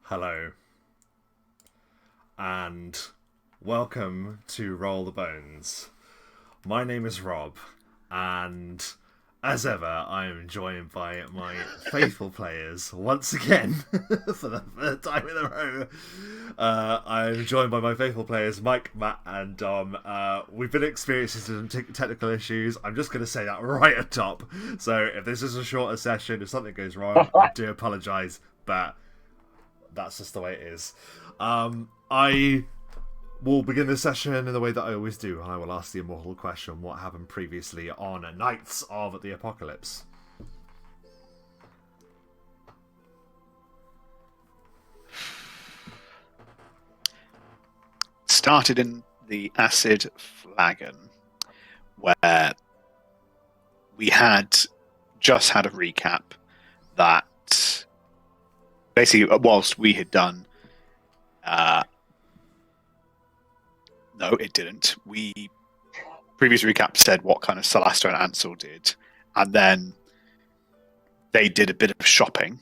Hello, and welcome to Roll the Bones. My name is Rob, and as ever, I am joined by my faithful players once again for the third time in a row. I'm joined by my faithful players Mike, Matt, and Dom. We've been experiencing some technical issues. I'm just going to say that right at top. So if this is a shorter session, if something goes wrong, I do apologise, but that's just the way it is. I will begin the session in the way that I always do, and I will ask the immortal question: what happened previously on Knights of the Apocalypse? Started in the acid flagon, where we had just had a recap that basically, whilst we had done, no, it didn't. Previous recap said what kind of Salaster and Ansel did, and then they did a bit of shopping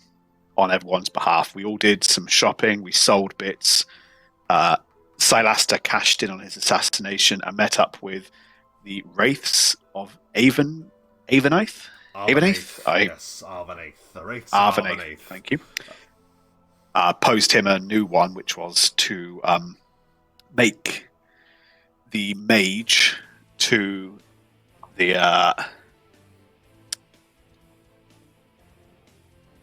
on everyone's behalf. We all did some shopping. We sold bits. Silaster cashed in on his assassination and met up with the wraiths of Avon. Avonith? Avonith? Yes, Avonith. The wraiths of Avonith. Thank you. Posed him a new one, which was to make the mage to the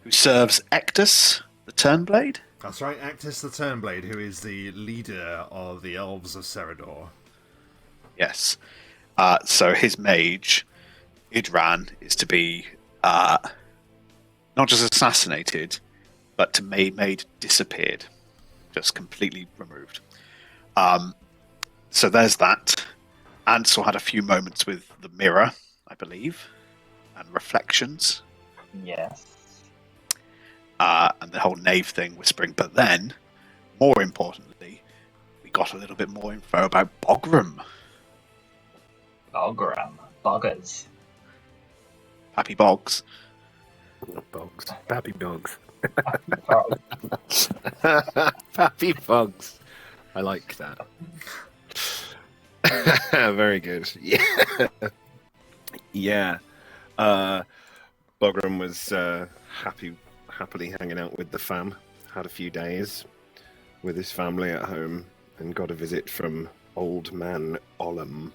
who serves Ectus, the Turnblade. That's right, Actus the Turnblade, who is the leader of the Elves of Serador. Yes. So his mage, Idran, is to be not just assassinated, but to be made disappeared. Just completely removed. So there's that. Ansel had a few moments with the mirror, I believe, and reflections. Yes. And the whole knave thing whispering. But then, more importantly, we got a little bit more info about Bogram. Bogram. Boggers. Happy Boggs. Bogs. Pappy Bogs. Oh, Pappy Bogs. I like that. Very good. Yeah. Yeah. Bogram was happily hanging out with the fam. Had a few days with his family at home and got a visit from old man Ollum,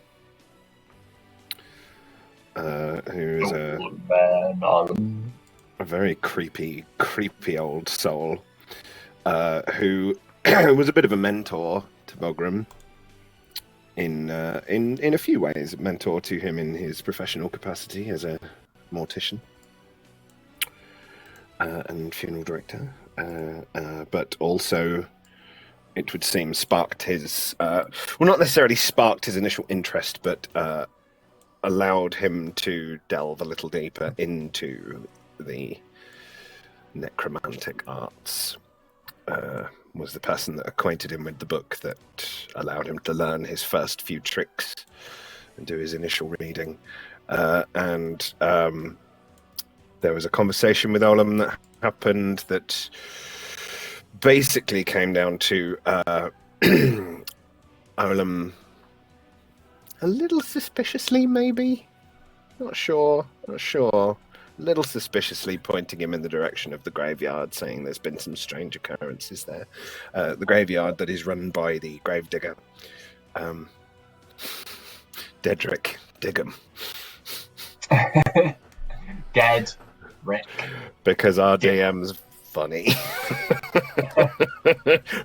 who is a very creepy old soul, who was a bit of a mentor to Bogram in a few ways. A mentor to him in his professional capacity as a mortician and funeral director, but also it would seem sparked his not necessarily sparked his initial interest, but allowed him to delve a little deeper into the necromantic arts. Was the person that acquainted him with the book that allowed him to learn his first few tricks and do his initial reading. And there was a conversation with Olam that happened that basically came down to Olam a little suspiciously, maybe? Not sure. A little suspiciously pointing him in the direction of the graveyard, saying there's been some strange occurrences there. The graveyard that is run by the gravedigger, Dedrick Diggum. Dead Rick. Because our DM's funny.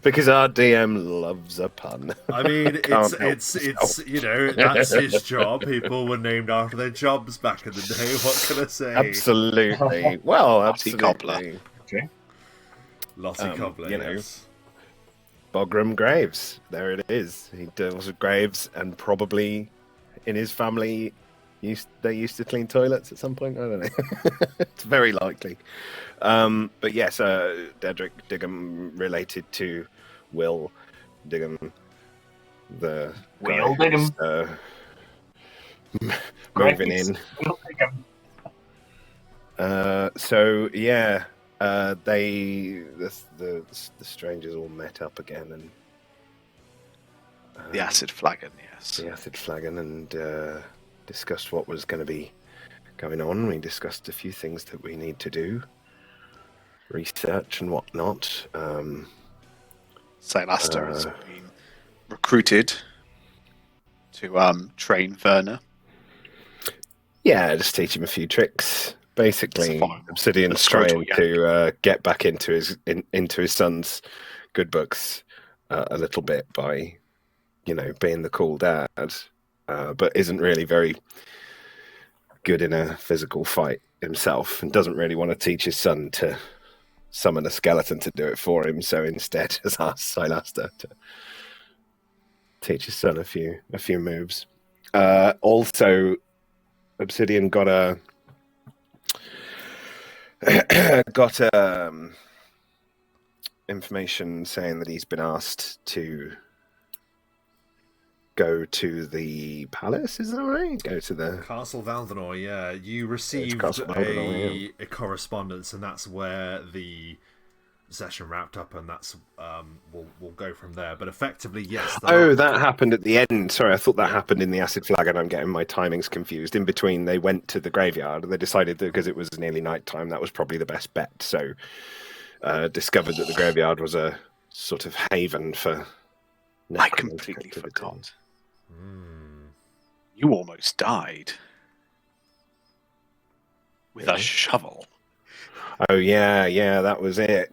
Because our DM loves a pun. I mean, it's you know, that's his job. People were named after their jobs back in the day. What can I say? Absolutely. Well, Lottie Cobbler. absolutely. Okay. Lottie Cobbler, you know. yes. Bogram Graves. There it is. He deals with graves, and probably in his family, they used to clean toilets at some point. I don't know. It's very likely. But yes, Dedrick Diggum related to Will Diggum, the Will guy who's, Diggum. moving in. Will Diggum. So yeah, The strangers all met up again and The acid flagon, yes. the acid flagon, and discussed what was going to be going on. We discussed a few things that we need to do, research and whatnot. Silaster has been recruited to train Werner. Yeah, just teach him a few tricks. Basically, Fine. Obsidian's Let's try trying to to get back into his son's good books a little bit by, being the cool dad, but isn't really very good in a physical fight himself, and doesn't really want to teach his son to summon a skeleton to do it for him. So instead, has asked Silaster to teach his son a few moves. Also, Obsidian got information saying that he's been asked to go to the palace. Is that right? Go to the Castle Valdinor. Yeah, you received Castle Valdinor, a correspondence, and that's where the session wrapped up, and that's we'll go from there. But effectively, yes. that happened at the end. Sorry, I thought that happened in the acid flagon. I'm getting my timings confused. In between, they went to the graveyard, and they decided that because it was nearly night time, that was probably the best bet. So, discovered that the graveyard was a sort of haven for. I completely forgot. You almost died with a shovel. Oh yeah, that was it.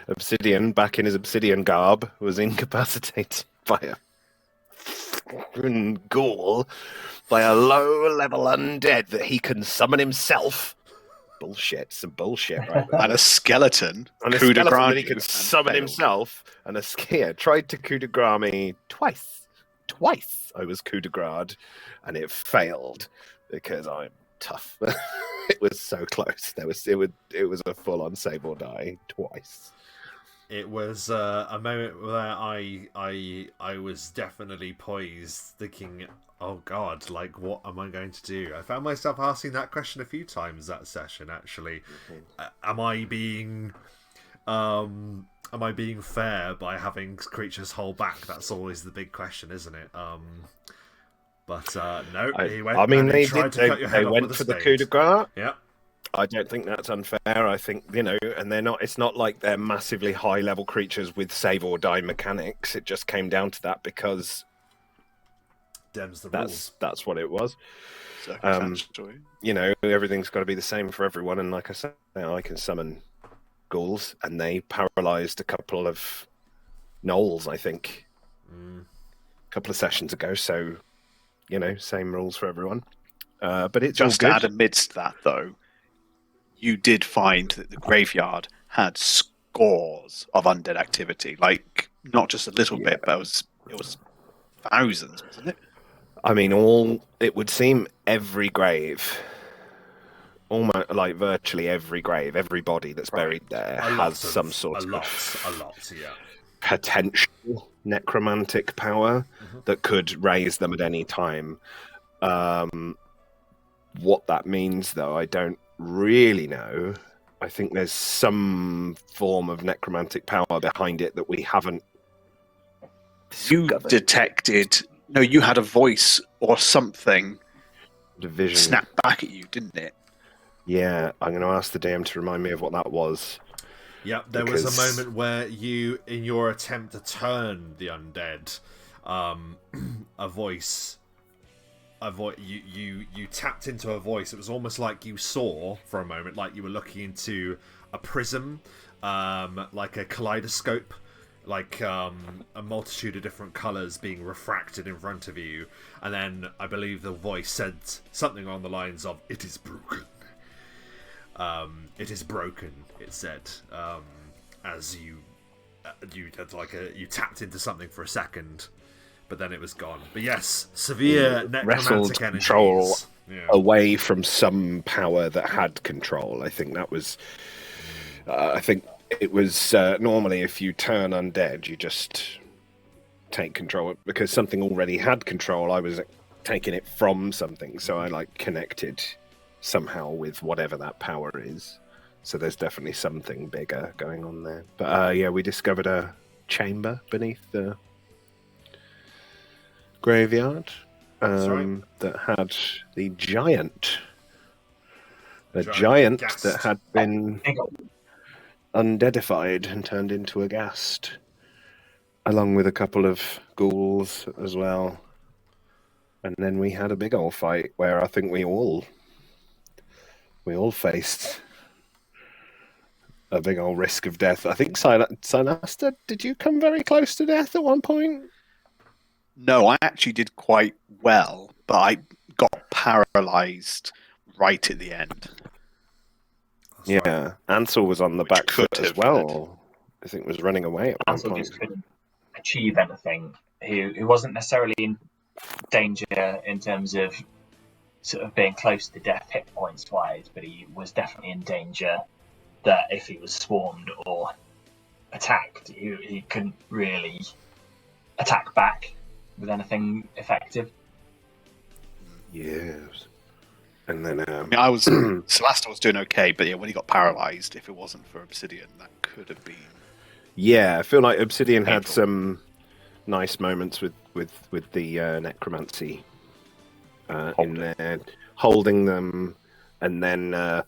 Obsidian, back in his obsidian garb, was incapacitated by a fucking ghoul, by a low-level undead that he can summon himself. Bullshit, some bullshit right there. And a skeleton. And a skeleton that he can summon himself. And a tried to coup de grace me twice. Twice I was coup de grace, and it failed because I'm tough. It was so close. It was a full-on save or die twice. It was a moment where I was definitely poised, thinking, "Oh God, like what am I going to do?" I found myself asking that question a few times that session. Actually, am I being fair by having creatures hold back? That's always the big question, isn't it? But no, he went. I mean, and they tried did. to cut your head They off went with a for the spade. coup de grace. Yeah. I don't think that's unfair. I think, and they're not. It's not like they're massively high-level creatures with save or die mechanics. It just came down to that because Dem's the rules. that's what it was. Circumstantial. Everything's got to be the same for everyone. And like I said, I can summon ghouls, and they paralyzed a couple of gnolls, I think, a couple of sessions ago. So, same rules for everyone. But it's Just all to good. add amidst that, though, you did find that the graveyard had scores of undead activity. Like, not just a little bit, but it was thousands, wasn't it? I mean, it would seem every grave, almost like virtually every grave, every body that's buried there has some sort of potential necromantic power that could raise them at any time. What that means, though, I don't really know. I think there's some form of necromantic power behind it that we haven't discovered. You had a voice or something Division. snap back at you, didn't it? Yeah, I'm going to ask the DM to remind me of what that was. Yep, there was a moment where you, in your attempt to turn the undead, you tapped into a voice. It was almost like you saw for a moment, like you were looking into a prism, like a kaleidoscope, like a multitude of different colours being refracted in front of you. And then I believe the voice said something along the lines of, "It is broken." It is broken, it said, as you tapped into something for a second, but then it was gone. But yes, severe necromantic energies. Control away from some power that had control. I think that was. I think it was normally if you turn undead, you just take control because something already had control. I was taking it from something, so I connected somehow with whatever that power is. So there's definitely something bigger going on there. But yeah, we discovered a chamber beneath the graveyard right. that had the giant. A Giant giant ghast. that had been Hang on. undeadified and turned into a ghast, along with a couple of ghouls as well. And then we had a big old fight where I think we all faced a big old risk of death. I think Silasta, did you come very close to death at one point? No, I actually did quite well, but I got paralyzed right at the end. That's Yeah, right. Ansel was on the Which back foot could as have well. I think was running away at one Ansel point. just couldn't achieve anything. He wasn't necessarily in danger in terms of sort of being close to death hit points wise, but he was definitely in danger that if he was swarmed or attacked, he couldn't really attack back with anything effective. Yes. And then I mean, Celasta was doing okay, but yeah, when he got paralyzed, if it wasn't for Obsidian, that could have been. yeah, I feel like Obsidian had Painful. some nice moments with the necromancy in there, holding them, and then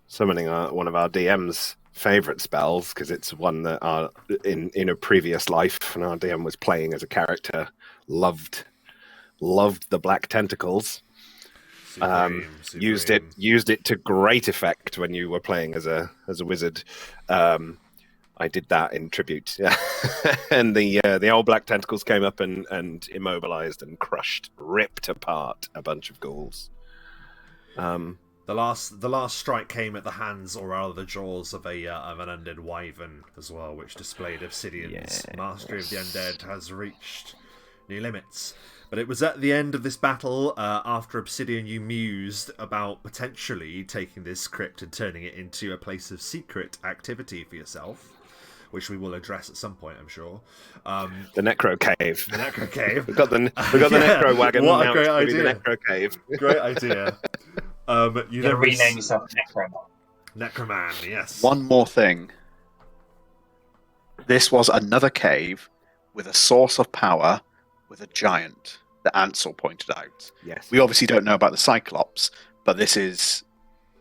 summoning one of our DM's favorite spells because it's one that in a previous life when our DM was playing as a character loved the black tentacles. Supreme. Used it to great effect when you were playing as a wizard. I did that in tribute, and the old black tentacles came up and immobilized and ripped apart a bunch of ghouls. The last strike came at the hands, or rather the jaws, of an undead wyvern as well, which displayed Obsidian's Yes. mastery of the undead has reached new limits. But it was at the end of this battle, after Obsidian, you mused about potentially taking this crypt and turning it into a place of secret activity for yourself, which we will address at some point, I'm sure. The Necro Cave. The Necro Cave. We've got the Yeah, Necro Wagon. what a now great it's gonna be idea. The Necro Cave. Great idea. You You then rename yourself Necroman. Necroman, yes. One more thing. This was another cave with a source of power with a giant that Ansel pointed out. Yes. We obviously don't know about the Cyclops, but this is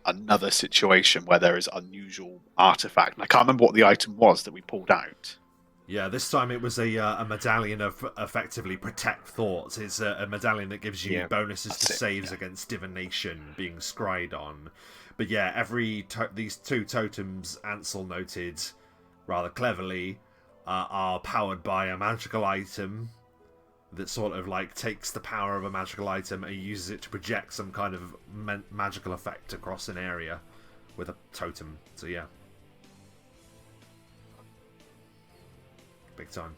another situation where there is unusual artifact. And I can't remember what the item was that we pulled out. Yeah, this time it was a medallion of effectively protect thoughts. It's a medallion that gives you Yeah, bonuses to that's it, saves yeah. against divination being scryed on. But yeah, these two totems, Ansel noted rather cleverly, are powered by a magical item that sort of like takes the power of a magical item and uses it to project some kind of magical effect across an area with a totem. So yeah. Big time.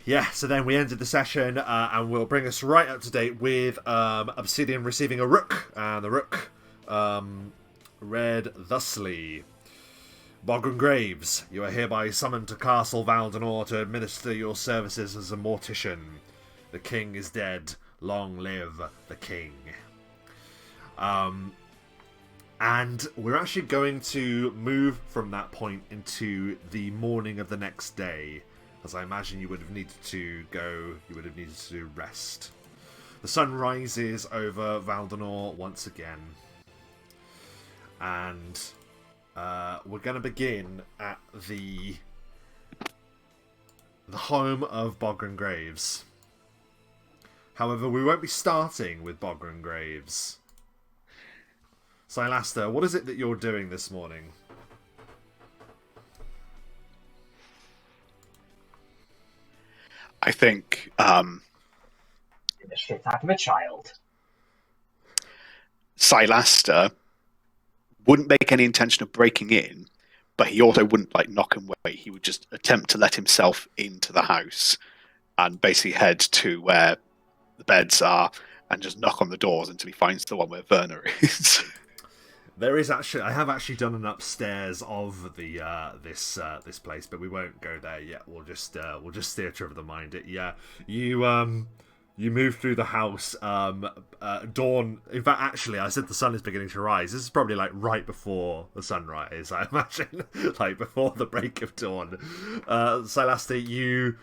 Yeah, so then we ended the session, and we'll bring us right up to date with Obsidian receiving a rook, and the rook read thusly: Bogren Graves, you are hereby summoned to Castle Valdinor to administer your services as a mortician. The king is dead. Long live the king. And we're actually going to move from that point into the morning of the next day, as I imagine you would have needed to go, you would have needed to rest. The sun rises over Valdinor once again, and we're going to begin at the home of Bogren Graves. However, we won't be starting with Bogren Graves. Silasta, what is it that you're doing this morning? I think Get the shit out of a child. Silasta wouldn't make any intention of breaking in, but he also wouldn't like knock him away. He would just attempt to let himself into the house and basically head to where the beds are and just knock on the doors until he finds the one where Werner is. There is actually, I have actually done an upstairs of the this place, but we won't go there yet. We'll just theatre of the mind it. Yeah, you You move through the house. Dawn. In fact, actually, I said the sun is beginning to rise. This is probably like right before the sunrise, I imagine, like before the break of dawn. Silastra,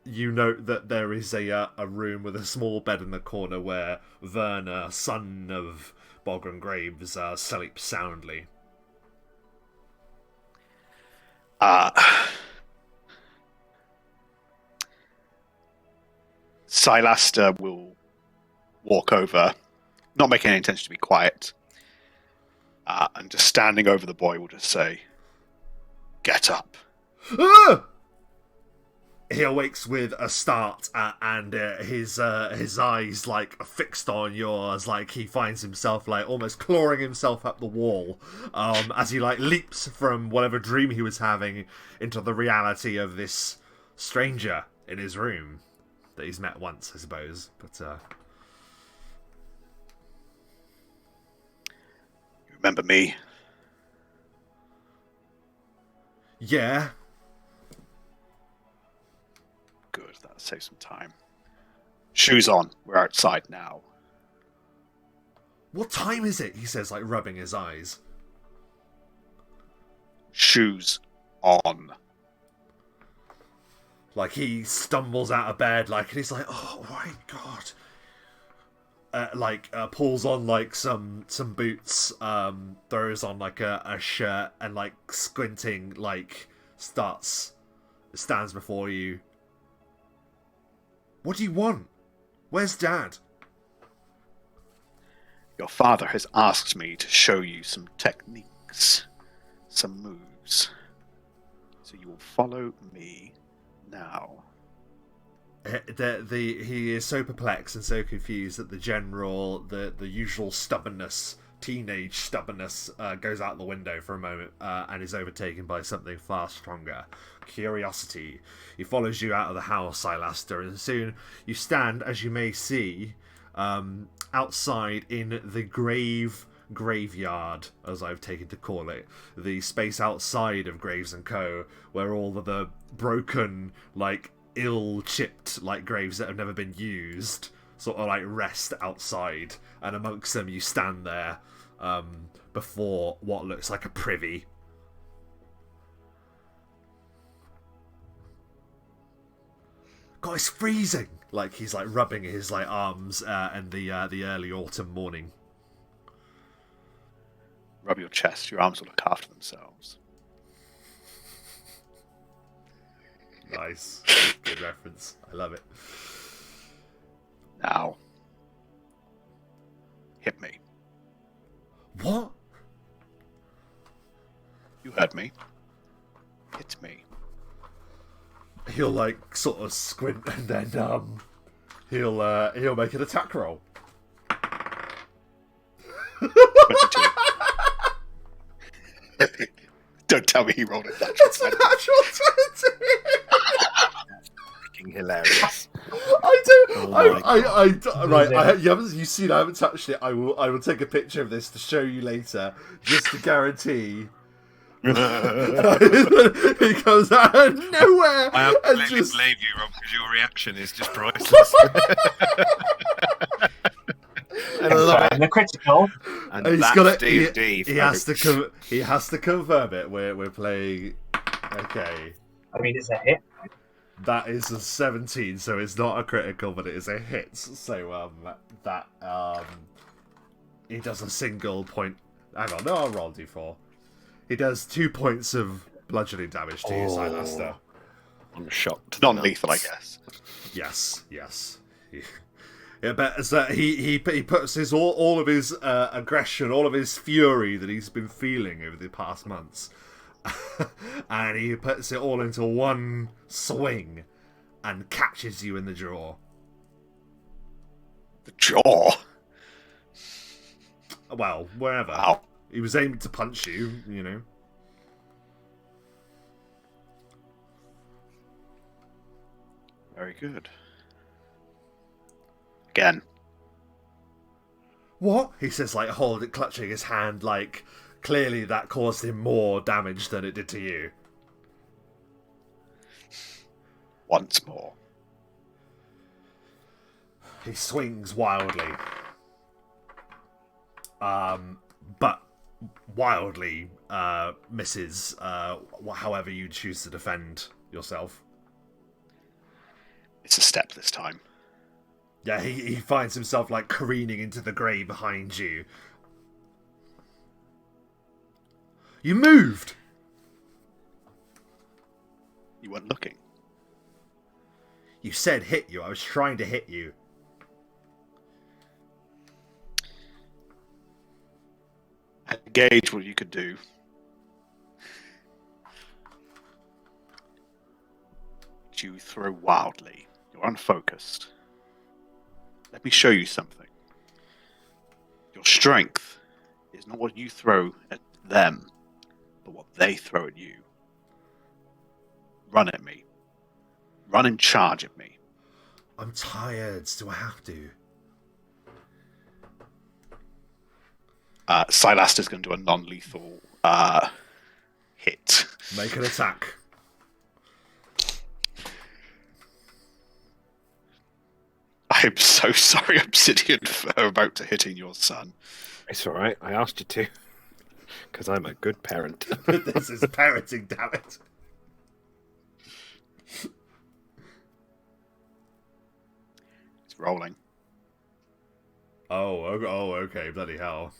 you note that there is a room with a small bed in the corner where Werner, son of Bogran Graves, sleeps soundly. Silastra will walk over, not making any intention to be quiet, and just standing over the boy will just say, "Get up." Ah! He awakes with a start, and his eyes like fixed on yours, like he finds himself like almost clawing himself up the wall, as he like leaps from whatever dream he was having into the reality of this stranger in his room that he's met once, I suppose. But You remember me? yeah. Good, that'll save some time. Shoes on. We're outside now. What time is it? He says, like rubbing his eyes. Shoes on. Like he stumbles out of bed, like, and he's like, "Oh my god!" Pulls on like some boots, throws on like a shirt, and like squinting, like stands before you. What do you want? Where's Dad? Your father has asked me to show you some techniques, some moves. So you will follow me now. He is so perplexed and so confused that the usual stubbornness, teenage stubbornness, goes out the window for a moment and is overtaken by something far stronger. Curiosity. He follows you out of the house, Silastra, and soon you stand, as you may see, outside in the graveyard, as I've taken to call it, the space outside of Graves & Co., where all of the broken, like, ill-chipped, like, graves that have never been used sort of, like, rest outside, and amongst them you stand there before what looks like a privy. God, it's freezing! Like, he's, like, rubbing his, like, arms in the early autumn morning. Rub your chest. Your arms will look after themselves. Nice. Good reference. I love it. Now, hit me. What? You heard me. Hit me. He'll like sort of squint and then he'll make an attack roll. 22. Don't tell me he rolled it. It's a natural 20. Fucking hilarious. I do. Oh Right. You've seen. I haven't touched it. I will take a picture of this to show you later, just to guarantee. He comes out of nowhere I and absolutely just. believe you, Rob, because your reaction is just priceless. I love it. And the critical. And He's that's got it. D&D, He has to folks. he has to confirm it. We're playing. Okay. I mean, it's a hit. That is a 17, so it's not a critical, but it is a hit. So he does a single point. Hang on, no, I'll roll d4. He does 2 points of bludgeoning damage to you, Silastra. I'm shocked. Non-lethal, I guess. Yes. Yeah, but so he puts his all of his aggression, all of his fury that he's been feeling over the past months, and he puts it all into one swing and catches you in the jaw. The jaw. Well, wherever. Wow. He was aiming to punch you, you know. Very good. Again. What? He says, like, clutching his hand, like, clearly that caused him more damage than it did to you. Once more. He swings wildly. But wildly misses however you choose to defend yourself. It's a step this time. Yeah, he finds himself like careening into the grey behind you. You moved! You weren't looking. You said hit you. I was trying to hit you. I gauge what you could do. You throw wildly. You're unfocused. Let me show you something. Your strength is not what you throw at them, but what they throw at you. Run at me. Run and charge at me. I'm tired. Do I have to? Silaster's going to do a non-lethal hit. Make an attack. I'm so sorry, Obsidian, for about to hitting your son. It's all right. I asked you to, because I'm a good parent. This is parenting, damn it. It's rolling. Oh, okay, bloody hell.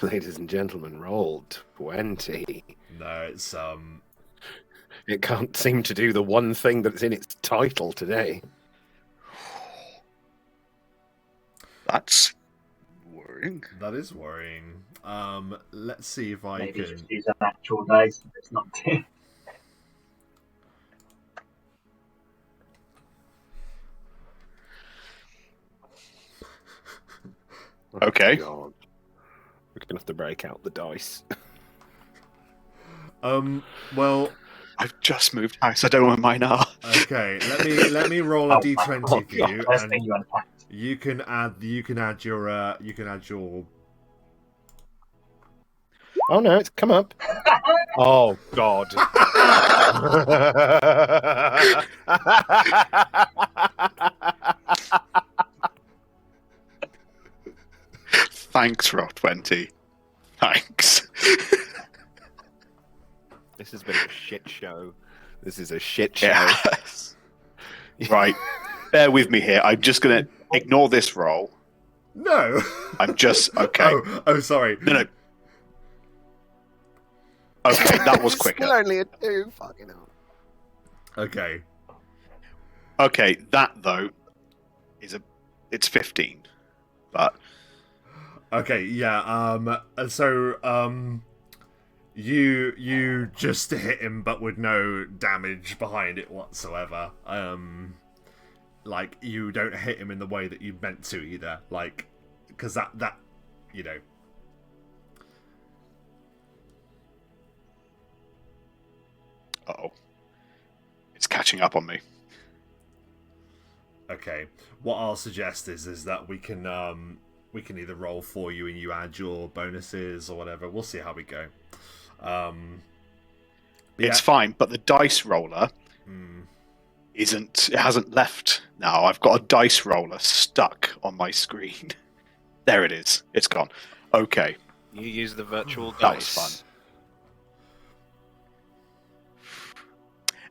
Ladies and gentlemen, rolled 20. No, it's It can't seem to do the one thing that's in its title today. That's worrying. that is worrying. Let's see if I Maybe can. just use an actual dice if it's not too. Okay. God. We're going to have to break out the dice. Well, I've just moved house. I don't know where mine are. okay. Let me roll a Oh, d20 oh, for you, first thing and you unpacked. you can add your. Oh no, it's come up. Oh God. Thanks, Rock20. Thanks. This has been a shit show. This is a shit show. Yes. Right. Bear with me here. I'm just going to ignore this roll. No. I'm just... Okay. Oh, sorry. No. Okay, that was It's quicker. still only a 2. Fucking hell. Okay. Okay, that, though, it's 15. But... Okay, yeah, so, you just hit him, but with no damage behind it whatsoever. Like, you don't hit him in the way that you meant to either, like, because that, you know. Uh-oh. It's catching up on me. Okay, what I'll suggest is that we can either roll for you and you add your bonuses or whatever. We'll see how we go. It's fine, but the dice roller it hasn't left now. I've got a dice roller stuck on my screen. There it is. It's gone. Okay. You use the virtual That was dice.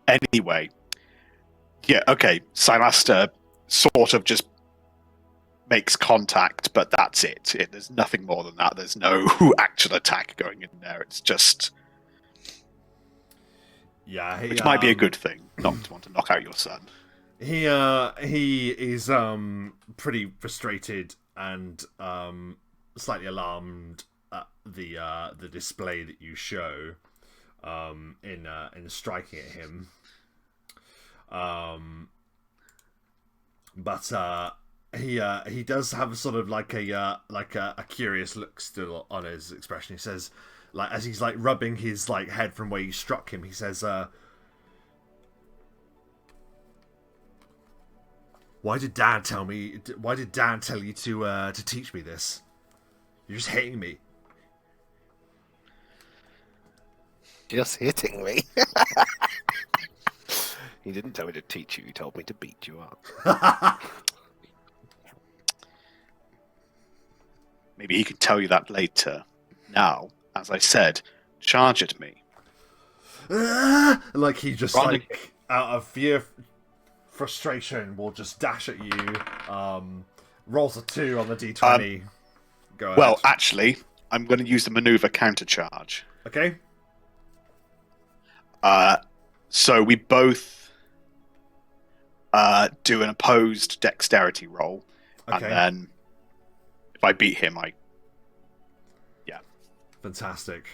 fun. Anyway. Yeah, okay. Silaster sort of just makes contact, but that's it. There's nothing more than that. There's no actual attack going in there. It's just... Yeah, which might be a good thing, not to want to knock out your son. He is pretty frustrated and slightly alarmed at the display that you show in striking at him. But he does have sort of like a curious look still on his expression. He says, like, as he's like rubbing his like head from where you struck him, he says, why did Dad tell you to teach me this? You're just hitting me. Just hitting me. He didn't tell me to teach you. He told me to beat you up. Maybe he can tell you that later. Now, as I said, charge at me. Like he just Run like out of fear, frustration, will just dash at you. Rolls a 2 on the d20. Go ahead. Well, actually, I'm going to use the maneuver countercharge. Okay. So we both do an opposed dexterity roll, Okay. and then if I beat him, Fantastic.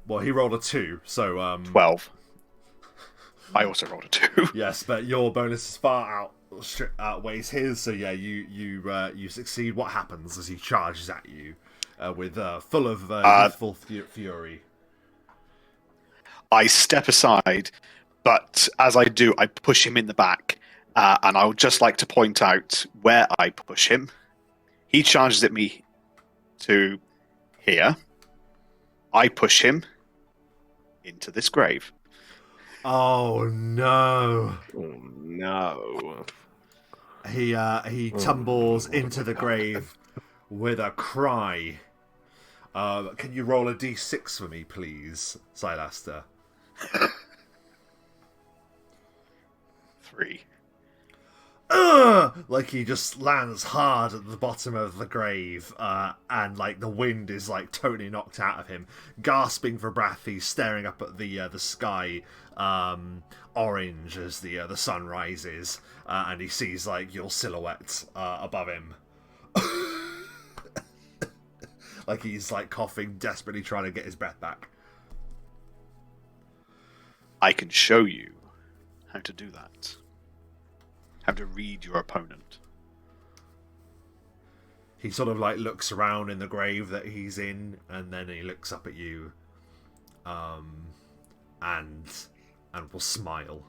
Well, he rolled a 2, so 12. I also rolled a 2. yes, but your bonus is far outweighs his. So yeah, you succeed. What happens as he charges at you with full of youthful fury? I step aside, but as I do, I push him in the back, and I would just like to point out where I push him. He charges at me to here. I push him into this grave. Oh no! Oh no! He tumbles into the grave with a cry. Can you roll a d6 for me, please, Silaster? 3. Like he just lands hard at the bottom of the grave, and like the wind is like totally knocked out of him. Gasping for breath, he's staring up at the sky, orange as the sun rises, and he sees like your silhouette above him. Like he's like coughing, desperately trying to get his breath back. I can show you how to do that. How to read your opponent. He sort of like looks around in the grave that he's in, and then he looks up at you, and will smile.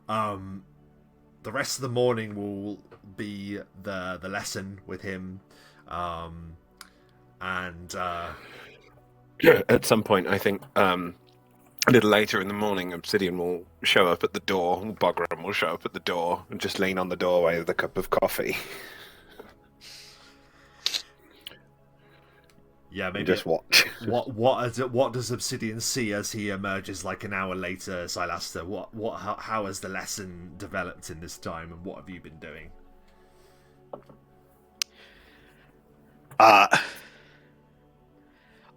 The rest of the morning will be the lesson with him, and at some point, I think a little later in the morning, Obsidian will show up at the door. Bogram will show up at the door and just lean on the doorway with a cup of coffee. yeah, maybe Just watch. What does Obsidian see as he emerges like an hour later, Silaster? How has the lesson developed in this time, and what have you been doing?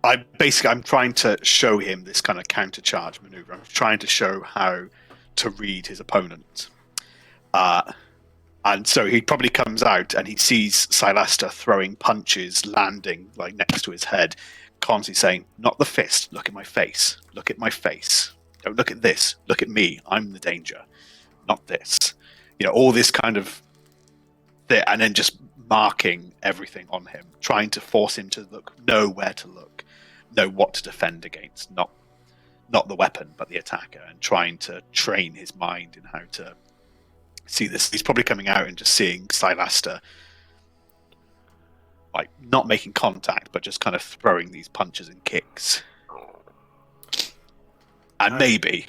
I'm trying to show him this kind of countercharge maneuver. I'm trying to show how to read his opponent. And so he probably comes out and he sees Silaster throwing punches, landing like next to his head, constantly saying, "Not the fist, look at my face. Look at my face. Don't look at this. Look at me. I'm the danger. Not this." You know, all this kind of thing, and then just marking everything on him, trying to force him to know where to look, know what to defend against, not the weapon, but the attacker, and trying to train his mind in how to see this. He's probably coming out and just seeing Silaster like not making contact, but just kind of throwing these punches and kicks. And maybe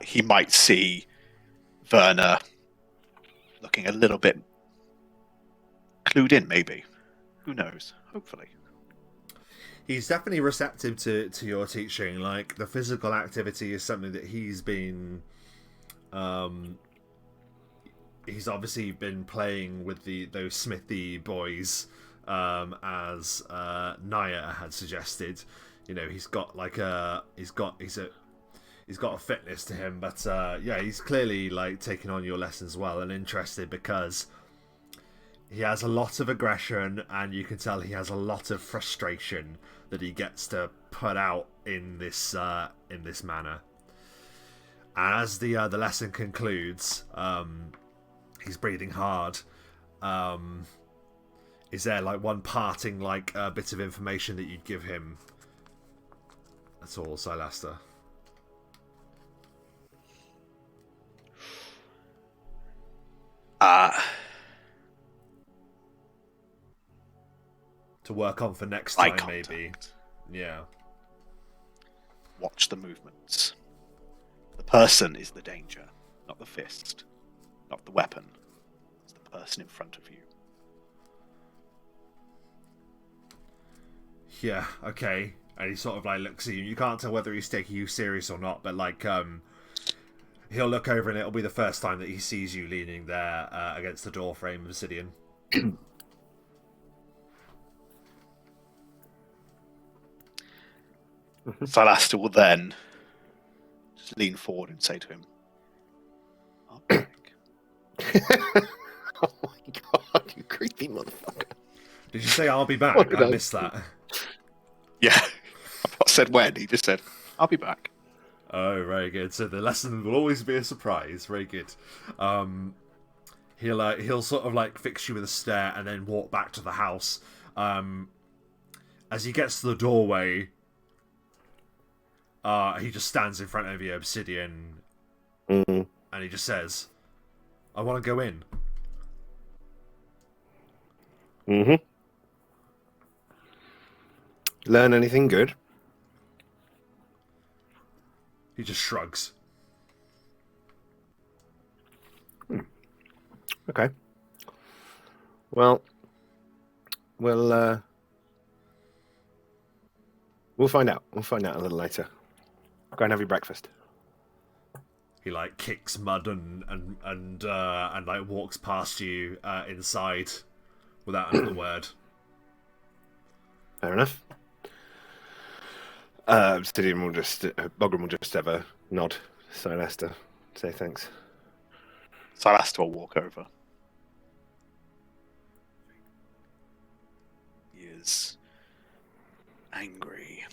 he might see Werner looking a little bit clued in, maybe. Who knows? Hopefully. He's definitely receptive to your teaching. Like, the physical activity is something that he's been... he's obviously been playing with those Smithy boys, as Naya had suggested. You know, he's got like he's got a fitness to him, but yeah, he's clearly like taking on your lessons well and interested, because he has a lot of aggression, and you can tell he has a lot of frustration that he gets to put out in this manner. And as the lesson concludes, he's breathing hard. Is there like one parting like bit of information that you'd give him? That's all, Silaster. To work on for next time, maybe. Yeah. watch the movements. The person is the danger, not the fist, not the weapon. It's the person in front of you. Yeah, okay. And he sort of like looks at you. You can't tell whether he's taking you serious or not, but like he'll look over and it'll be the first time that he sees you leaning there against the door frame of Obsidian. Silaster will then just lean forward and say to him, "I'll be back." Oh my god, you creepy motherfucker. Did you say I'll be back? What did I I missed that. Yeah, I've not said when. He just said, "I'll be back." Oh, very good. So the lesson will always be a surprise. Very good. He'll sort of like fix you with a stare and then walk back to the house. As he gets to the doorway, he just stands in front of you, Obsidian, and he just says, "I want to go in." Learn anything good? He just shrugs. Okay. Well, we'll find out. We'll find out a little later. Go and have your breakfast. He like kicks mud and like walks past you inside without another word. Fair enough. Obsidian will just, Bogram will just have a nod. So Lester, say thanks. Silaster will walk over. He is angry,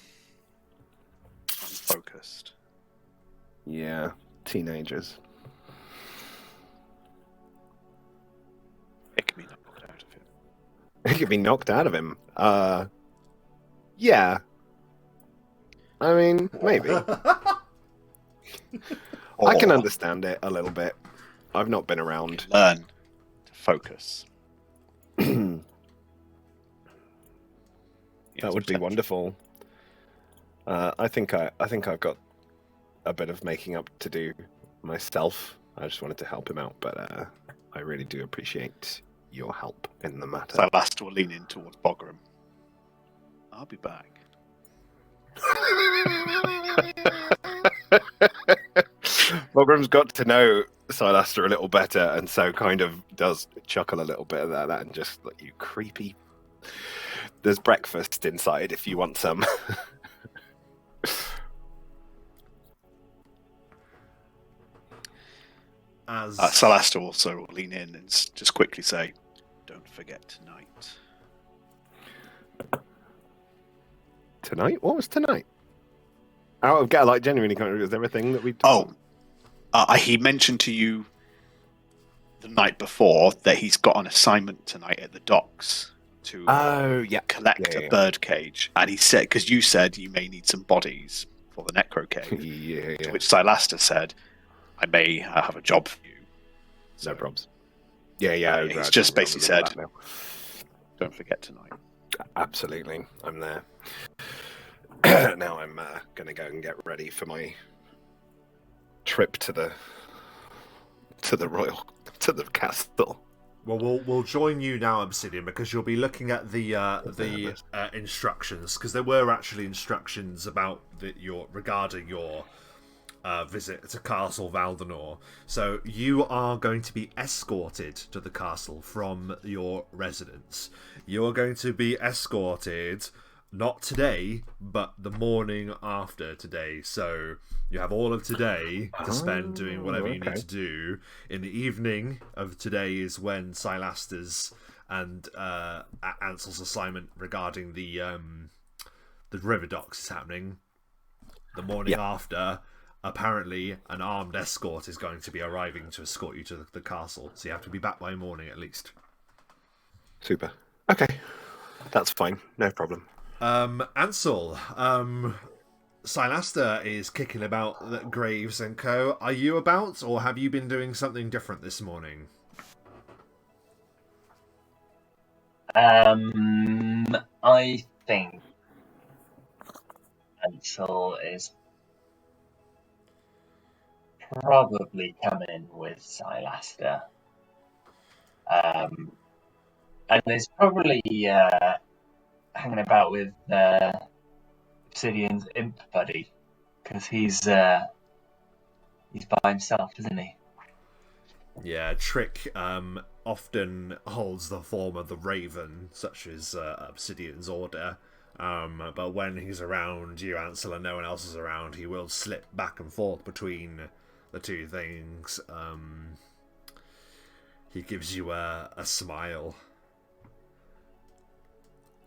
unfocused. Yeah, teenagers. It can be knocked out of him. He could be knocked out of him. Yeah. I mean, maybe. I can understand it a little bit. I've not been around. Learn to focus. That would be wonderful. I think I've got a bit of making up to do myself. I just wanted to help him out, but I really do appreciate your help in the matter. Silaster will lean in towards Bogram. I'll be back. Bogram's got to know Silaster a little better, and so kind of does chuckle a little bit at that and just like, you creepy. There's breakfast inside if you want some. As Silaster also will lean in and just quickly say, "Don't forget tonight." Tonight? What was tonight? Out of like genuinely kind of, is there a thing that we? He mentioned to you the night before that he's got an assignment tonight at the docks to collect a bird cage, and he said, because you said you may need some bodies for the necro cave, yeah. to which Silaster said, "I may have a job for you." No problems. Yeah. He's just basically said, "Don't forget tonight." Absolutely, I'm there. Now I'm gonna go and get ready for my trip to the castle. Well, we'll join you now, Obsidian, because you'll be looking at the instructions, because there were actually instructions about regarding your visit to Castle Valdinor. So you are going to be escorted to the castle from your residence. You are going to be escorted not today, but the morning after today. So you have all of today to spend doing whatever you need to do. In the evening of today is when Silaster's and Ansel's assignment regarding the river docks is happening. The morning after, apparently an armed escort is going to be arriving to escort you to the castle. So you have to be back by morning at least. Super. Okay. That's fine. No problem. Ansel, Silaster is kicking about the Graves and Co. Are you about, or have you been doing something different this morning? I think Ansel is probably come in with Silaster. And is probably hanging about with Obsidian's imp buddy, because he's by himself, isn't he? Yeah, Trick often holds the form of the Raven, such as Obsidian's order. But when he's around you, Ansel, and no one else is around, he will slip back and forth between the two things. He gives you a smile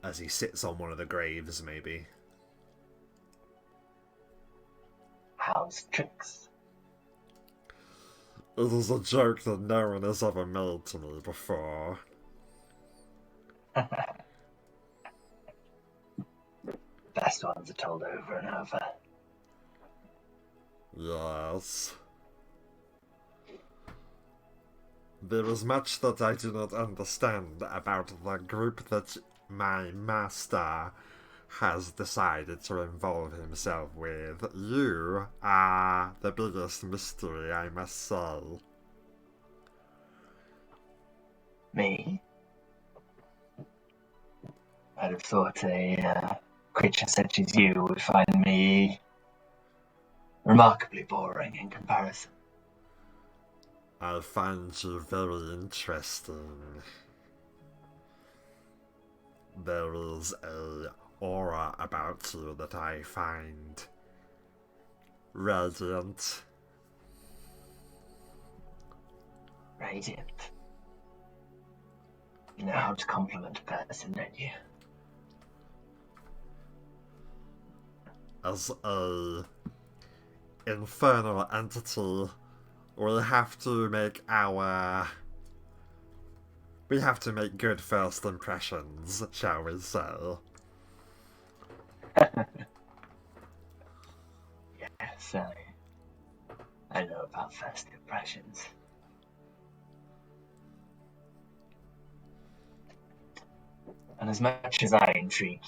as he sits on one of the graves, maybe. How's Tricks? It is a joke that no one has ever made to me before. Best ones are told over and over. Yes. There is much that I do not understand about the group that my master has decided to involve himself with. You are the biggest mystery, I must say. Me? I'd have thought a creature such as you would find me remarkably boring in comparison. I find you very interesting. There is a aura about you that I find radiant. Radiant. You know how to compliment a person, don't you? As a infernal entity, we have to make good first impressions, shall we say? Yes, I know about first impressions. And as much as I intrigue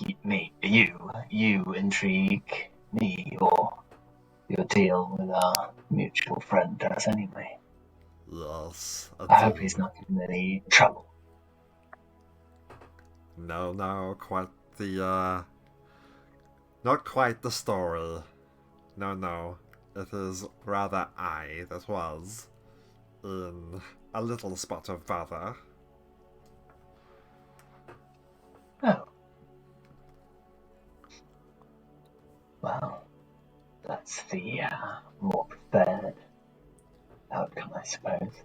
you intrigue me, or your deal with our mutual friend does anyway. Yes. I hope he's not in any trouble. No, quite the, not quite the story. No, it is rather I that was in a little spot of bother. Oh. Well, that's the more preferred outcome, I suppose.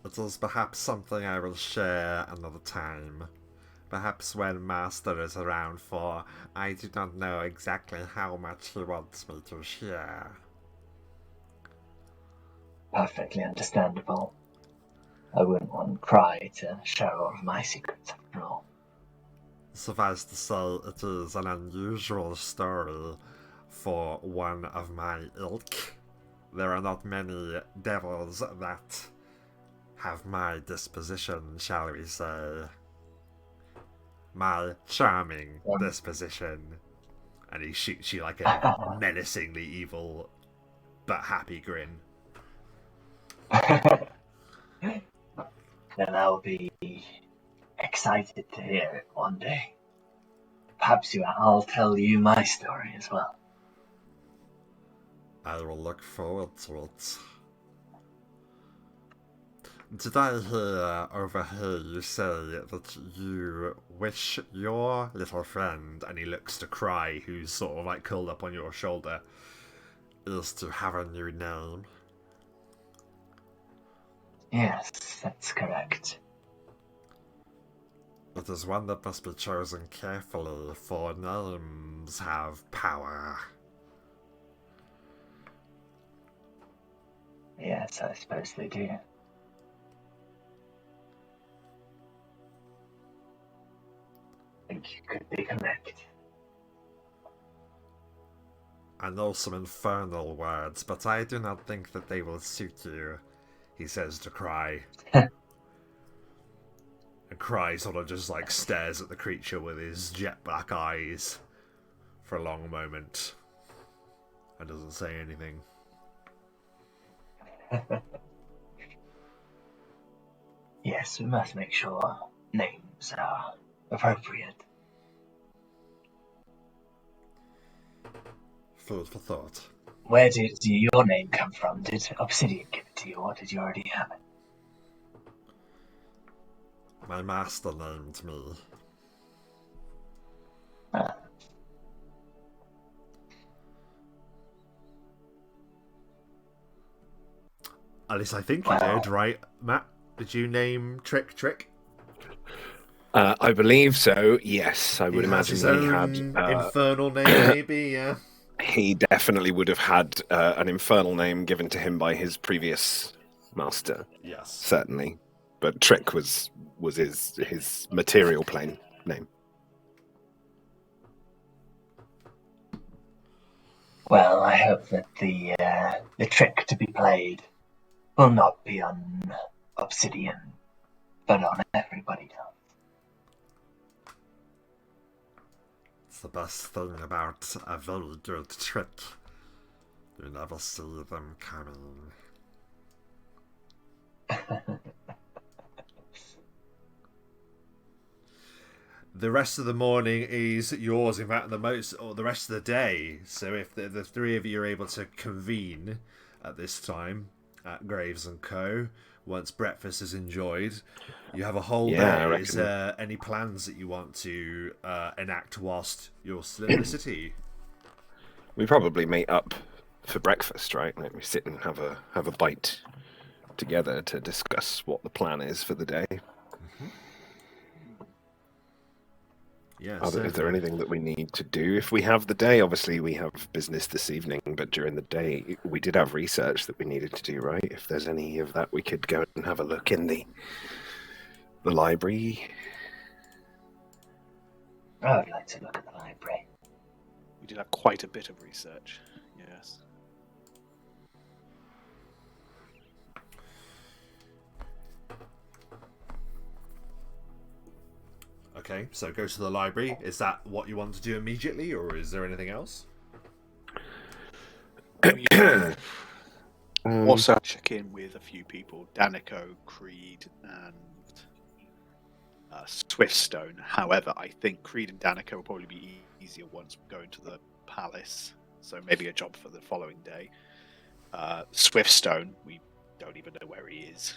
It is perhaps something I will share another time. Perhaps when Master is around, for I do not know exactly how much he wants me to share. Perfectly understandable. I wouldn't want Cry to share all of my secrets after all. Suffice to say, it is an unusual story for one of my ilk. There are not many devils that have my disposition, shall we say. My charming disposition. And he shoots you like a menacingly evil but happy grin. Then I'll be excited to hear it one day. Perhaps I'll tell you my story as well. I will look forward to it. Did I overhear you say that you wish your little friend, and he looks to Cry, who's sort of like curled up on your shoulder, is to have a new name? Yes, that's correct. It is one that must be chosen carefully, for names have power. Yes, I suppose they do. I think you could be correct. I know some infernal words, but I do not think that they will suit you, he says to Cry. And Cry sort of just like stares at the creature with his jet black eyes for a long moment. and doesn't say anything. Yes, we must make sure names are appropriate. Food for thought. Where did your name come from? Did Obsidian give it to you, or did you already have it? My master named me. Ah, At least I think you Well- did, right, Matt? Did you name Trick? I believe so. Yes, I would He has imagine his he own had. infernal name, maybe. Yeah. He definitely would have had an infernal name given to him by his previous master, Yes. certainly. But Trick was his material plane name. Well, I hope that the trick to be played will not be on Obsidian, but on everybody else. It's the best thing about a very good trick. You never see them coming. The rest of the morning is yours, in fact, the rest of the day. So if the three of you are able to convene at this time at Graves and Co., once breakfast is enjoyed, you have a whole Yeah, I day. reckon. Is there any plans that you want to enact whilst you're still in the city? We probably meet up for breakfast, right? Like we sit and have a bite together to discuss what the plan is for the day. Yeah. Is there certainly. anything that we need to do if we have the day? Obviously, we have business this evening, but during the day, we did have research that we needed to do, right? If there's any of that, we could go and have a look in the library. I would like to look at the library. We did have quite a bit of research. Yes. Okay, so go to the library. Is that what you want to do immediately, or is there anything else? Also, check in with a few people: Danico, Creed, and Swiftstone. However, I think Creed and Danica will probably be easier once we go into the palace, so maybe a job for the following day. Swiftstone, we don't even know where he is,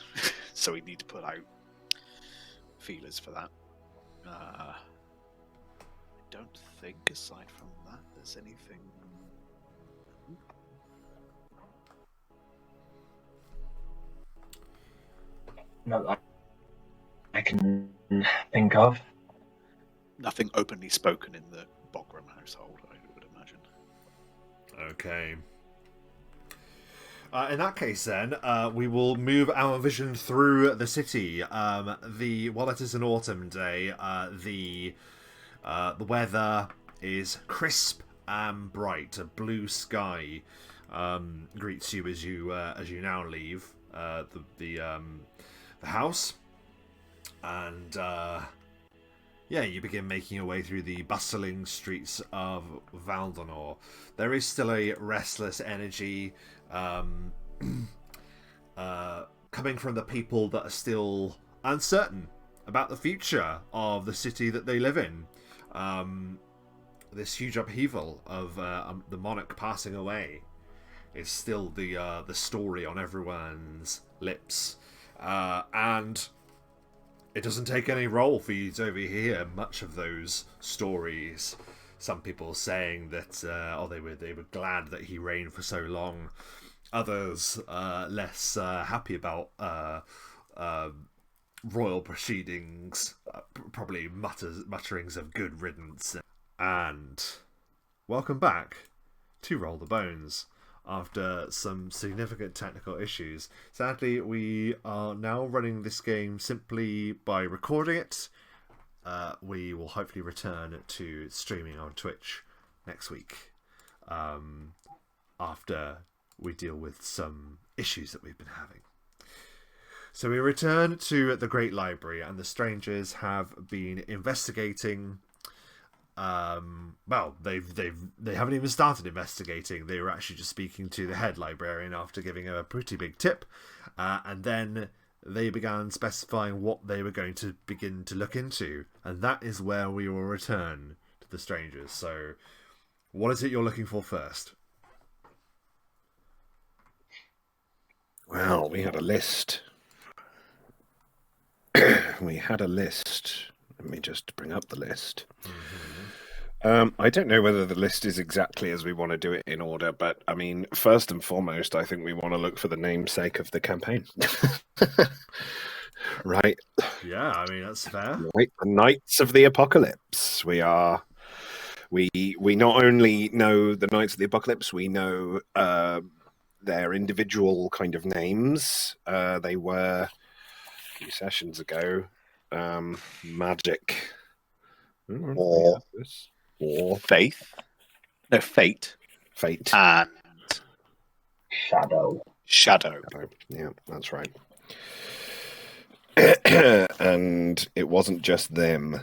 so we need to put out feelers for that. I don't think, aside from that, there's anything. Not that I can think of. Nothing openly spoken in the Bogram household, I would imagine. Okay. In that case, then, we will move our vision through the city. While it is an autumn day, the weather is crisp and bright. A blue sky greets you as you now leave the house, and you begin making your way through the bustling streets of Valdinor. There is still a restless energy coming from the people that are still uncertain about the future of the city that they live in. This huge upheaval of the monarch passing away is still the story on everyone's lips, and it doesn't take any role for you to overhear much of those stories. Some people saying that they were glad that he reigned for so long. Others less happy about royal proceedings, probably mutterings of good riddance. And welcome back to Roll the Bones after some significant technical issues. Sadly, we are now running this game simply by recording it. We will hopefully return to streaming on Twitch next week after we deal with some issues that we've been having. So we return to the Great Library, and the strangers have been investigating well, they haven't even started investigating. They were actually just speaking to the head librarian after giving her a pretty big tip, and then they began specifying what they were going to begin to look into, and that is where we will return to the strangers. So, what is it you're looking for first? Well, we had a list. We had a list. Let me just bring up the list. I don't know whether the list is exactly as we want to do it in order, but I mean, first and foremost, I think we want to look for the namesake of the campaign. Right? Yeah, I mean, that's fair. Right, the Knights of the Apocalypse. We not only know the Knights of the Apocalypse, we know their individual kind of names. They were, a few sessions ago, Magic. Or Faith. No, Fate. Fate. And Shadow. Yeah, that's right. And it wasn't just them.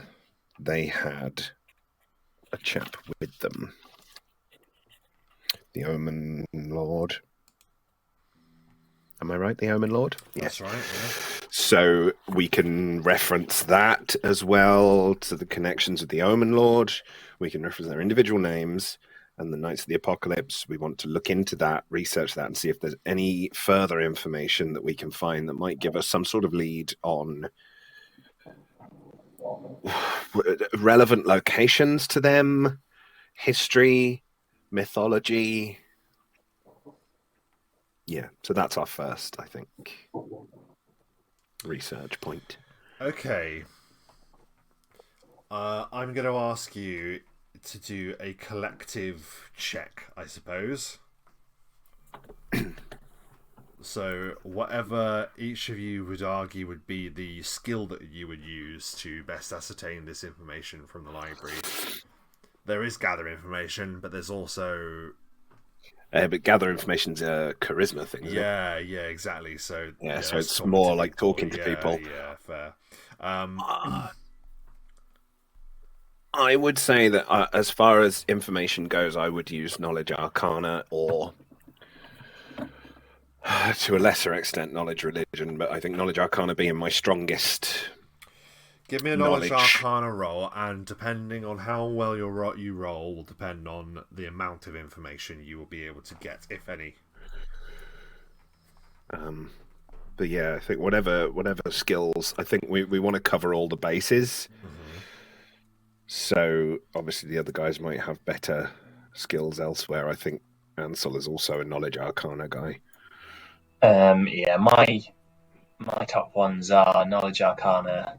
They had a chap with them. The Omen Lord. Am I right? The Omen Lord? That's right, yeah. So we can reference that as well to the connections with the Omen Lord. We can reference their individual names and the Knights of the Apocalypse. We want to look into that, research that, and see if there's any further information that we can find that might give us some sort of lead on relevant locations to them, history, mythology. Yeah, so that's our first, I think, research point. Okay. I'm going to ask you to do a collective check, I suppose. So whatever each of you would argue would be the skill that you would use to best ascertain this information from the library. There is gather information, but there's also... but gather information's a charisma thing, isn't it? Yeah, exactly. So so it's more like talking to people. Yeah, fair. I would say that as far as information goes, I would use Knowledge Arcana or, to a lesser extent, Knowledge Religion, but I think Knowledge Arcana being my strongest. Give me a Knowledge Arcana roll, and depending on how well you roll will depend on the amount of information you will be able to get, if any. But yeah, I think whatever skills, I think we want to cover all the bases. So obviously the other guys might have better skills elsewhere. I think Ansel is also a Knowledge Arcana guy. Yeah, my top ones are Knowledge Arcana,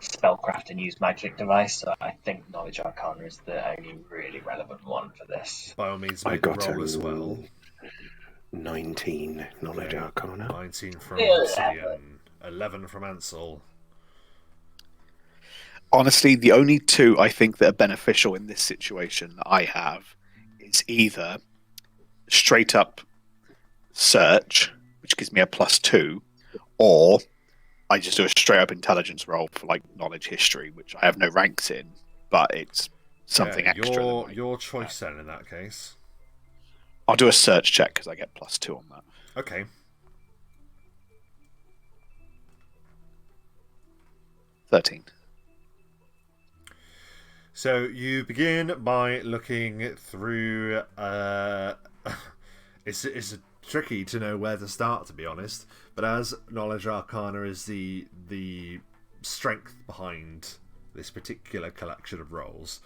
Spellcraft, and Use Magic Device. So I think Knowledge Arcana is the only really relevant one for this. By all means, make a roll as well. 19 Knowledge Arcana. 19 from Obsidian, 11 from Ansel. Honestly, the only two I think that are beneficial in this situation that I have is either straight up search, which gives me a +2, or I just do a straight up intelligence roll for like knowledge history, which I have no ranks in, but it's something extra. Your choice then in that case. I'll do a search check because I get +2 on that. Okay. 13. So you begin by looking through. It's tricky to know where to start, to be honest. But as Knowledge Arcana is the strength behind this particular collection of rolls,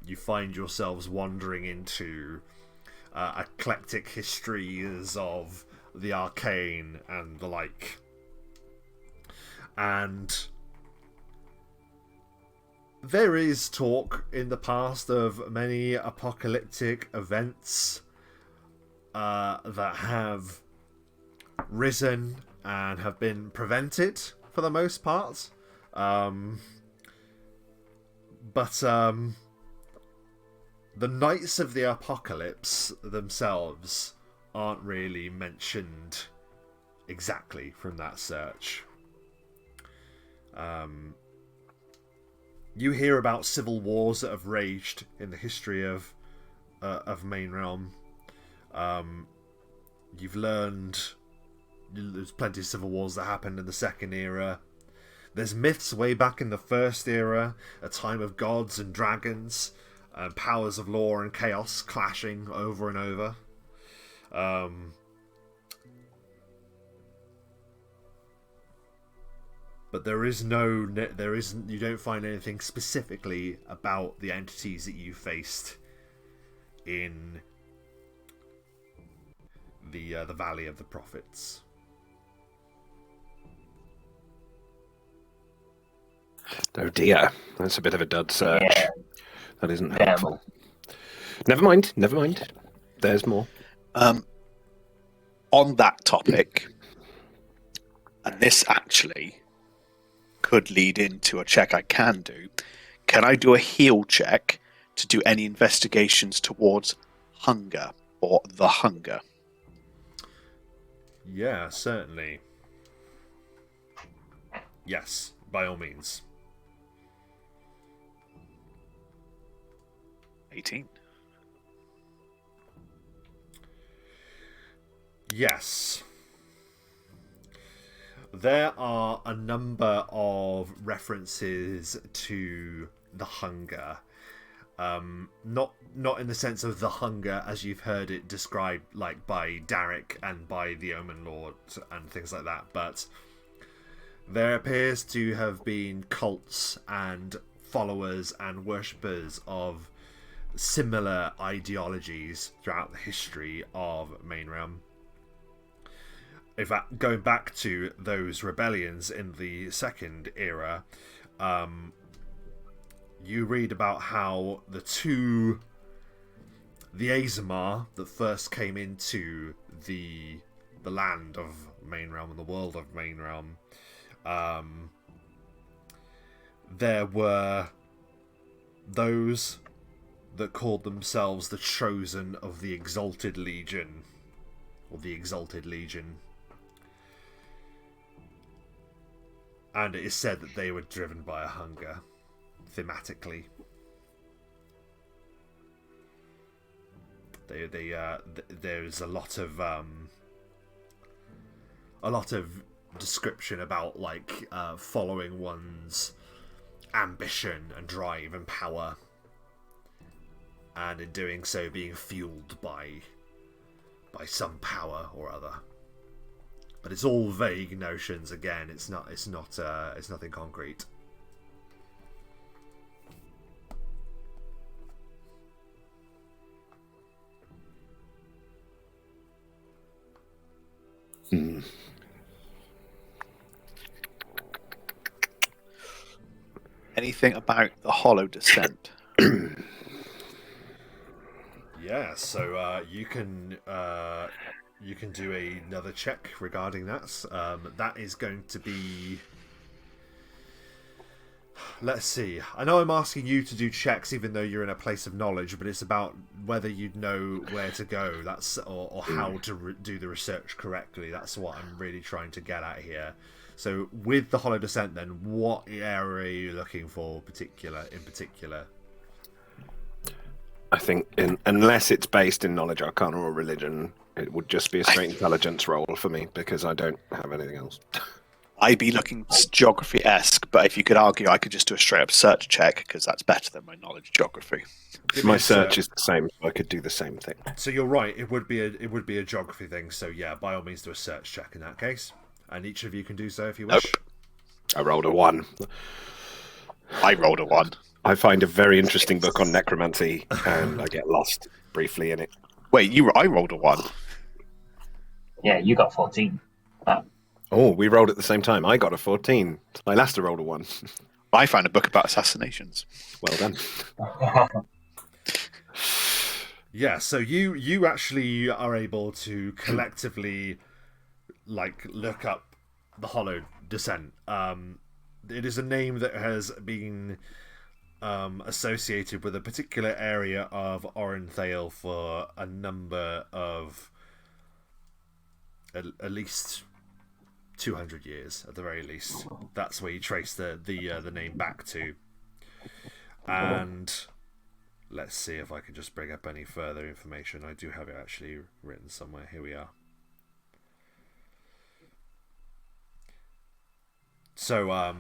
you find yourselves wandering into eclectic histories of the arcane and the like, and there is talk in the past of many apocalyptic events that have risen and have been prevented for the most part. But the Knights of the Apocalypse themselves aren't really mentioned exactly from that search. You hear about civil wars that have raged in the history of Main Realm. You've learned there's plenty of civil wars that happened in the Second Era. There's myths way back in the First Era, a time of gods and dragons, powers of law and chaos clashing over and over. But you don't find anything specifically about the entities that you faced in the Valley of the Prophets. Oh dear, that's a bit of a dud search. Yeah. That isn't helpful. Never mind. There's more. On that topic, and this actually could lead into a check I can do. Can I do a heal check to do any investigations towards hunger or the hunger? Yeah, certainly. Yes, by all means. 18. Yes. There are a number of references to the hunger. Not in the sense of the hunger as you've heard it described like by Derek and by the Omen Lord and things like that, but there appears to have been cults and followers and worshippers of similar ideologies throughout the history of Main Realm. In fact, going back to those rebellions in the Second Era, you read about how the Azamar that first came into the land of Main Realm and the world of Main Realm, there were those that called themselves the Chosen of the Exalted Legion, or the Exalted Legion. And it is said that they were driven by a hunger, thematically. There's a lot of description about like following one's ambition and drive and power, and in doing so being fueled by some power or other. But it's all vague notions. Again, it's nothing concrete. Anything about the hollow descent? Yeah, so you can do another check regarding that. That is going to be... Let's see. I know I'm asking you to do checks even though you're in a place of knowledge, but it's about whether you'd know where to go. That's or how to do the research correctly. That's what I'm really trying to get at here. So with the Hollow Descent then, what area are you looking for in particular? I think unless it's based in knowledge, arcana, or religion, it would just be a straight intelligence roll for me because I don't have anything else. I'd be looking geography-esque, but if you could argue, I could just do a straight-up search check because that's better than my knowledge geography. My search is the same, so I could do the same thing. So you're right. It would be a geography thing. So yeah, by all means, do a search check in that case, and each of you can do so if you wish. Nope. I rolled a 1. I rolled a 1. I find a very interesting book on necromancy, and I get lost briefly in it. Wait, I rolled a 1. Yeah, you got 14. Oh, we rolled at the same time. I got a 14. My last rolled a 1. I found a book about assassinations. Well done. Yeah, so you actually are able to collectively look up the Hollow Descent. It is a name that has been associated with a particular area of Orenthale for a number of at least 200 years at the very least. That's where you trace the name back to. And let's see if I can just bring up any further information. I do have it actually written somewhere. Here we are. So,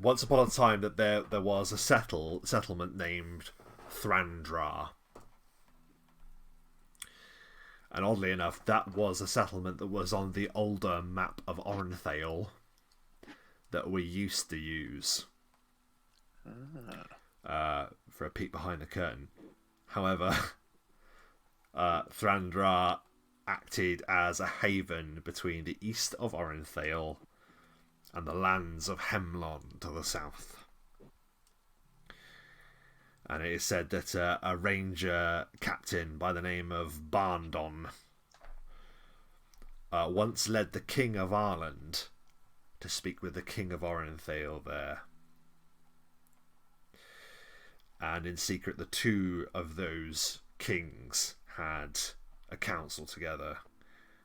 once upon a time that there was a settlement named Thrandra. And oddly enough, that was a settlement that was on the older map of Orenthale that we used to use for a peek behind the curtain. However, Thrandra acted as a haven between the east of Orenthale and the lands of Hemlon to the south. And it is said that a ranger captain by the name of Barndon once led the King of Ireland to speak with the King of Orenthale there. And in secret, the two of those kings had a council together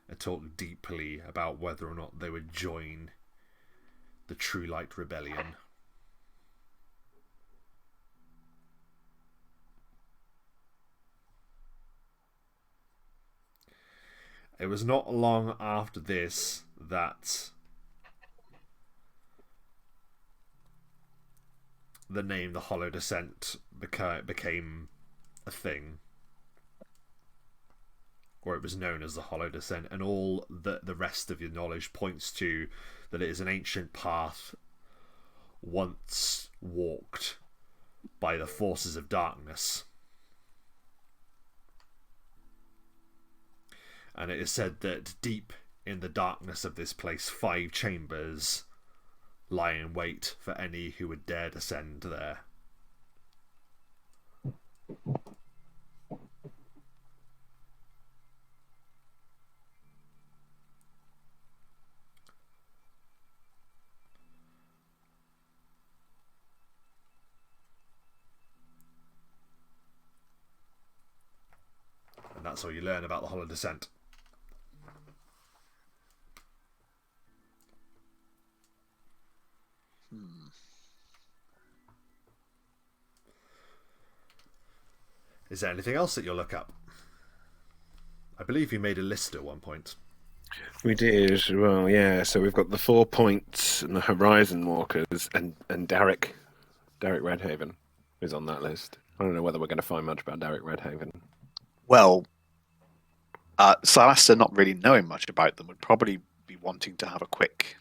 and talked deeply about whether or not they would join the True Light Rebellion. It was not long after this that the name The Hollow Descent became a thing. Or it was known as the Hollow Descent, and all the rest of your knowledge points to that it is an ancient path once walked by the forces of darkness. And it is said that deep in the darkness of this place, 5 chambers lie in wait for any who would dare descend there. And that's all you learn about the Hollow Descent. Is there anything else that you'll look up? I believe you made a list at one point. We did. Well, yeah. So we've got the 4 points and the Horizon Walkers and Derek Redhaven is on that list. I don't know whether we're going to find much about Derek Redhaven. Well, Silastra not really knowing much about them would probably be wanting to have a quick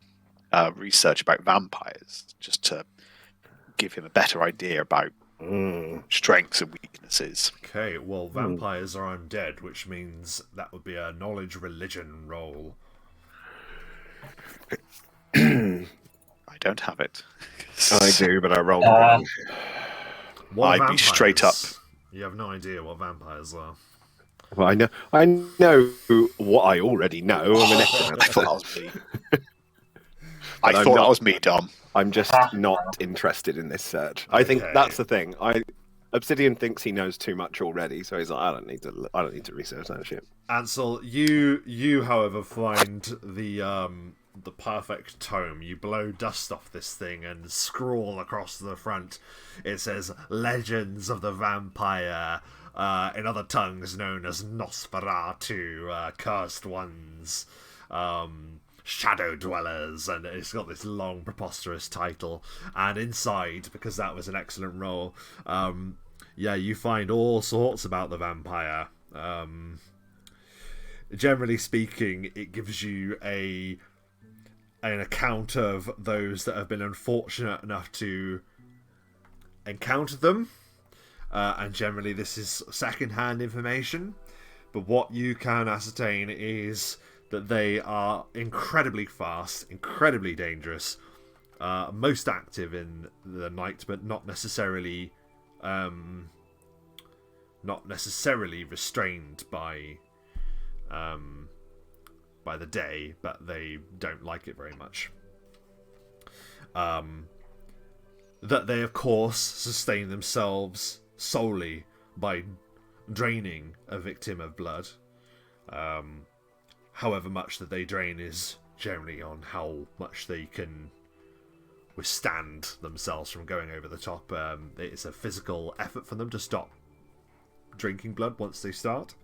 research about vampires, just to give him a better idea about strengths and weaknesses. Okay, well, vampires are undead, which means that would be a knowledge religion roll. I don't have it. I do, but I rolled one. What I'd be straight up. You have no idea what vampires are. Well, I know what I already know. I'm an expert. I thought that was me. That was me, Dom. I'm just not interested in this search. I think that's the thing. Obsidian thinks he knows too much already, so he's like, I don't need to research that shit. Ansel, you however find the perfect tome. You blow dust off this thing and scrawl across the front. It says Legends of the Vampire, in other tongues known as Nosferatu, Cursed Ones, Shadow Dwellers, and it's got this long preposterous title. And inside, because that was an excellent roll, you find all sorts about the vampire. Generally speaking, it gives you an account of those that have been unfortunate enough to encounter them, and generally this is second-hand information, but what you can ascertain is that they are incredibly fast, incredibly dangerous, most active in the night, but not necessarily restrained by the day, but they don't like it very much. That they, of course, sustain themselves solely by draining a victim of blood. However much that they drain is generally on how much they can withstand themselves from going over the top. It's a physical effort for them to stop drinking blood once they start.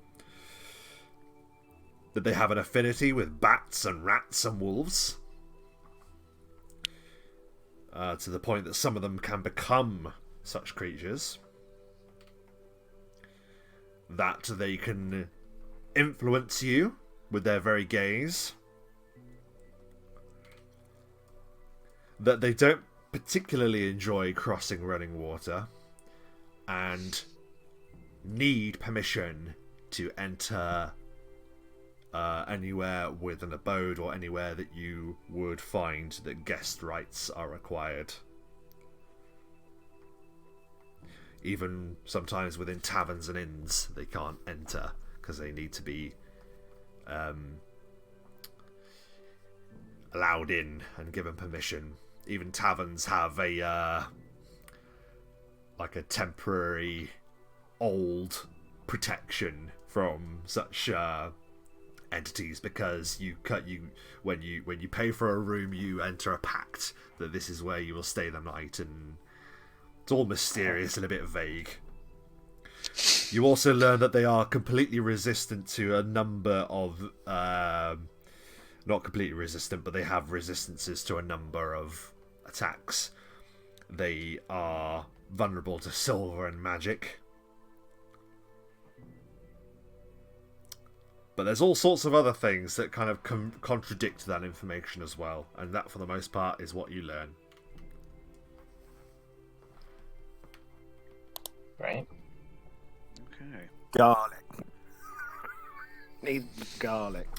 That they have an affinity with bats and rats and wolves. To the point that some of them can become such creatures. That they can influence you with their very gaze. That they don't particularly enjoy crossing running water. And need permission to enter anywhere with an abode or anywhere that you would find that guest rights are required. Even sometimes within taverns and inns they can't enter because they need to be allowed in and given permission. Even taverns have a like a temporary old protection from such entities, because when you pay for a room, you enter a pact that this is where you will stay the night, and it's all mysterious and a bit vague. You also learn that they are completely resistant to a number of not completely resistant, but they have resistances to a number of attacks. They are vulnerable to silver and magic. But there's all sorts of other things that kind of contradict that information as well. And that, for the most part, is what you learn. Right. Okay. Garlic. Need garlic.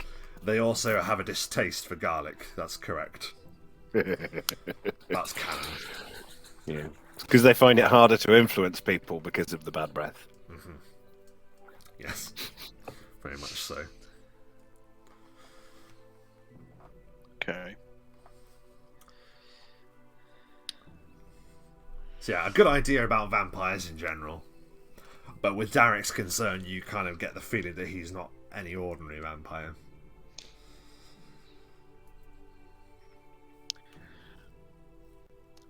They also have a distaste for garlic. That's correct. That's canon. Yeah. Because they find it harder to influence people because of the bad breath. Mm-hmm. Yes. Very much so. Okay. So yeah, a good idea about vampires in general. But with Derek's concern, you kind of get the feeling that he's not any ordinary vampire.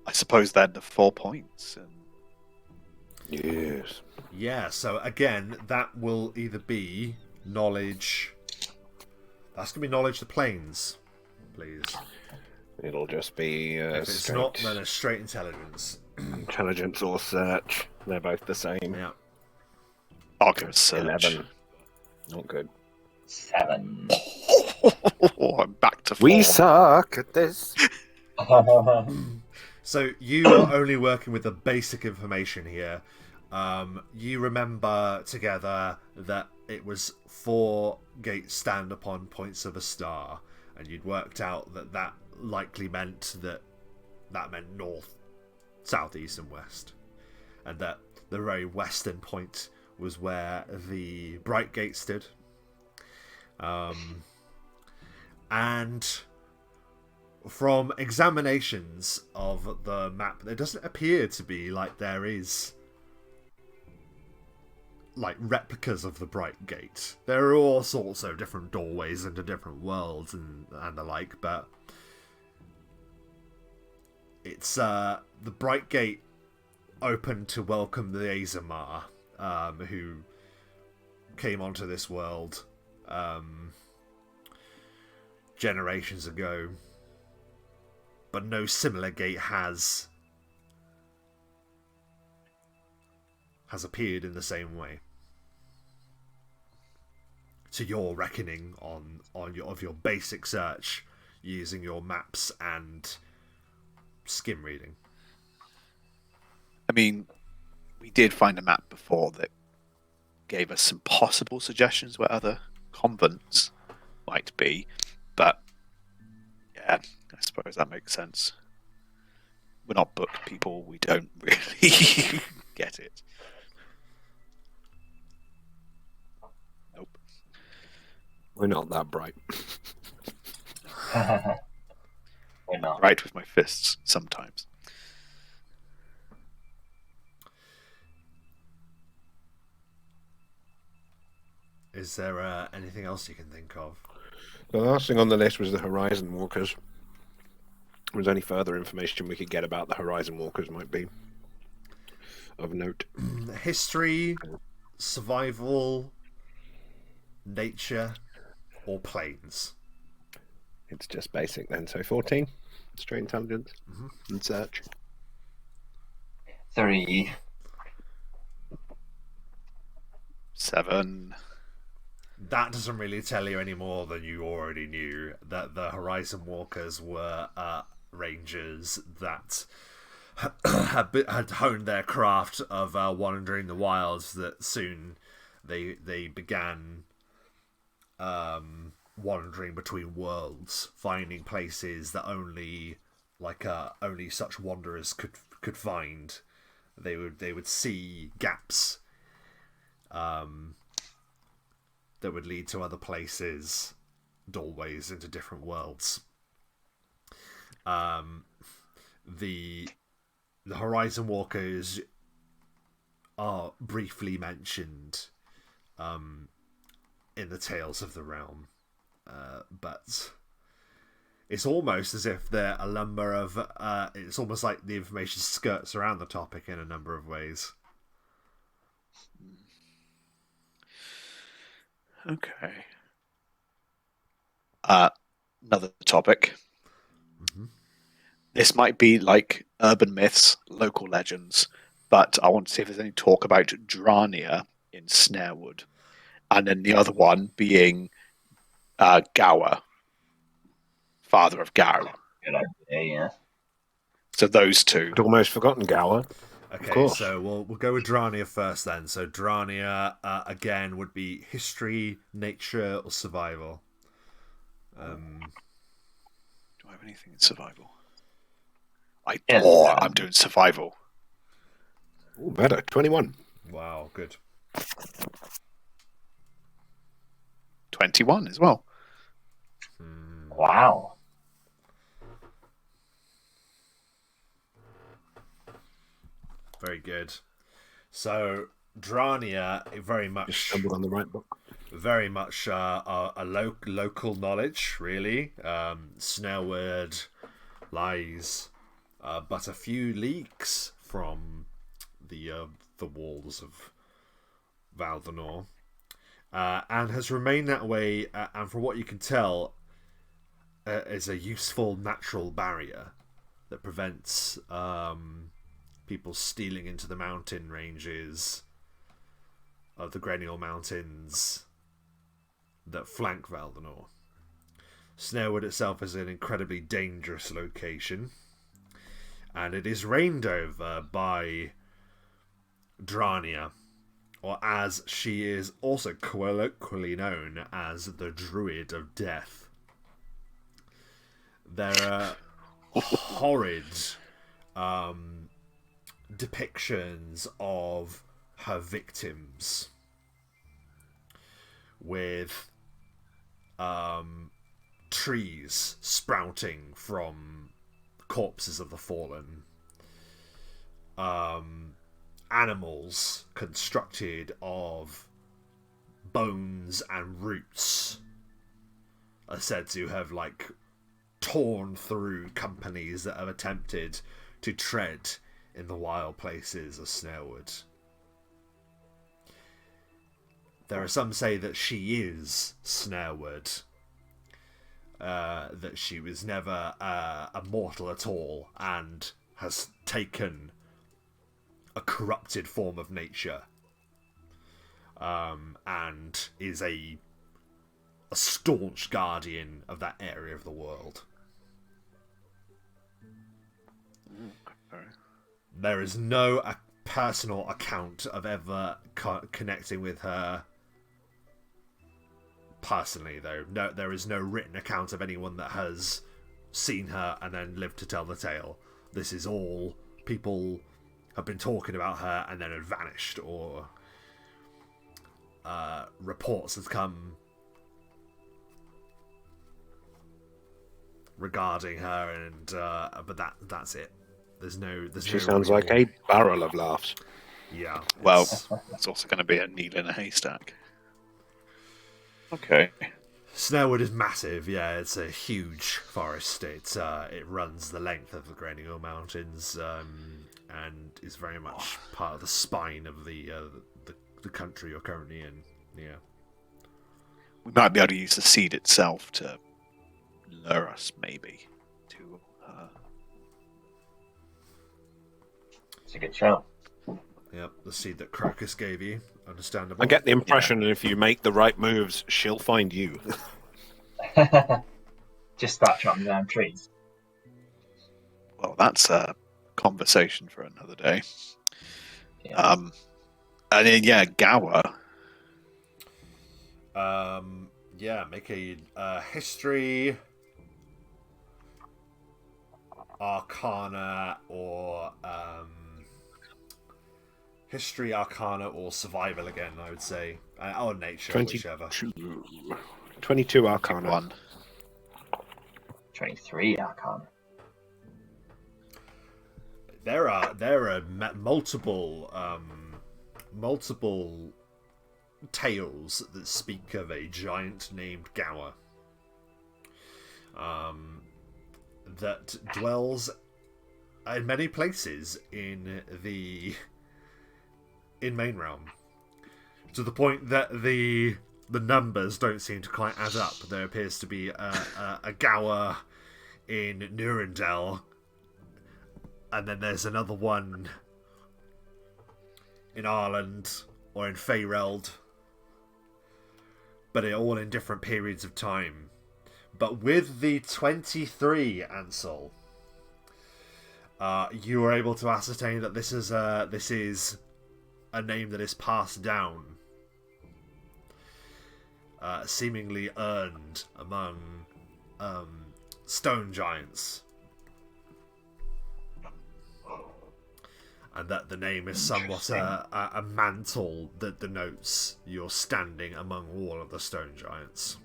I suppose then the 4 points. Yes. Yeah, so again, that will either be knowledge... That's going to be knowledge the planes, please. It'll just be If it's straight not, then it's straight intelligence. intelligence or search. They're both the same. Yeah. I'll go with search. 11. Not good. 7. I'm back to 4. We suck at this. So you are only working with the basic information here. You remember together that it was 4 gates stand upon points of a star, and you'd worked out that that likely meant that meant north, south, east, and west, and that the very western point was where the bright gate stood. And from examinations of the map, there doesn't appear to be like there is like replicas of the bright gate. There are all sorts of different doorways into different worlds and the like, but it's the bright gate opened to welcome the Azamar, who came onto this world generations ago, but no similar gate has appeared in the same way. To your reckoning on your basic search using your maps and skim reading. I mean, we did find a map before that gave us some possible suggestions where other convents might be, but yeah, I suppose that makes sense. We're not booked people, we don't really get it. Nope. We're not that bright. We're not. Right with my fists sometimes. Is there anything else you can think of? The last thing on the list was the Horizon Walkers. If there's any further information we could get about the Horizon Walkers might be of note. History, survival, nature, or planes? It's just basic then. So 14, straight intelligence and search. 3. 7. That doesn't really tell you any more than you already knew, that the Horizon Walkers were rangers that had honed their craft of wandering the wilds, that soon they began wandering between worlds, finding places that only such wanderers could find. They would see gaps that would lead to other places, doorways into different worlds. The Horizon Walkers are briefly mentioned in the Tales of the Realm, but it's almost as if they're a number of... it's almost like the information skirts around the topic in a number of ways. Okay. Another topic. Mm-hmm. This might be like urban myths, local legends, but I want to see if there's any talk about Drania in Snarewood. And then the other one being Gower, father of Gow. Good idea, yeah. So those two. I'd almost forgotten Gower. Okay, so we'll go with Drania first then. So Drania, again, would be history, nature, or survival. Do I have anything in survival? Yeah. I'm doing survival. Ooh, better. 21. Wow, good. 21 as well. Wow. Very good. So Drania, very much Just stumbled on the right book. very much a local knowledge, really. Snarewood lies but a few leagues from the walls of Valdinor, and has remained that way. And from what you can tell, is a useful natural barrier that prevents people stealing into the mountain ranges of the Grenial Mountains that flank Valdinor. Snarewood itself is an incredibly dangerous location, and it is reigned over by Drania, or as she is also colloquially known as the Druid of Death. There are horrid depictions of her victims with trees sprouting from corpses of the fallen, animals constructed of bones and roots are said to have torn through companies that have attempted to tread in the wild places of Snarewood. There are some say that she is Snarewood, that she was never a mortal at all and has taken a corrupted form of nature, and is a staunch guardian of that area of the world. There is no personal account of ever connecting with her personally, though. No, there is no written account of anyone that has seen her and then lived to tell the tale. This is all people have been talking about her and then had vanished, or reports have come regarding her, and but that's it. There's She no sounds real... like a barrel of laughs. Yeah. Well, it's also going to be a needle in a haystack. Okay. Snarewood is massive. Yeah, it's a huge forest. It runs the length of the Granial Mountains, and is very much part of the spine of the country you're currently in. Yeah. We might be able to use the seed itself to lure us, maybe, to. It's a good shout. Yep, the seed that Crocus gave you. Understandable. I get the impression that if you make the right moves, she'll find you. Just start chopping down trees. Well, that's a conversation for another day. Yeah. And then Gower. Yeah, make a history, arcana, or history, arcana, or survival again. I would say, or nature, whichever. 22 arcana. One. 23 Arcana. There are multiple tales that speak of a giant named Gower that dwells in many places in Main Realm, to the point that the numbers don't seem to quite add up. There appears to be a Gower in Nurendel, and then there's another one in Ireland or in Faereld, but they're all in different periods of time. But with the 23 Ansel, you were able to ascertain that this is a name that is passed down, seemingly earned among stone giants, and that the name is somewhat a mantle that denotes your standing among all of the stone giants.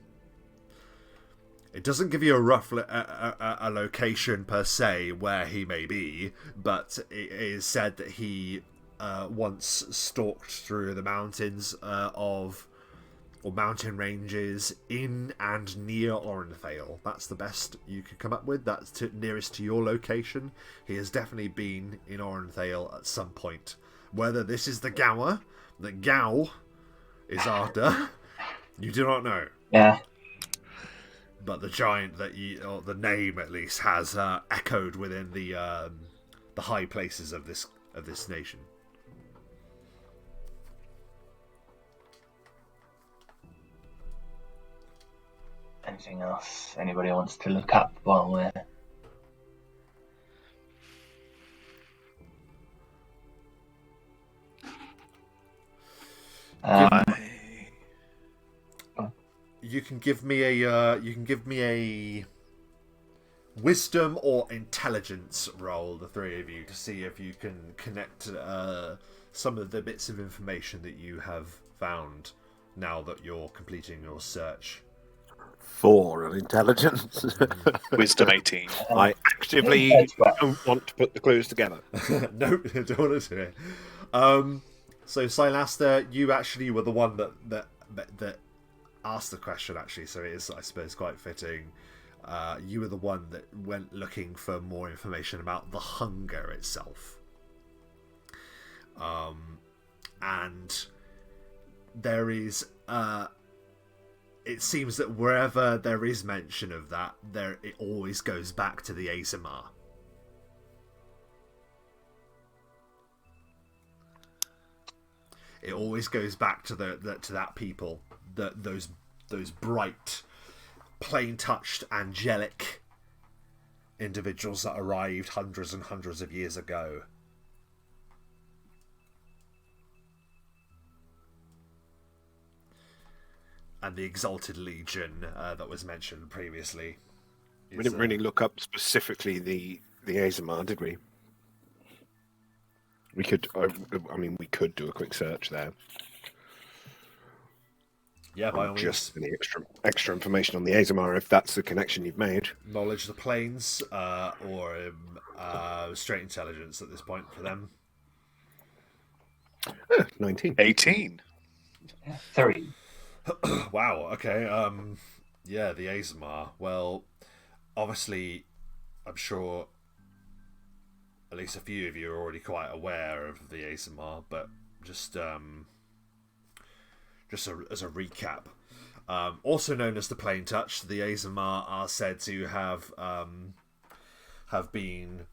It doesn't give you a rough a location per se where he may be, but it is said that he once stalked through the mountains or mountain ranges in and near Orenthale. That's the best you could come up with. That's nearest to your location. He has definitely been in Orenthale at some point. Whether this is the Gower that Gow is after, you do not know. Yeah. But the giant that or the name at least, has echoed within the high places of this nation. Anything else anybody wants to look up while we're... You can give me a wisdom or intelligence roll, the three of you, to see if you can connect some of the bits of information that you have found now that you're completing your search. 4 on intelligence. Wisdom 18. I actively don't want to put the clues together. Nope, I don't want to do it. So Silaster, you actually were the one that asked the question, actually, so it is, I suppose, quite fitting. You were the one that went looking for more information about the hunger itself. And there is... it seems that wherever there is mention of that, it always goes back to the Azamar. It always goes back to that people, those bright, plain-touched, angelic individuals that arrived hundreds and hundreds of years ago. And the Exalted Legion that was mentioned previously. We didn't really look up specifically the Azamar, did we? We could, we could do a quick search there. Yeah, by all means. Just any extra information on the Azamar, if that's the connection you've made. Knowledge of the planes, or straight intelligence at this point for them. 19. 18. 3. Wow, okay. Yeah, the Azamar. Well, obviously, I'm sure at least a few of you are already quite aware of the Azamar, but just as a recap. Also known as the Plain Touch, the Azamar are said to have been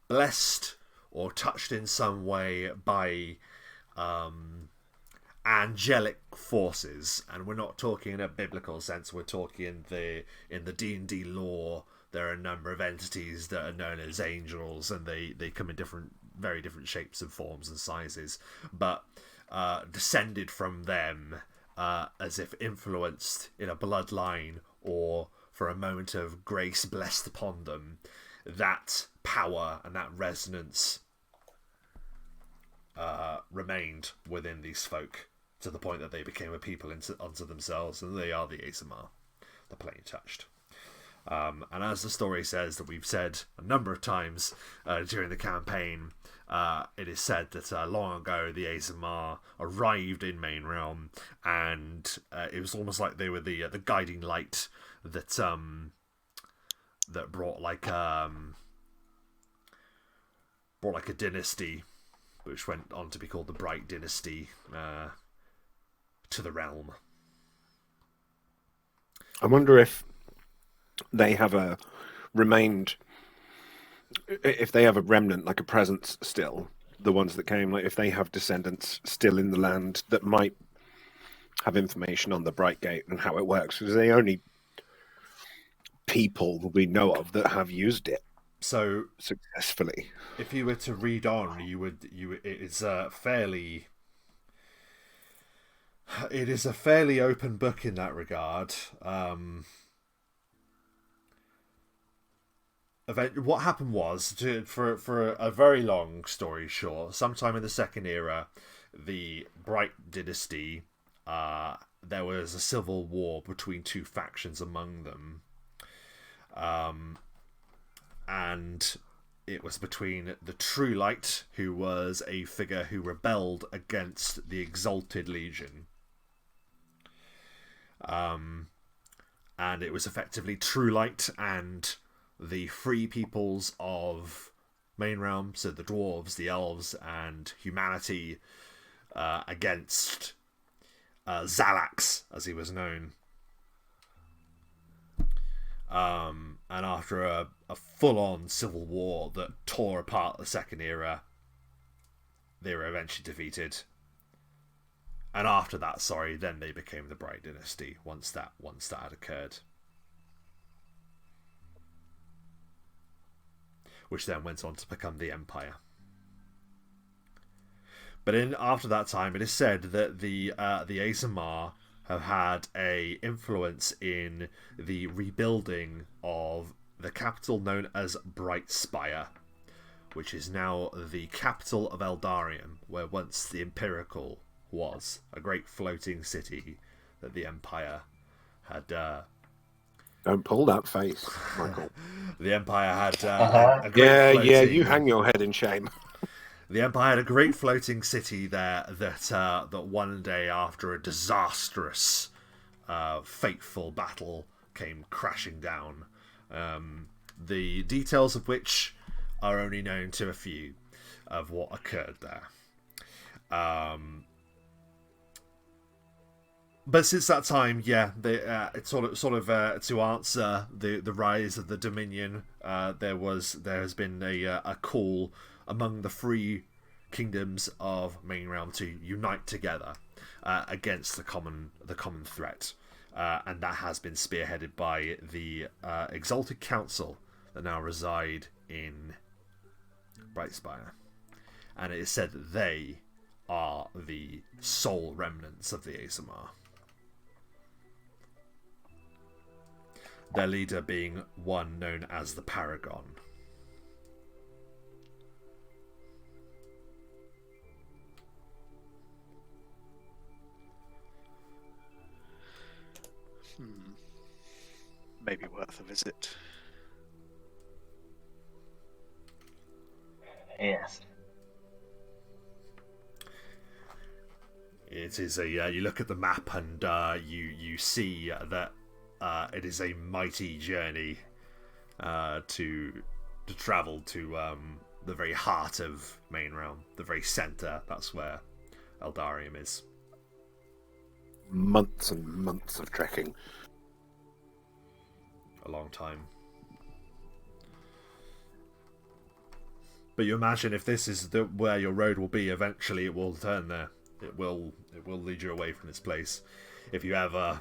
blessed or touched in some way by angelic forces, and we're not talking in a biblical sense. We're talking in the D&D lore. There are a number of entities that are known as angels, and they come in very different shapes and forms and sizes, but descended from them as if influenced in a bloodline or for a moment of grace blessed upon them. That power and that resonance remained within these folk to the point that they became a people unto themselves, and they are the Azamar, the Plain Touched. And as the story says, that we've said a number of times during the campaign, it is said that long ago the Azamar arrived in Main Realm, and it was almost like they were the guiding light that that brought like a dynasty, which went on to be called the Bright Dynasty, to the realm. I wonder if they have if they have a remnant, like a presence still, the ones that came, like if they have descendants still in the land that might have information on the Bright Gate and how it works, because they only people we know of that have used it So successfully. if you were to read on, it is a fairly open book in that regard. What happened was, for a very long story short, sometime in the Second Era, the Bright Dynasty, there was a civil war between two factions among them, and it was between the True Light, who was a figure who rebelled against the Exalted Legion. And it was effectively True Light and the free peoples of Main Realm, so the dwarves, the elves, and humanity, against Xalax, as he was known. And after a full-on civil war that tore apart the Second Era, they were eventually defeated. And after that, then they became the Bright Dynasty once that had occurred. Which then went on to become the Empire. But after that time, it is said that the Azamar have had a influence in the rebuilding of the capital known as Brightspire, which is now the capital of Eldarion, where once the Imperial was, a great floating city that the Empire had. Don't pull that face, Michael. The Empire had a great floating... Yeah, you hang your head in shame. The Empire had a great floating city there that one day, after a disastrous, fateful battle, came crashing down. The details of which are only known to a few of what occurred there. But since that time, it's sort of to answer the rise of the Dominion. There has been a call among the free kingdoms of Main Realm to unite together against the common threat, and that has been spearheaded by the Exalted Council that now reside in Brightspire, and it is said that they are the sole remnants of the Azamar. Their leader being one known as the Paragon. Maybe worth a visit. Yes. It is you look at the map and you see that it is a mighty journey to travel to the very heart of Main Realm, the very center. That's where Eldarium is. Months and months of trekking. A long time. But you imagine if this is where your road will be, eventually it will turn there. It will lead you away from this place. If you ever,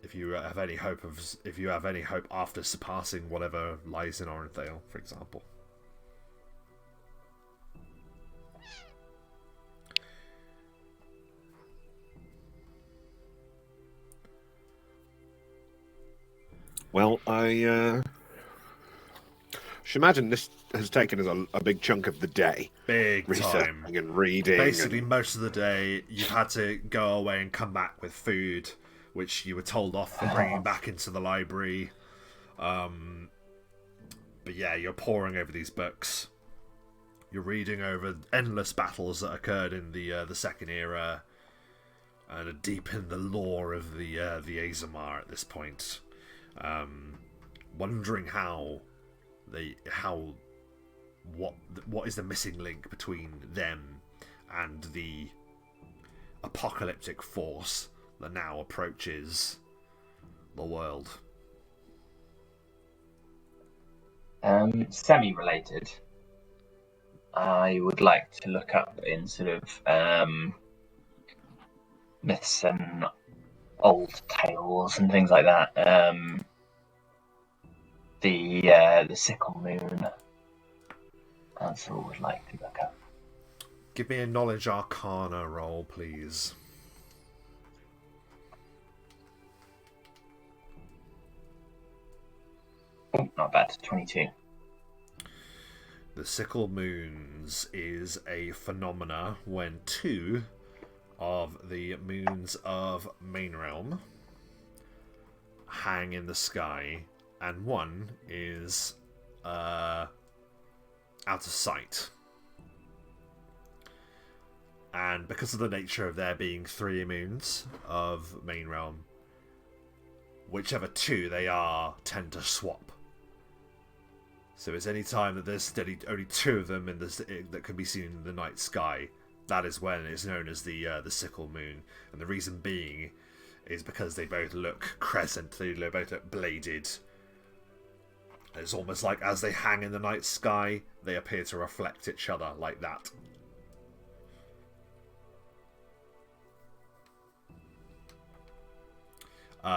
if you have any hope after surpassing whatever lies in Orenthale, for example. Well, I should imagine this has taken us a big chunk of the day. Big time. Researching and reading. Basically, most of the day, you've had to go away and come back with food, which you were told off for bringing back into the library. But yeah, you're poring over these books. You're reading over endless battles that occurred in the Second Era, and are deep in the lore of the Azamar at this point. Wondering what is the missing link between them and the apocalyptic force that now approaches the world. Semi-related. I would like to look up in sort of myths and old tales and things like that. The sickle moon. That's all I would like to look up. Give me a knowledge arcana roll, please. Oh, not bad. 22. The sickle moons is a phenomena when two of the moons of Main Realm hang in the sky, and one is out of sight. And because of the nature of there being three moons of Main Realm, whichever two they are tend to swap. So it's any time that there's only two of them that can be seen in the night sky, that is when it's known as the sickle moon. And the reason being is because they both look crescent, they both look bladed. It's almost like as they hang in the night sky, they appear to reflect each other like that.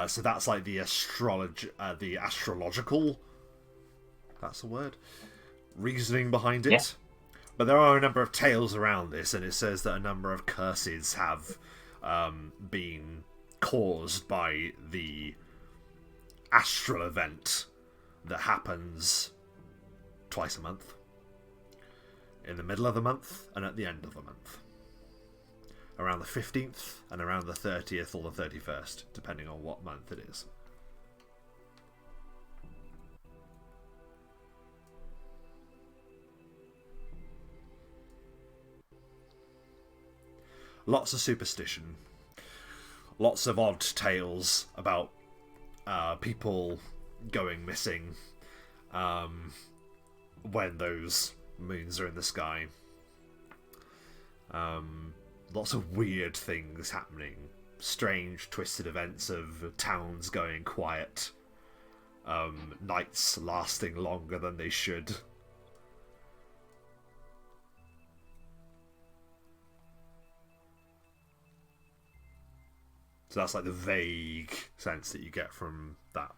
So that's like the astrological, that's a word, reasoning behind it. Yeah. But there are a number of tales around this, and it says that a number of curses have been caused by the astral event that happens twice a month, in the middle of the month and at the end of the month, around the 15th and around the 30th or the 31st, depending on what month it is. Lots of superstition, lots of odd tales about people going missing when those moons are in the sky. Lots of weird things happening, strange twisted events of towns going quiet, nights lasting longer than they should. So that's like the vague sense that you get from that.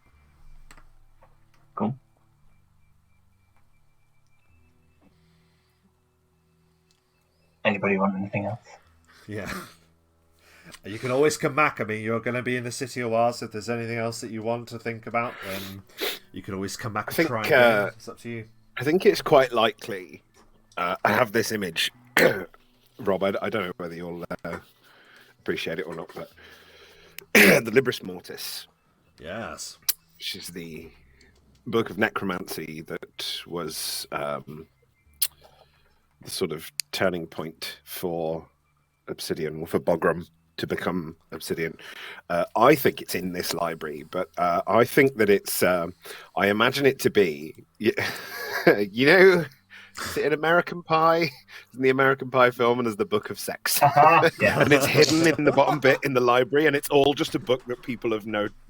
Cool. Anybody want anything else? Yeah. You can always come back. I mean, you're going to be in the city a while, so if there's anything else that you want to think about, then you can always come back and try again. It's up to you. I think it's quite likely. I have this image, Rob. I don't know whether you'll appreciate it or not, but the Libris Mortis. Yes. Which is the book of necromancy that was the sort of turning point for Obsidian, or for Bogram, to become Obsidian. I think it's in this library, but I think that it's. I imagine it to be. You know, is it an American Pie? In the American Pie film, and there's the Book of Sex, Yeah. and it's hidden in the bottom bit in the library, and it's all just a book that people have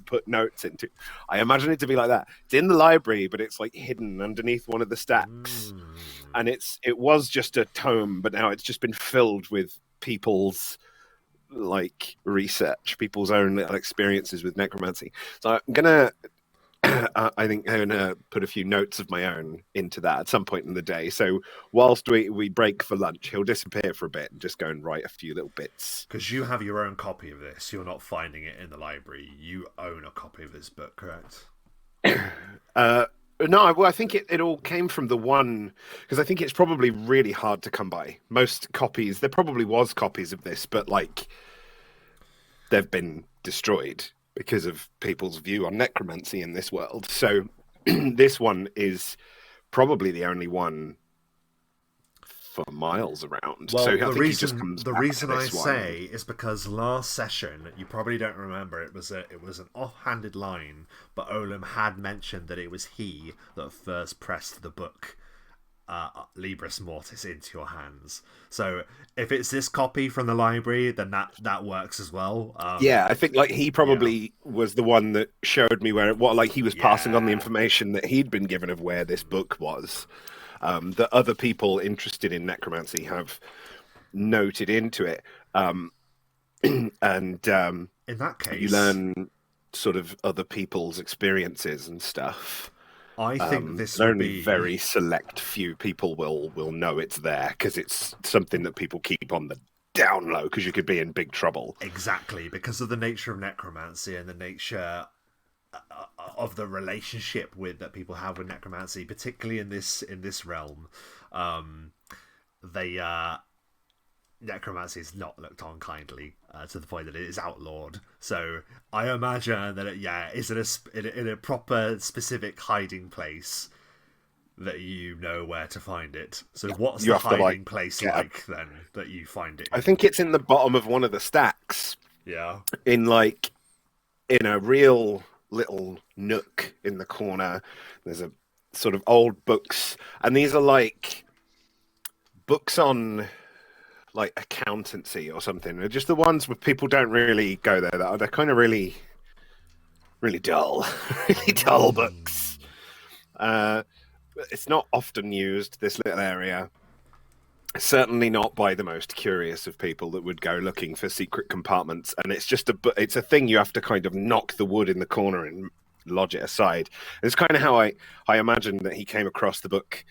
put notes into. I imagine it to be like that. It's in the library, but it's like hidden underneath one of the stacks, and it was just a tome, but now it's just been filled with people's like research, people's own little experiences with necromancy. So I'm gonna. I think I'm gonna put a few notes of my own into that at some point in the day. So whilst we break for lunch, he'll disappear for a bit and just go and write a few little bits. Because you have your own copy of this, you're not finding it in the library. You own a copy of this book, correct? No, well, I think it all came from the one, because I think it's probably really hard to come by. Most copies, there probably was copies of this, but like they've been destroyed because of people's view on necromancy in this world. So this one is probably the only one for miles around. Well, so I the think reason, just comes the back reason to I this one. say is because last session, you probably don't remember, it was an offhanded line, but Olam had mentioned that it was he that first pressed the book Libris Mortis into your hands. So if it's this copy from the library, then that works as well. Yeah, I think like he probably was the one that showed me he was passing on the information that he'd been given of where this book was. That other people interested in necromancy have noted into it, and in that case, you learn sort of other people's experiences and stuff. I think this would only be very select few people will know it's there, because it's something that people keep on the down low, because you could be in big trouble. Exactly, because of the nature of necromancy and the nature of the relationship that people have with necromancy, particularly in this realm. Necromancy is not looked on kindly to the point that it is outlawed. So I imagine that is in a proper specific hiding place that you know where to find it. So what's the hiding place like then that you find it? I think it's in the bottom of one of the stacks. Yeah. In a real little nook in the corner. There's a sort of old books, and these are like books on like accountancy or something. They're just the ones where people don't really go there. They're kind of really, really dull, really dull books. It's not often used, this little area. Certainly not by the most curious of people that would go looking for secret compartments. And it's just it's a thing you have to kind of knock the wood in the corner and lodge it aside. It's kind of how I imagined that he came across the book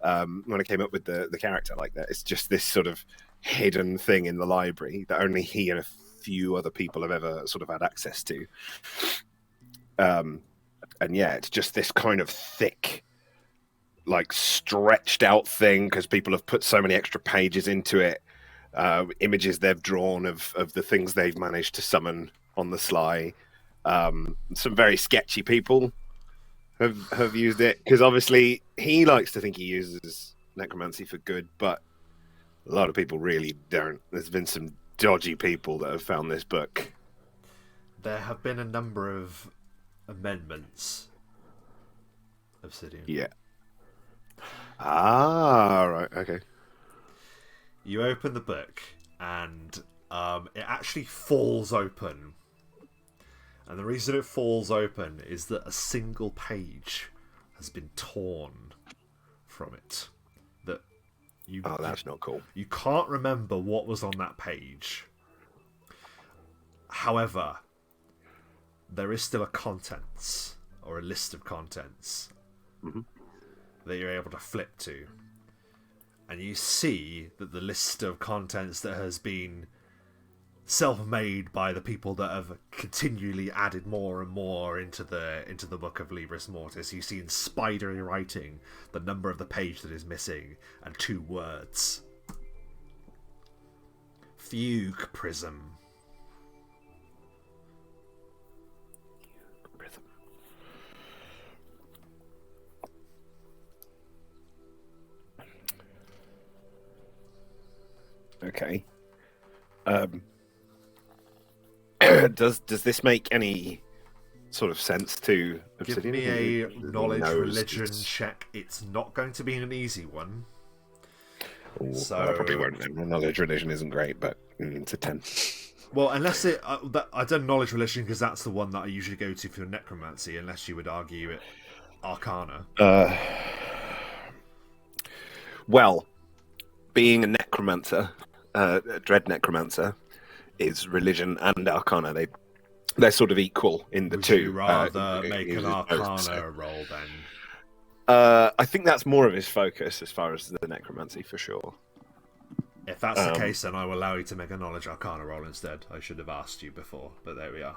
when I came up with the character like that. It's just this sort of hidden thing in the library that only he and a few other people have ever sort of had access to. And yeah, it's just this kind of thick, like stretched out thing, because people have put so many extra pages into it, images they've drawn of the things they've managed to summon on the sly. Some very sketchy people have used it, because obviously he likes to think he uses necromancy for good, but a lot of people really don't. There's been some dodgy people that have found this book. There have been a number of amendments, Obsidian. Yeah. Ah, right, okay. You open the book, and it actually falls open. And the reason it falls open is that a single page has been torn from it. That's not cool. You can't remember what was on that page. However, there is still a contents, or a list of contents, that you're able to flip to. And you see that the list of contents that has been self-made by the people that have continually added more and more into the book of Libris Mortis. You see in spidery writing the number of the page that is missing and 2 words. Fugue Prism. Okay. Does this make any sort of sense to Give Obsidian? me a He knowledge knows religion it's- check. It's not going to be an easy one. Ooh, So- well, I probably won't. Then. Knowledge religion isn't great, but it's a 10. Well, unless it... I done knowledge religion because that's the one that I usually go to for necromancy, unless you would argue it arcana. Well, being a necromancer, a dread necromancer, is religion and arcana. They're sort of equal in the Would two. you rather He make an uses both, arcana so. roll then? I think that's more of his focus as far as the necromancy, for sure. If that's the case, then I will allow you to make a knowledge arcana roll instead. I should have asked you before, but there we are.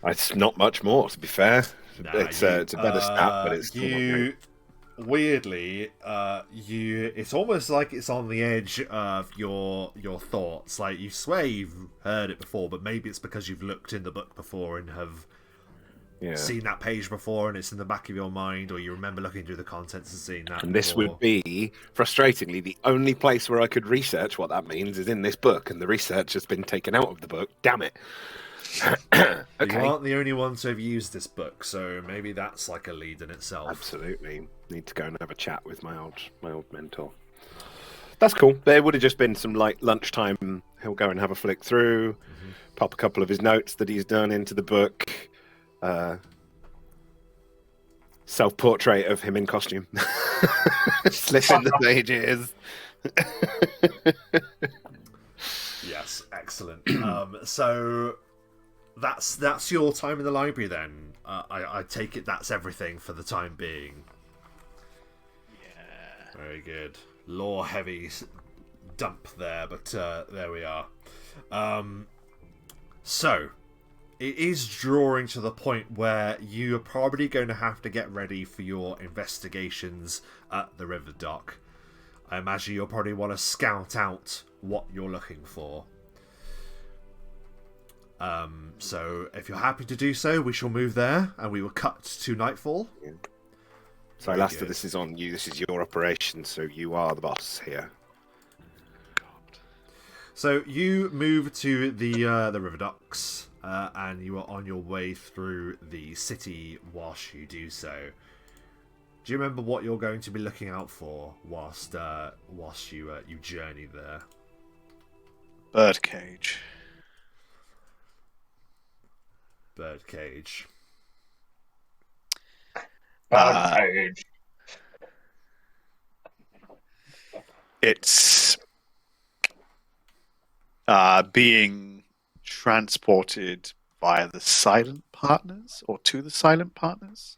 It's not much more, to be fair. Nah, It's a better stat, but it's still not great. Weirdly, it's almost like it's on the edge of your thoughts. Like, you swear you've heard it before, but maybe it's because you've looked in the book before and have seen that page before, and it's in the back of your mind, or you remember looking through the contents and seeing that. And this before. would be, frustratingly, the only place where I could research what that means is in this book, and the research has been taken out of the book. Damn it. You Okay. aren't the only one to have used this book, so maybe that's like a lead in itself. Absolutely. Need to go and have a chat with my old mentor. That's cool. There would have just been some like lunchtime. He'll go and have a flick through, pop a couple of his notes that he's done into the book. Self-portrait of him in costume. Slip in the pages. Yes, excellent. So that's your time in the library then. I take it that's everything for the time being. Yeah. Very good. Lore heavy dump there, but there we are. So it is drawing to the point where you are probably going to have to get ready for your investigations at the river dock. I imagine you'll probably want to scout out what you're looking for. So if you're happy to do so, we shall move there, and we will cut to nightfall. So, Alastair, this is on you. This is your operation, so you are the boss here. So you move to the river docks, and you are on your way through the city whilst you do so. Do you remember what you're going to be looking out for whilst you journey there? Birdcage. Birdcage. Birdcage. It's being transported via the Silent Partners or to the Silent Partners.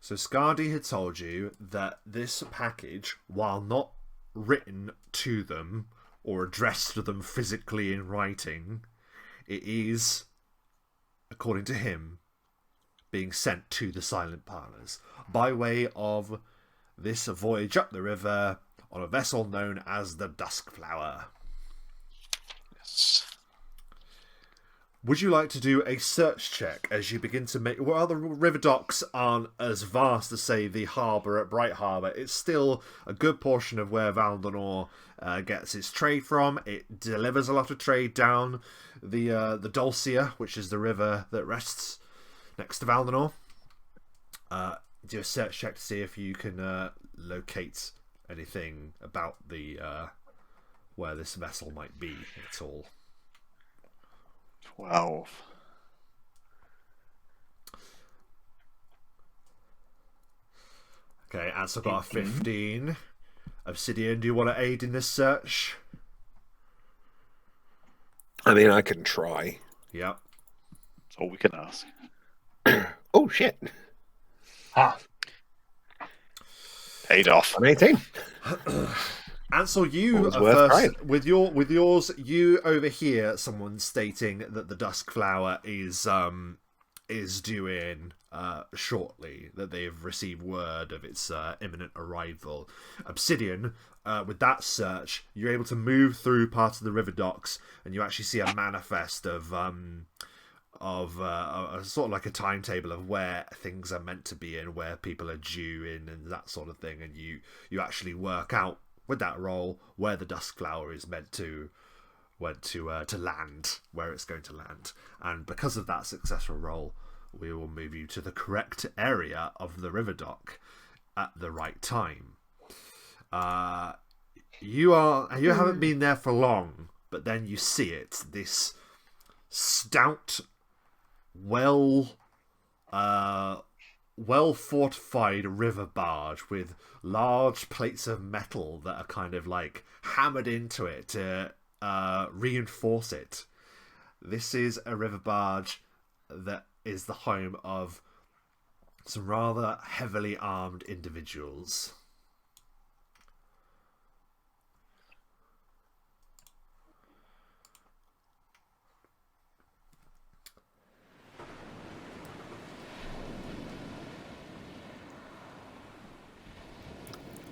So Scardy had told you that this package, while not written to them or addressed to them physically in writing, it is, according to him, being sent to the Silent Partners by way of this voyage up the river on a vessel known as the Duskflower. Yes. Would you like to do a search check as you begin to make... Well, the river docks aren't as vast as, say, the harbour at Bright Harbour. It's still a good portion of where Valdinor gets its trade from. It delivers a lot of trade down the Dulcia, which is the river that rests next to Valdinor. Do a search check to see if you can locate anything about the where this vessel might be at all. 12. Okay, Ansel got a 15. Obsidian, do you want to aid in this search? I mean, I can try. Yep. That's all we can ask. Oh, shit. Ah, Paid off. I'm 18. Ansel, you All's are worth first trying. with yours. You overhear someone stating that the Duskflower is due in shortly. That they have received word of its imminent arrival. Obsidian, with that search, you're able to move through parts of the river docks, and you actually see a manifest of sort of like a timetable of where things are meant to be and where people are due in and that sort of thing, and you actually work out with that roll where the Duskflower is meant to went to land where it's going to land, and because of that successful roll, we will move you to the correct area of the river dock at the right time. You haven't been there for long, but then you see it. This stout, well fortified river barge with large plates of metal that are kind of like hammered into it to reinforce it. This is a river barge that is the home of some rather heavily armed individuals.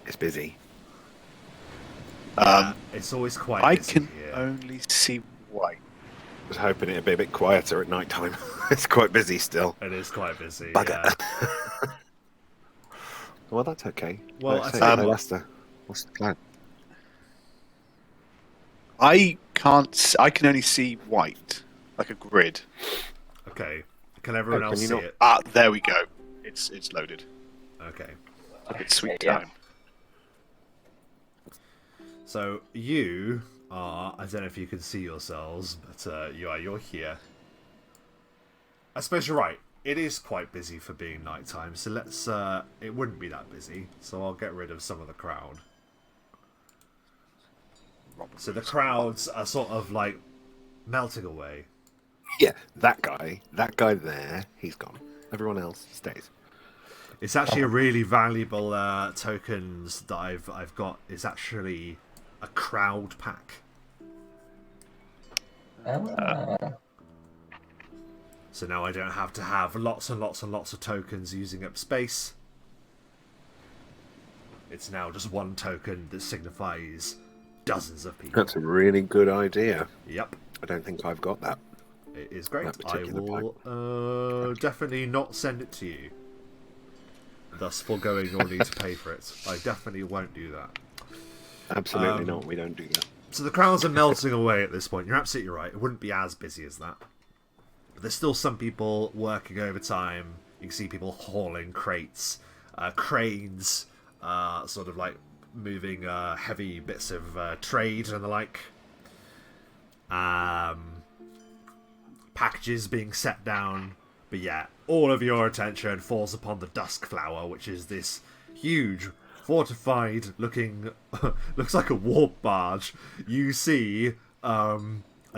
It's busy. It's always quite I busy can here. only see white. I was hoping it'd be a bit quieter at night time. It's quite busy still. It is quite busy. Bugger. Yeah. Well, that's okay. Well, Like I I say, tell you no, what. what's the plan? I can't. I can only see white, like a grid. Okay. Can everyone Oh, else can you see not- it? Ah, there we go. It's loaded. Okay. It's sweet Yeah. time. So you are, I don't know if you can see yourselves, but you're here. I suppose you're right. It is quite busy for being nighttime, so let's it wouldn't be that busy, so I'll get rid of some of the crowd. So the crowds are sort of like melting away. Yeah, that guy there, he's gone. Everyone else stays. It's actually a really valuable tokens that I've got. It's actually a crowd pack. So now I don't have to have lots and lots and lots of tokens using up space. It's now just one token that signifies dozens of people. That's a really good idea. Yep, I don't think I've got that. it is great. That I particular will definitely not send it to you, thus foregoing your need to pay for it. I definitely won't do that. Absolutely not. We don't do that. So the crowds are melting away at this point. You're absolutely right. It wouldn't be as busy as that. But there's still some people working overtime. You can see people hauling crates, cranes, sort of like moving heavy bits of trade and the like. Packages being set down. But yeah, all of your attention falls upon the Duskflower, which is this huge, fortified looking, looks like a warp barge. You see a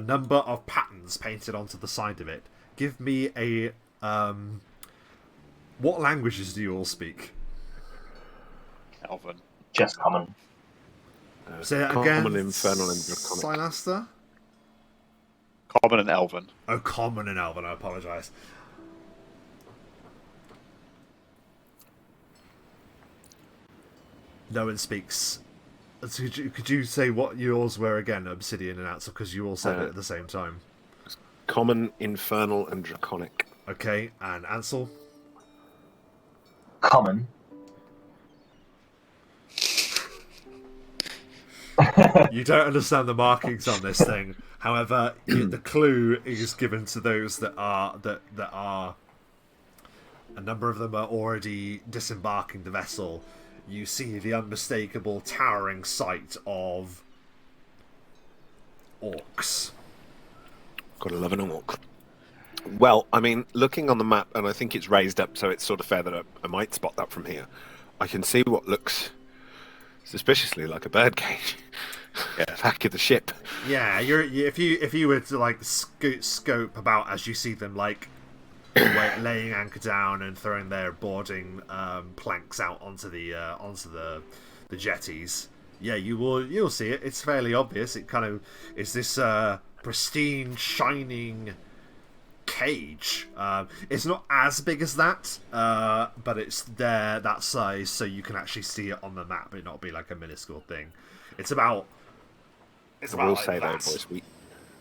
number of patterns painted onto the side of it. Give me a what languages do you all speak? Elven. Just common. Say that Common, again. infernal, and draconic. Silaster? Common and Elven. Oh, common and elven. I apologise. No one speaks. So could you say what yours were again, Obsidian and Ansel, because you all said it at the same time. Common, infernal, and draconic. Okay, and Ansel? Common. You don't understand the markings on this thing. However, the clue is given to those that are a number of them are already disembarking the vessel. You see the unmistakable towering sight of orcs. Gotta love an orc. Well, I mean, looking on the map, and I think it's raised up, so it's sort of fair that I might spot that from here. I can see what looks suspiciously like a birdcage. Yeah, back of the ship. Yeah, if you were to like scope about as you see them like laying anchor down and throwing their boarding planks out onto the jetties. Yeah, you'll see it. It's fairly obvious. It kind of is this pristine, shining cage. It's not as big as that, but it's there that size, so you can actually see it on the map. It not be like a minuscule thing. It's about. I will like say though, that. boys,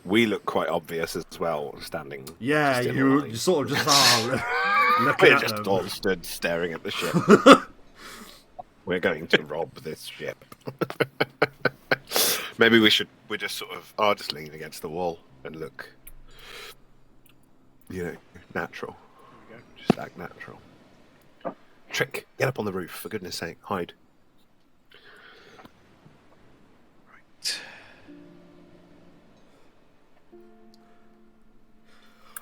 we look quite obvious as well, standing. Yeah, just in you line. sort of just are looking We're at just them. all stood staring at the ship. We're going to rob this ship. Maybe we just sort of are just leaning against the wall and look, natural. Just act natural. Trick, get up on the roof, for goodness sake, hide. Right.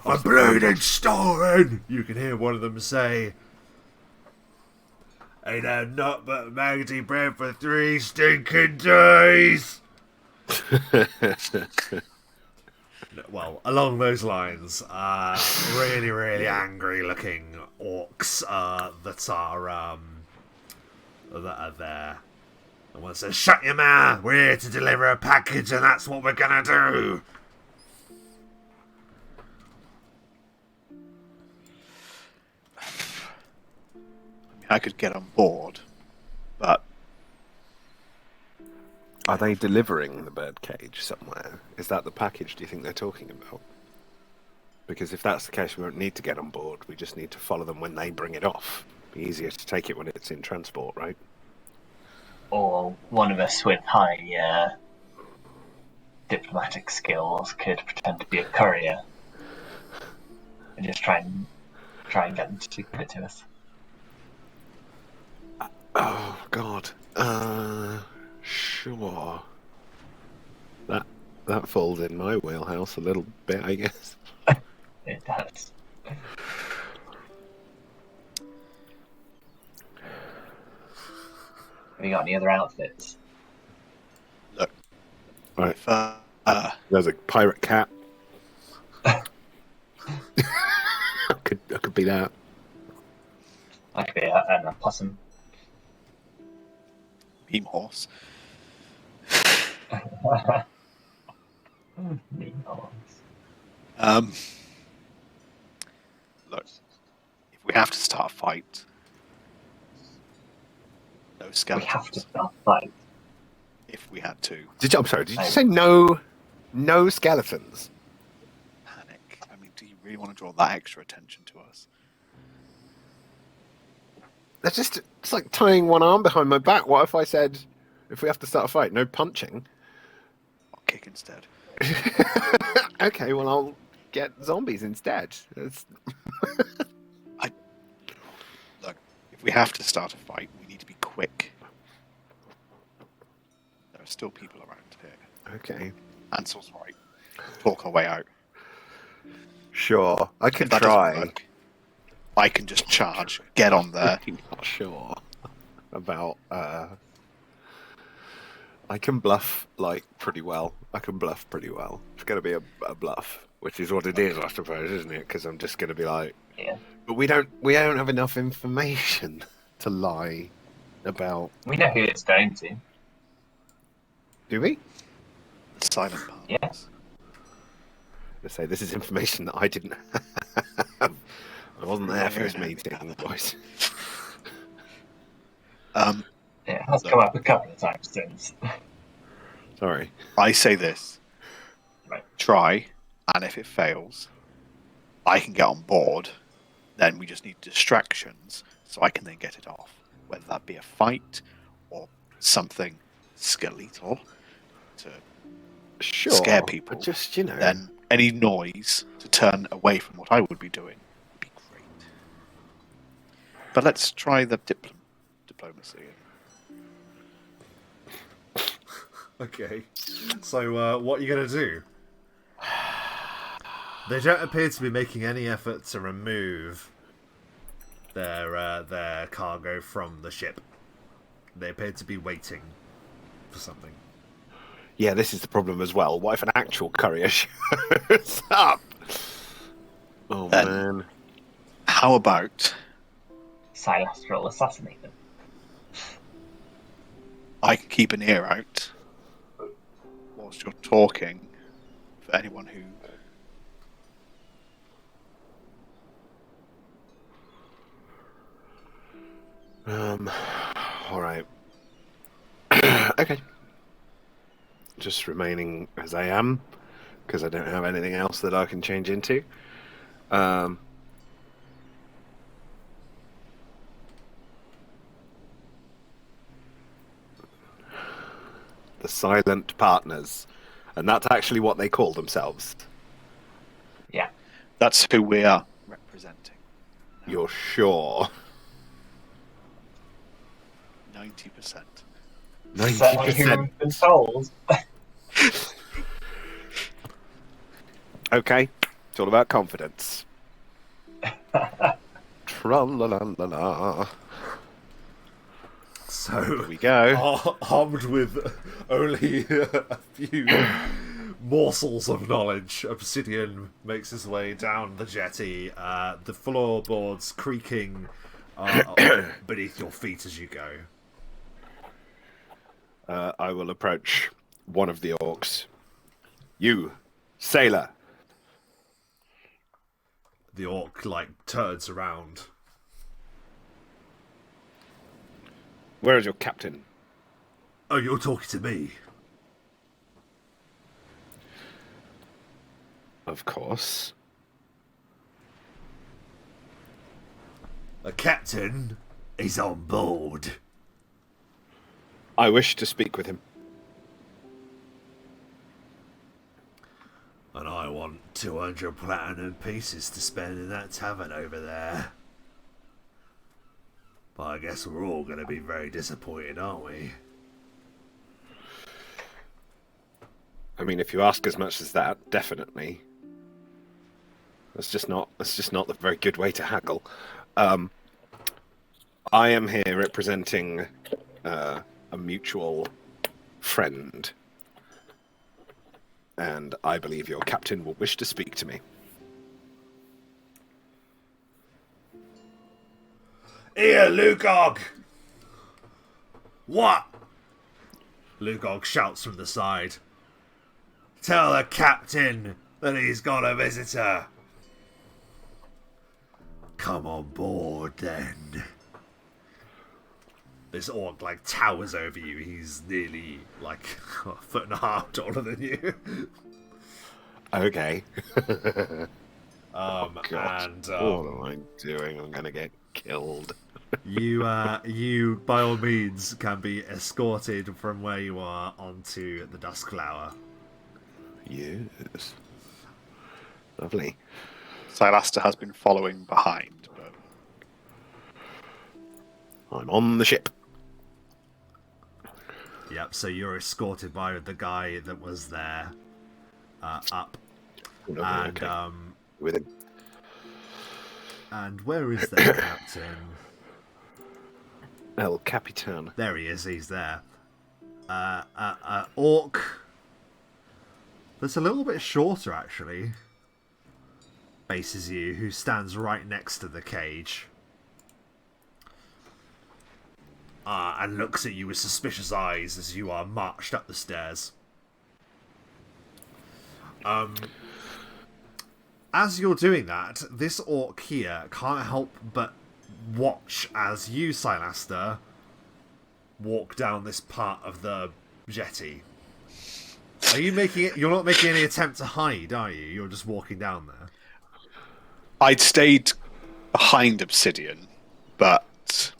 I'm bleeding starving! You can hear one of them say, ain't had naught but maggoty bread for 3 stinking days! Well, along those lines, really, really angry looking orcs that are there. And one says, shut your mouth, we're here to deliver a package and that's what we're gonna do! I could get on board, but Are they delivering the birdcage somewhere? Is that the package, do you think they're talking about? Because if that's the case, we won't need to get on board. We just need to follow them when they bring it off. Be easier to take it when it's in transport, right? Or one of us with high diplomatic skills could pretend to be a courier and just try and get them to give it to us. Oh God. Sure. That falls in my wheelhouse a little bit, I guess. It does. Have you got any other outfits? look, Right. if There's a pirate cat. I could be that. I could be a possum. beam horse, look, if we have to start a fight, no We skeletons. have to start a fight. If we had to I'm sorry, did you say no skeletons? panic, I mean, do you really want to draw that extra attention to us? It's like tying one arm behind my back. What if I said, if we have to start a fight, no punching? I'll kick instead. Okay, well, I'll get zombies instead. Look, if we have to start a fight, we need to be quick. There are still people around here. Okay, Ansel's right. Talk our way out. sure. I If could that doesn't try. work, I can just charge, get on there. I'm not sure about. I can bluff pretty well. It's going to be a bluff, which is what it is, I suppose, isn't it? Because I'm just going to be like, Yeah. but we don't have enough information to lie about. We know who it's going to. Do we? The Silent Partners. Yes. Let's say this is information that I didn't have. I wasn't there for his meeting, boys. It has come up a couple of times since. Sorry. I say this. Right. Try, and if it fails, I can get on board. Then we just need distractions so I can then get it off. Whether that be a fight or something skeletal to Sure. scare people. But just, then any noise to turn away from what I would be doing would be great. But let's try the diplomacy. Okay. So, what are you going to do? They don't appear to be making any effort to remove their cargo from the ship. They appear to be waiting for something. Yeah, this is the problem as well. What if an actual courier shows up? Oh, Then- man. How about Silastral assassinate them. I can keep an ear out whilst you're talking for anyone who All right. Okay. Just remaining as I am, because I don't have anything else that I can change into. the Silent Partners. And that's actually what they call themselves. Yeah. That's who we are representing. You're sure? 90%. Certainly who we've been told. Okay, it's all about confidence. Tra-la-la-la-la. So Here we go. armed with only a few morsels of knowledge, Obsidian makes his way down the jetty, the floorboards creaking beneath your feet as you go. I will approach one of the orcs. You, sailor. The orc, turns around. Where is your captain? Oh, you're talking to me? Of course. The captain is on board. I wish to speak with him. And I want 200 platinum pieces to spend in that tavern over there. But I guess we're all going to be very disappointed, aren't we? I mean, if you ask as much as that, definitely. That's just not the very good way to haggle. I am here representing a mutual friend. And I believe your captain will wish to speak to me. Here, Lugog! What? Lugog shouts from the side. Tell the captain that he's got a visitor. Come on board, then. This orc, towers over you. He's nearly, a foot and a half taller than you. Okay. God. And what am I doing? I'm gonna get killed. You, by all means, can be escorted from where you are onto the Duskflower. Yes. Lovely. Silaster has been following behind, but I'm on the ship. Yep, so you're escorted by the guy that was there, up. Oh, no, And, okay. With him. And where is the captain? El Capitan. There he is, he's there. Orc. That's a little bit shorter, actually. Faces you, who stands right next to the cage. And looks at you with suspicious eyes as you are marched up the stairs. As you're doing that, this orc here can't help but watch as you, Silaster, walk down this part of the jetty. Are you making it? You're not making any attempt to hide, are you? You're just walking down there. I'd stayed behind Obsidian, but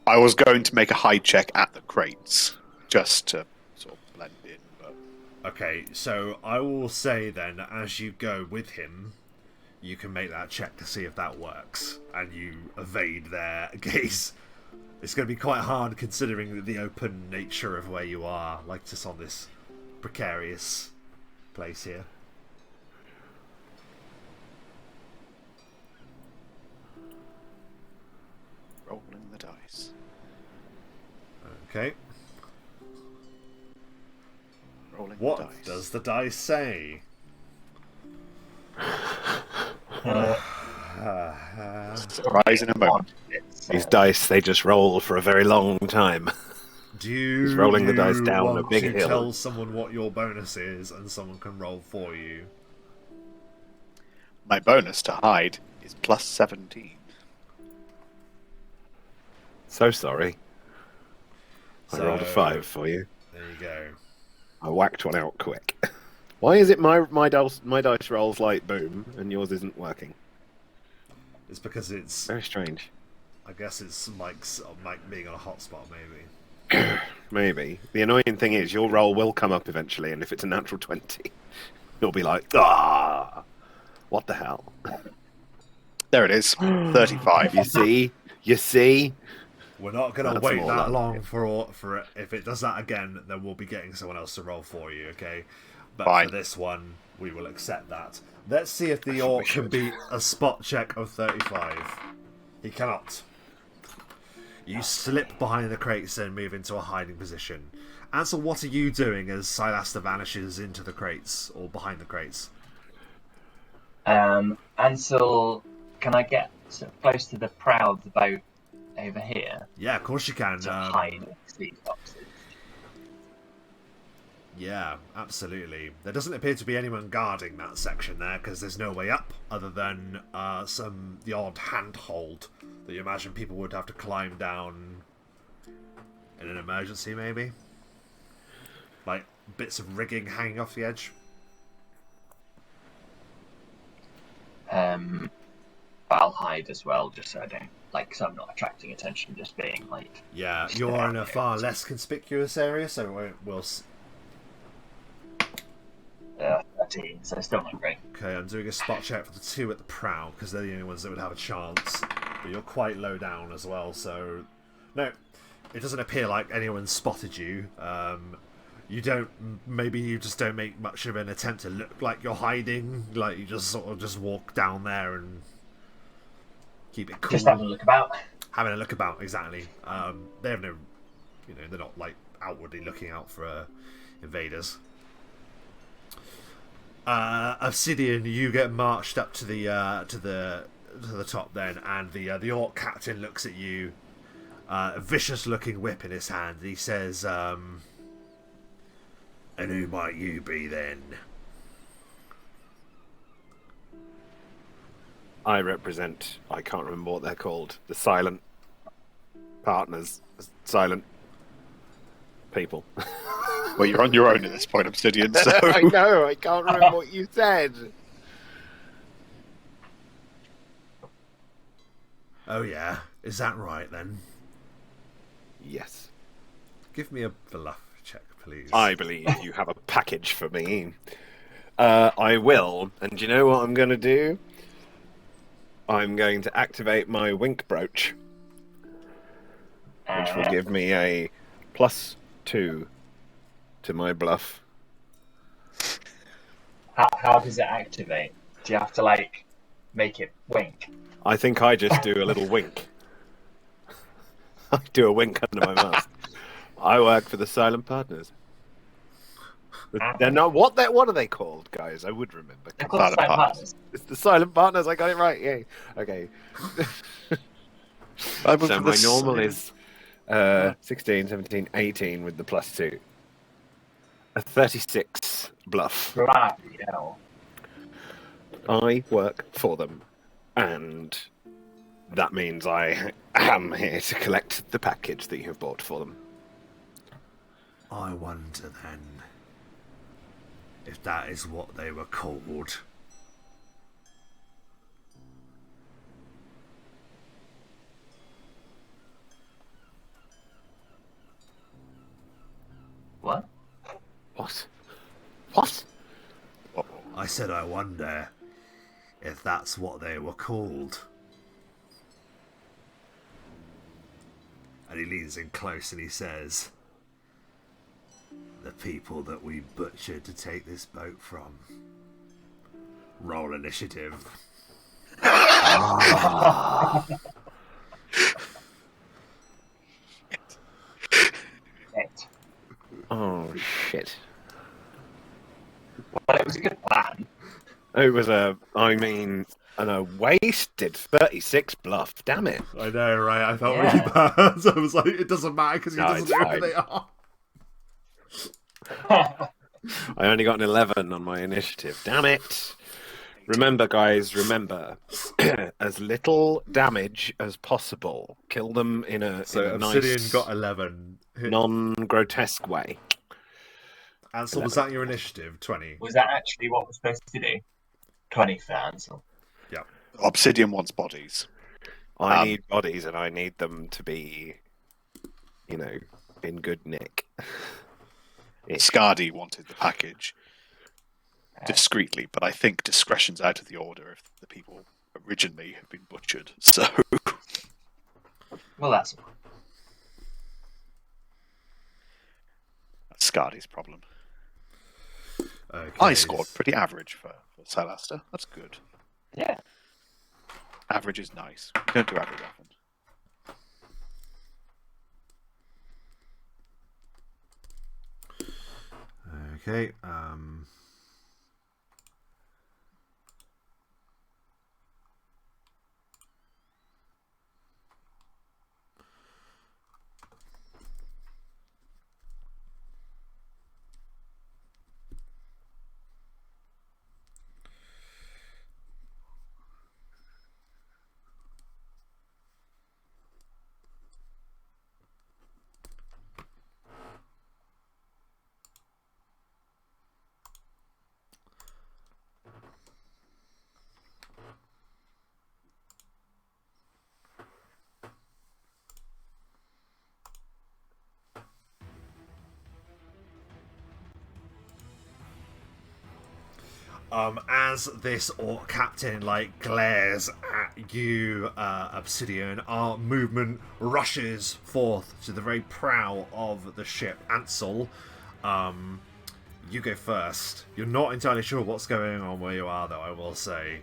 I was going to make a hide check at the crates just to sort of blend in. But Okay, so I will say then, as you go with him, you can make that check to see if that works, and you evade their gaze. It's going to be quite hard considering the open nature of where you are, just on this precarious place here. rolling the dice. Okay. Rolling What the dice. does the dice say? Surprise in a moment. These dice, they just roll for a very long time. He's rolling the dice down a big hill. Tell someone what your bonus is, and someone can roll for you. My bonus to hide is plus 17. So sorry. I So, rolled a 5 for you. There you go. I whacked one out quick. Why is it my dice rolls like boom and yours isn't working? It's because it's. Very strange. I guess it's Mike's being on a hotspot, maybe. Maybe. The annoying thing is your roll will come up eventually, and if it's a natural 20, you'll be like, ah, what the hell? There it is. 35. You see? We're not going to That's wait more that like long it. for it. If it does that again, then we'll be getting someone else to roll for you, okay? But Fine. for this one, we will accept that. Let's see if the we orc can should. beat a spot check of 35. He cannot. You slip behind the crates and move into a hiding position. Ansel, what are you doing as Silaster vanishes into the crates, or behind the crates? Ansel, can I get sort of close to the prow of the boat over here Yeah, of course you can. to hide next to these boxes? Yeah, absolutely. There doesn't appear to be anyone guarding that section there, because there's no way up other than the odd handhold that you imagine people would have to climb down in an emergency, maybe. Like bits of rigging hanging off the edge. But I'll hide as well, just so I don't, so I'm not attracting attention, just being Yeah, just you're in a out far there. less conspicuous area, so we'll 13, so still not great. Okay, I'm doing a spot check for the two at the prow, because they're the only ones that would have a chance. But you're quite low down as well, so... No, it doesn't appear like anyone spotted you. Maybe you just don't make much of an attempt to look like you're hiding. Like, you just sort of just walk down there and keep it cool. Just having a look about. Having a look about, exactly. They have no... they're not, outwardly looking out for invaders. Obsidian, you get marched up to the top then, and the orc captain looks at you, a vicious-looking whip in his hand. And he says, "And who might you be then?" I represent, I can't remember what they're called, the Silent Partners, Silent People. Well, you're on your own at this point, Obsidian, so... I know, I can't remember what you said. Oh yeah, is that right then? Yes. Give me a bluff check, please. I believe you have a package for me. I will, and do you know what I'm going to do? I'm going to activate my wink brooch, which will give me a +2 to my bluff. How does it activate? Do you have to make it wink? I think I just do a little wink. I do a wink under my mask. I work for the Silent Partners. They're not what are they called, guys? I would remember. They're called Silent Silent Partners. Partners. It's the Silent Partners. I got it right. Yay. Okay. So my normal is 16, 17, 18 with the +2. A 36 bluff. Bloody hell. I work for them, and that means I am here to collect the package that you have bought for them. I wonder then if that is what they were called. What? What? What? I said I wonder if that's what they were called. And he leans in close and he says, "The people that we butchered to take this boat from. Roll initiative." Shit. Oh, shit. Well, it was a good plan. It was a wasted 36 bluff. Damn it. I know, right? I felt Yeah. really bad. So I was like, it doesn't matter because he No, doesn't it's know who fine. they are. I only got an 11 on my initiative. Damn it. Remember, guys, as little damage as possible. Kill them in a Obsidian nice, got 11. non-grotesque way. Ansel, was that your initiative? 20. Was that actually what we're supposed to do? 20 for Ansel. Yeah. Obsidian wants bodies. I need bodies, and I need them to be, in good nick. Scardy wanted the package discreetly, but I think discretion's out of the order if the people originally have been butchered. So, Well, that's that's Scardy's problem. Okay. I scored pretty average for Silaster. That's good. yeah. Average is nice. We don't do average often. Okay. As this orc captain glares at you, Obsidian, our movement rushes forth to the very prow of the ship. Ansel, you go first. You're not entirely sure what's going on where you are, though, I will say.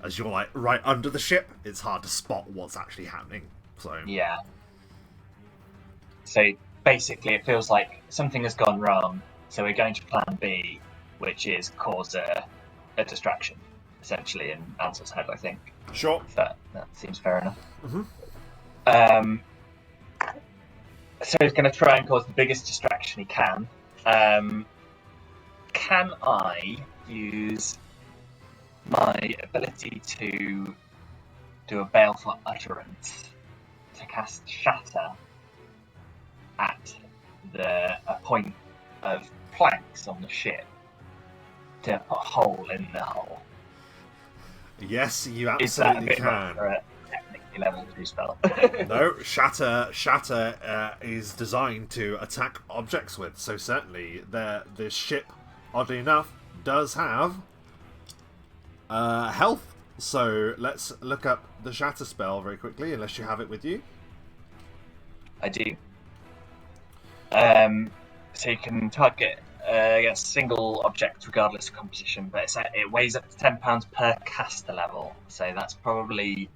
As you're right under the ship, it's hard to spot what's actually happening. So Yeah. So basically, it feels like something has gone wrong. So we're going to Plan B, which is cause a distraction, essentially, in Ansel's head, I think. Sure. That seems fair enough. Mm-hmm. So he's going to try and cause the biggest distraction he can. Can I use my ability to do a baleful utterance to cast Shatter at a point of planks on the ship to put a hole in the hull? Yes, you Is that a absolutely bit much can. for a technically level 2 spell? No, Shatter is designed to attack objects with, so certainly this ship, oddly enough, does have health. So let's look up the Shatter spell very quickly, unless you have it with you. I do. So you can target a single object regardless of composition, but it weighs up to £10 per caster level, so that's probably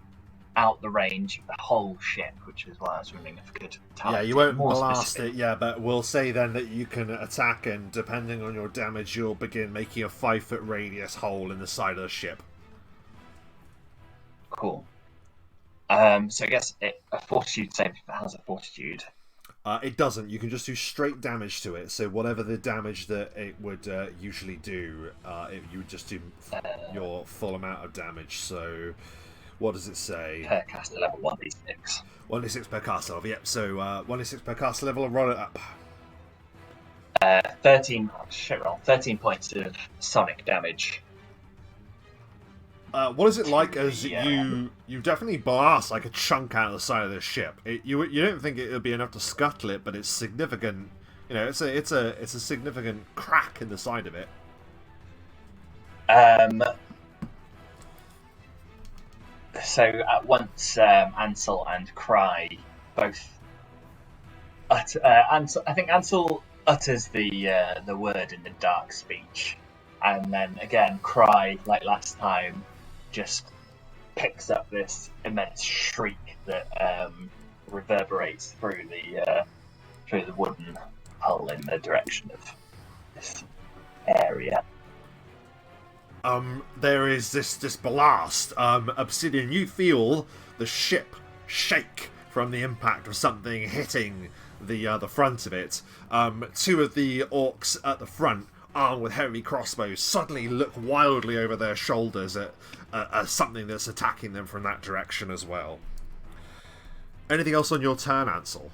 out the range of the whole ship, which is why I was wondering if I could target Yeah, you won't more blast specific. it, yeah, but we'll say then that you can attack, and depending on your damage, you'll begin making a 5-foot radius hole in the side of the ship. Cool. So I guess a fortitude save has a fortitude. It doesn't. You can just do straight damage to it. So whatever the damage that it would usually do, you would just do your full amount of damage. So what does it say? Per caster level 1d6. 1d6 per caster level. Yep. So 1d6 per caster level, and roll it up. 13 points of sonic damage. What is it like as you definitely blast a chunk out of the side of this ship? You don't think it would be enough to scuttle it, but it's significant. You know, it's a significant crack in the side of it. So at once, Ansel and Cry both. I think Ansel utters the word in the dark speech, and then again, Cry, like last time, just picks up this immense shriek that reverberates through the wooden hull in the direction of this area. There is this blast. Obsidian, you feel the ship shake from the impact of something hitting the front of it. Two of the orcs at the front, armed with heavy crossbows, suddenly look wildly over their shoulders at something that's attacking them from that direction as well. Anything else on your turn, Ansel?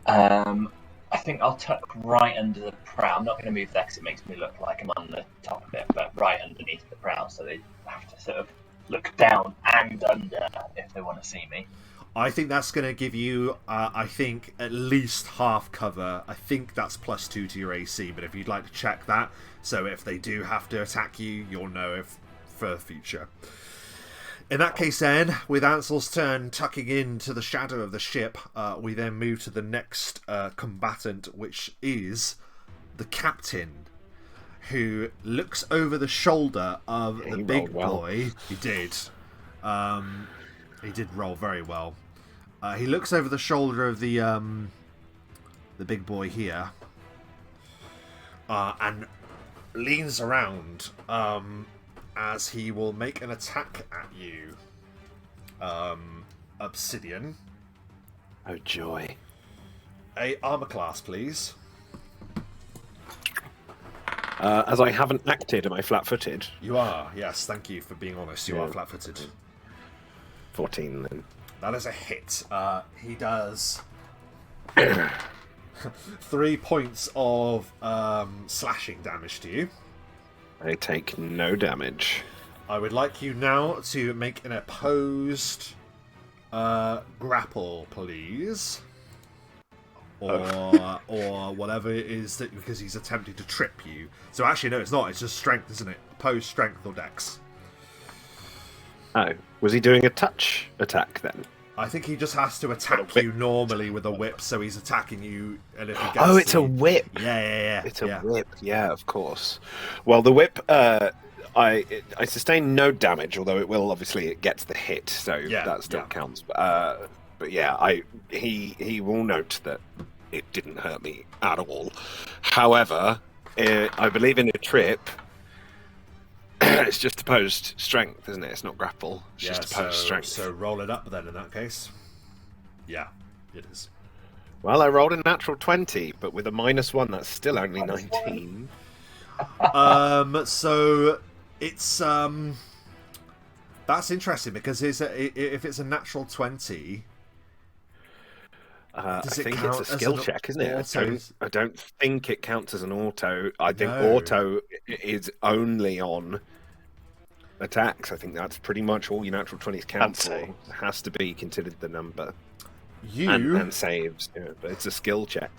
I think I'll tuck right under the prow. I'm not going to move there because it makes me look like I'm on the top of it, but right underneath the prow, so they have to sort of look down and under if they want to see me. I think that's going to give you, I think, at least half cover. I think that's +2 to your AC, but if you'd like to check that, so if they do have to attack you, you'll know if for the future. In that case then, with Ansel's turn tucking into the shadow of the ship, we then move to the next combatant, which is the captain, who looks over the shoulder of the big boy. He did. He did roll very well. He looks over the shoulder of the big boy here, and leans around as he will make an attack at you, Obsidian. Oh joy! A armor class, please. As I haven't acted, am I flat-footed? You are. Yes, thank you for being honest. You are flat-footed. 14 then. That is a hit. He does 3 points of slashing damage to you. I take no damage. I would like you now to make an opposed grapple, please. Or whatever it is, that because he's attempting to trip you. So actually, no, it's not. It's just strength, isn't it? Opposed strength or dex. Oh, was he doing a touch attack then? I think he just has to attack you normally with a whip, so he's attacking you, and if he gets it's a whip. Yeah. It's a whip. Yeah, of course. Well, the whip, I sustain no damage, although it gets the hit, so that still counts. But yeah, he will note that it didn't hurt me at all. However, I believe in a trip. It's just opposed strength, isn't it? It's not grapple. It's just opposed strength. So roll it up then in that case. Yeah, it is. Well, I rolled a natural 20, but with a -1, that's still only 19. So it's that's interesting because if it's a natural 20. I think it's a skill check, isn't it? I don't think it counts as an auto. I think auto is only on attacks. I think that's pretty much all your natural 20s count for. It has to be considered the number. And saves, but it's a skill check.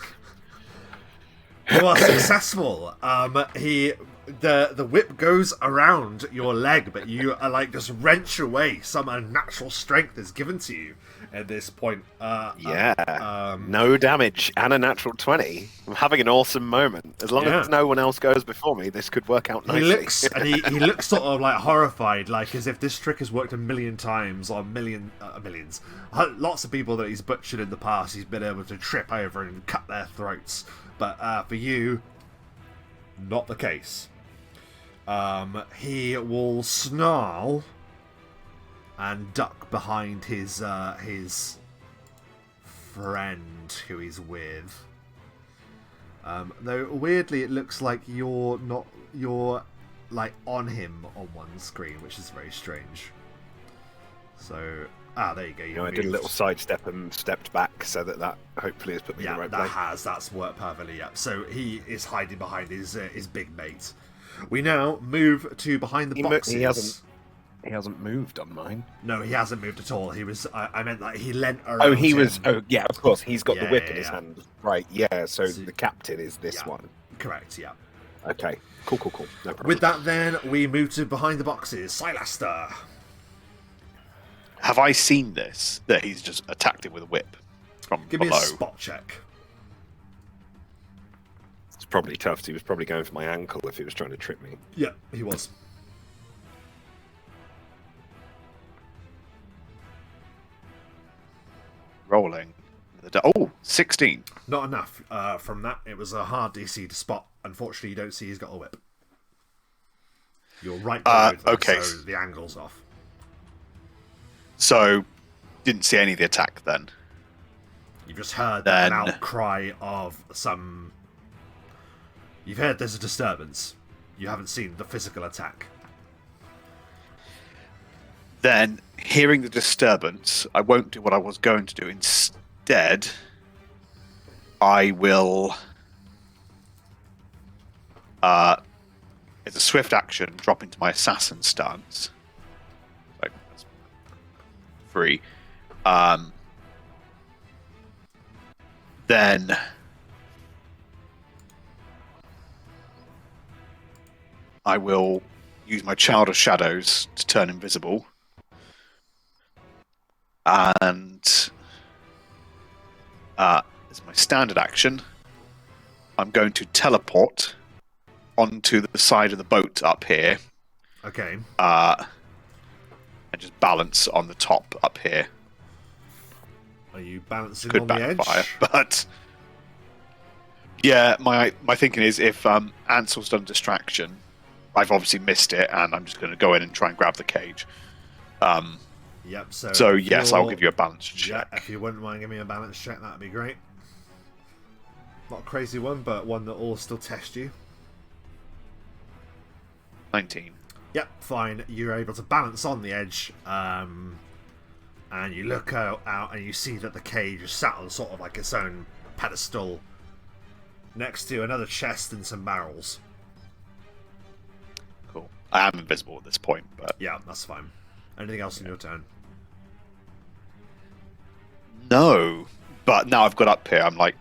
You are successful. The whip goes around your leg, but you are just wrench away. Some unnatural strength is given to you at this point. No damage and a natural 20. I'm having an awesome moment. As long as no one else goes before me, this could work out nicely. He looks sort of horrified, as if this trick has worked a million times, or millions. Lots of people that he's butchered in the past, he's been able to trip over and cut their throats. But for you, not the case. He will snarl and duck behind his friend who he's with. Though weirdly, it looks like you're on him on one screen, which is very strange. So there you go. I did a little sidestep and stepped back so that hopefully has put me in the right place. That's worked perfectly. Yeah. So he is hiding behind his big mate. We now move to behind the boxes. He hasn't moved on mine. No, he hasn't moved at all. He was. I meant he leant around. Oh, he was. Oh, yeah, of course. He's got the whip in his hand. Right. Yeah. So the captain is this one. Correct. Yeah. Okay. Cool. No problem. With that, then we move to behind the boxes. Silaster. Have I seen this? That he's just attacked it with a whip from Give below? me a spot check. It's probably tough. He was probably going for my ankle if he was trying to trip me. Yeah, he was. Rolling. 16. Not enough. From that, it was a hard DC to spot. Unfortunately, you don't see he's got a whip. You're right below that, okay. So the angle's off. So, didn't see any of the attack then. You've just heard an outcry of some... You've heard there's a disturbance. You haven't seen the physical attack. Then, hearing the disturbance, I won't do what I was going to do. Instead, I will... it's a swift action, drop into my assassin stance. Like, that's free. then I will use my Child of Shadows to turn invisible. And as my standard action, I'm going to teleport onto the side of the boat up here. Okay. And just balance on the top up here. Are you balancing Could on the backfire, edge? but yeah, my thinking is if Ansel's done distraction, I've obviously missed it, and I'm just going to go in and try and grab the cage. Yep. So yes, I'll give you a balance check. Yeah, if you wouldn't mind giving me a balance check, that'd be great. Not a crazy one, but one that will still test you. 19. Yep, fine. You're able to balance on the edge, and you look out and you see that the cage is sat on sort of like its own pedestal next to another chest and some barrels. Cool. I am invisible at this point, but Yeah, that's fine. Anything else in your turn? no. But now I've got up here, I'm like,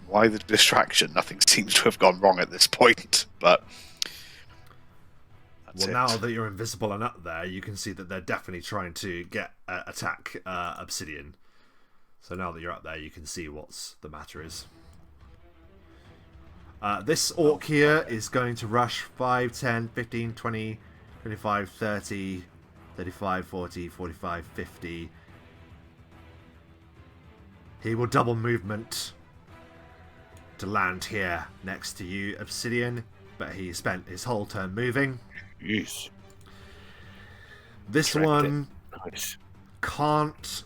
why the distraction? Nothing seems to have gone wrong at this point, but that's Well, it. now that you're invisible and up there, you can see that they're definitely trying to attack Obsidian. So now that you're up there, you can see what's the matter is. This orc here is going to rush 5, 10, 15, 20, 25, 30, 35, 40, 45, 50. He will double movement to land here next to you, Obsidian, but he spent his whole turn moving. Yes. This Tracked one Nice. can't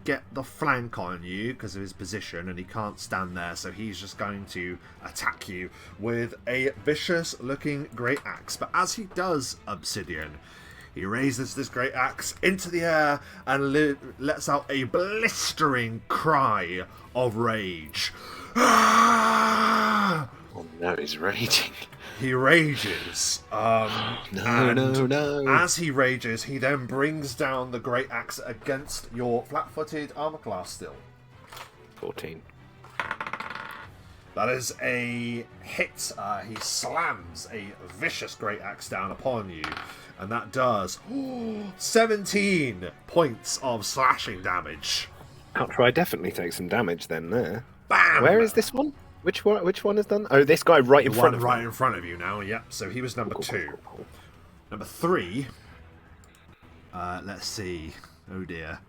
get the flank on you because of his position, and he can't stand there, so he's just going to attack you with a vicious looking great axe. But as he does, Obsidian, he raises this great axe into the air and lets out a blistering cry of rage. Ah! Oh no, he's raging. He rages. No. As he rages, he then brings down the great axe against your flat-footed armor class still. 14. That is a hit. He slams a vicious great axe down upon you, and that does 17 points of slashing damage. Outry definitely takes some damage then there. Bam! Where is this one? Which one has done? Oh, this guy right in The front one of right me. in front of you now. Yep. So he was number 2. Number 3. Let's see. Oh dear.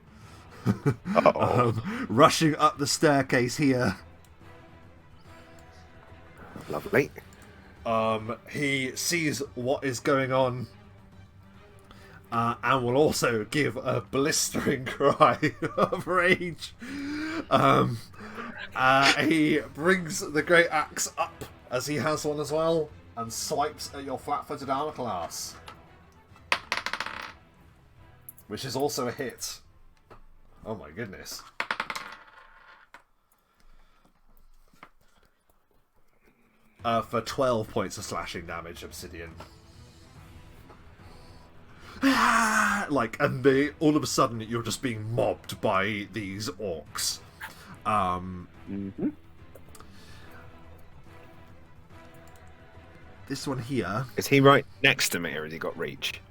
Rushing up the staircase here. Lovely. He sees what is going on, and will also give a blistering cry of rage. He brings the great axe up, as he has one as well, and swipes at your flat-footed armor class, which is also a hit. Oh my goodness. For 12 points of slashing damage, Obsidian. And all of a sudden you're just being mobbed by these orcs. This one here. Is he right next to me, or has he got reach?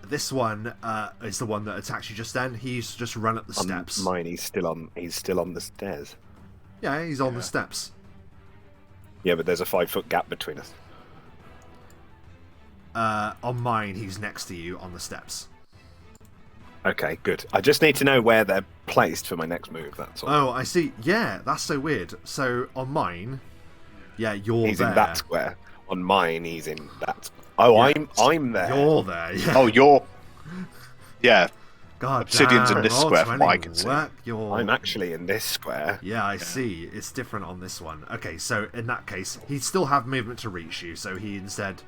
This one is the one that attacked you just then. He's just run up the steps. Mine, he's still on the stairs. Yeah, he's on the steps. Yeah, but there's a 5-foot gap between us. On mine, he's next to you on the steps. Okay, good. I just need to know where they're placed for my next move, that's all. Oh, I see. Yeah, that's so weird. So on mine, yeah, he's there. in that square. On mine, he's in that. Oh, Yeah, I'm there. You're there. Yeah. Oh, you're... Yeah. God, Obsidian's damn, in this roll square from 20, what I can see. work your... I'm actually in this square. Yeah, I see. It's different on this one. Okay, so in that case, he'd still have movement to reach you, so he instead...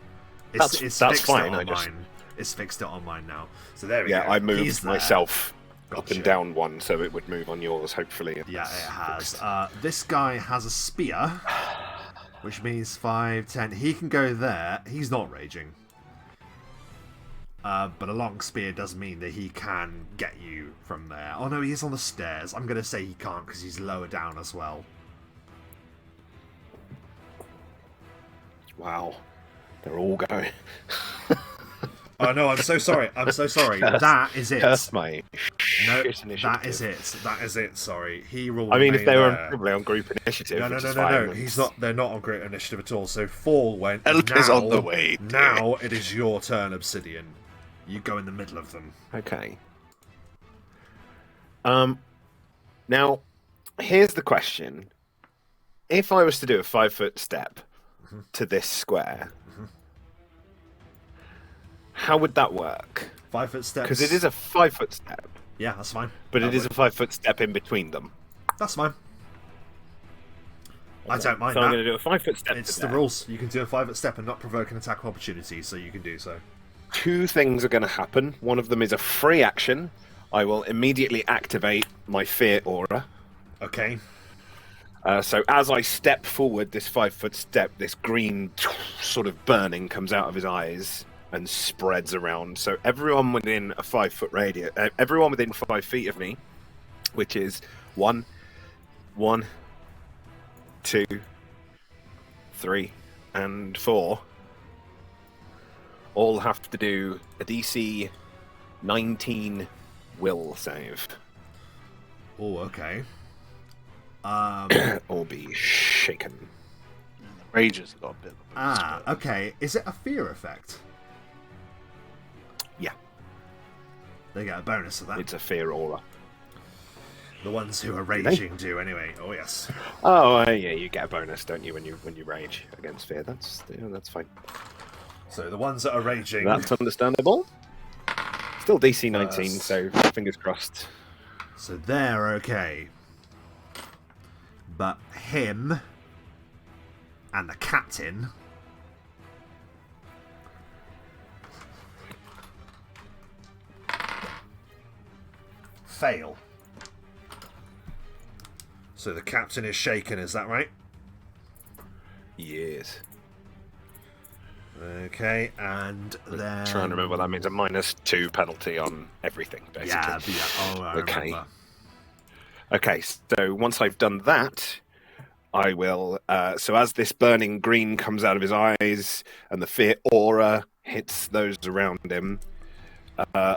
It's That's fixed fine, it I on just... mine. It's fixed it on mine now. So there we go. Yeah, I moved He's there. myself up Gotcha. and down one, so it would move on yours, hopefully. Yeah, it has. Fixed. This guy has a spear, which means 5, 10. He can go there. He's not raging. but a long spear does mean that he can get you from there. Oh no, he is on the stairs. I'm going to say he can't because he's lower down as well. Wow. They're all going. Oh no, I'm so sorry. I'm so sorry. That is it. That's my No, shit initiative. that is it. That is it. Sorry, he will. I mean, if remain they were there. probably on group initiative. No. He's not. They're not on great initiative at all. So Fall went. Help now, is on the way. Now it is your turn, Obsidian. You go in the middle of them. Okay. Now, here's the question: if I was to do a 5-foot step to this square, how would that work? 5-foot steps. Because it is a 5-foot step. Yeah, that's fine. But it is a 5-foot step in between them. That's fine. I don't mind So that. I'm going to do a 5-foot step. It's to the there. rules. You can do a 5-foot step and not provoke an attack of opportunity, so you can do so. 2 things are going to happen. One of them is a free action. I will immediately activate my fear aura. Okay. So as I step forward, this 5-foot step, this green sort of burning comes out of his eyes and spreads around. So everyone within a 5-foot radius, everyone within 5 feet of me, which is 1, 2, 3, and 4, all have to do a DC 19 will save. Oh, okay. Or be shaken. The Rages got a bit of a Okay. Is it a fear effect? Yeah, They get a bonus of that. it's a fear aura. The ones who are raging do anyway. Oh yes. Oh, yeah, you get a bonus, don't you, when you rage against fear? That's fine. So the ones that are raging. That's understandable. Still DC 19, First. so fingers crossed. So they're okay. But him and the captain fail. So the captain is shaken, is that right? Yes. Okay, and then... Trying to remember what that means. A -2 penalty on everything, basically. Yeah, oh, I Okay. remember. Okay, so once I've done that, I will... so as this burning green comes out of his eyes and the fear aura hits those around him,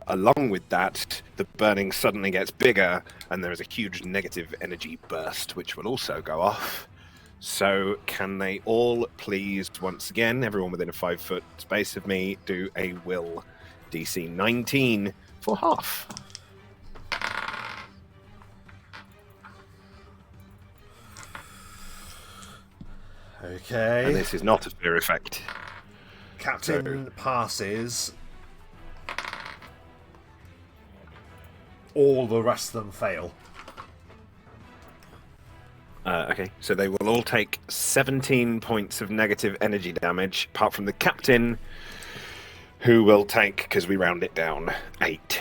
along with that, the burning suddenly gets bigger and there is a huge negative energy burst, which will also go off. So can they all please, once again, everyone within a 5-foot space of me, do a will DC 19 for half? Okay. And this is not a fear effect. Captain passes. All the rest of them fail. Okay, so they will all take 17 points of negative energy damage, apart from the captain, who will take, because we round it down, 8.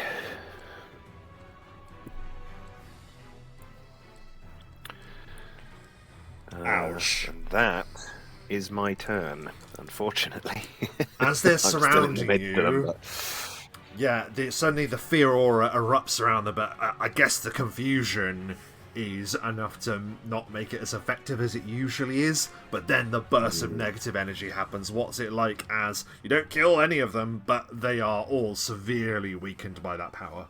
Ouch. And that is my turn, unfortunately. As they're I'm still in the surrounding mid-turn, you, but- yeah, suddenly the fear aura erupts around them, but I guess the confusion is enough to not make it as effective as it usually is. But then the burst of negative energy happens. What's it like as you don't kill any of them, but they are all severely weakened by that power?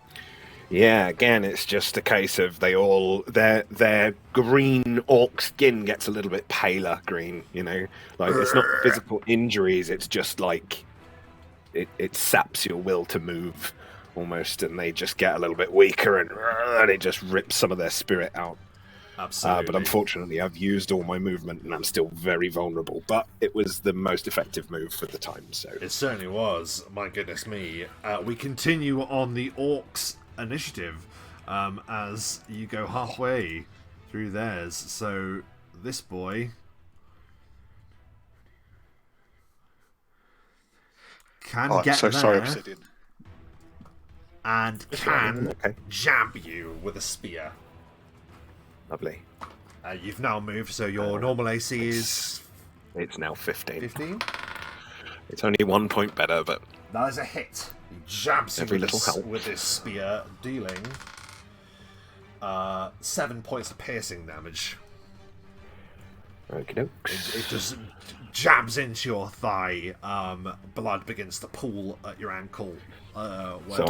Yeah, again, it's just a case of their green orc skin gets a little bit paler green, you know? Like, it's not physical injuries, it's just like it saps your will to move almost, and they just get a little bit weaker, and it just rips some of their spirit out. Absolutely. But unfortunately, I've used all my movement, and I'm still very vulnerable. But it was the most effective move for the time, so... It certainly was. My goodness me. We continue on the orcs initiative as you go halfway through theirs. So this boy can I'm get so there sorry, Obsidian. and can Okay. jab you with a spear. Lovely. You've now moved, so your normal AC is It's now 15. 15. It's only 1 point better, but That is a hit. He jabs you Every with little this, help. with this spear, dealing 7 points of piercing damage. Okie dokes. It just jabs into your thigh. Blood begins to pool at your ankle. So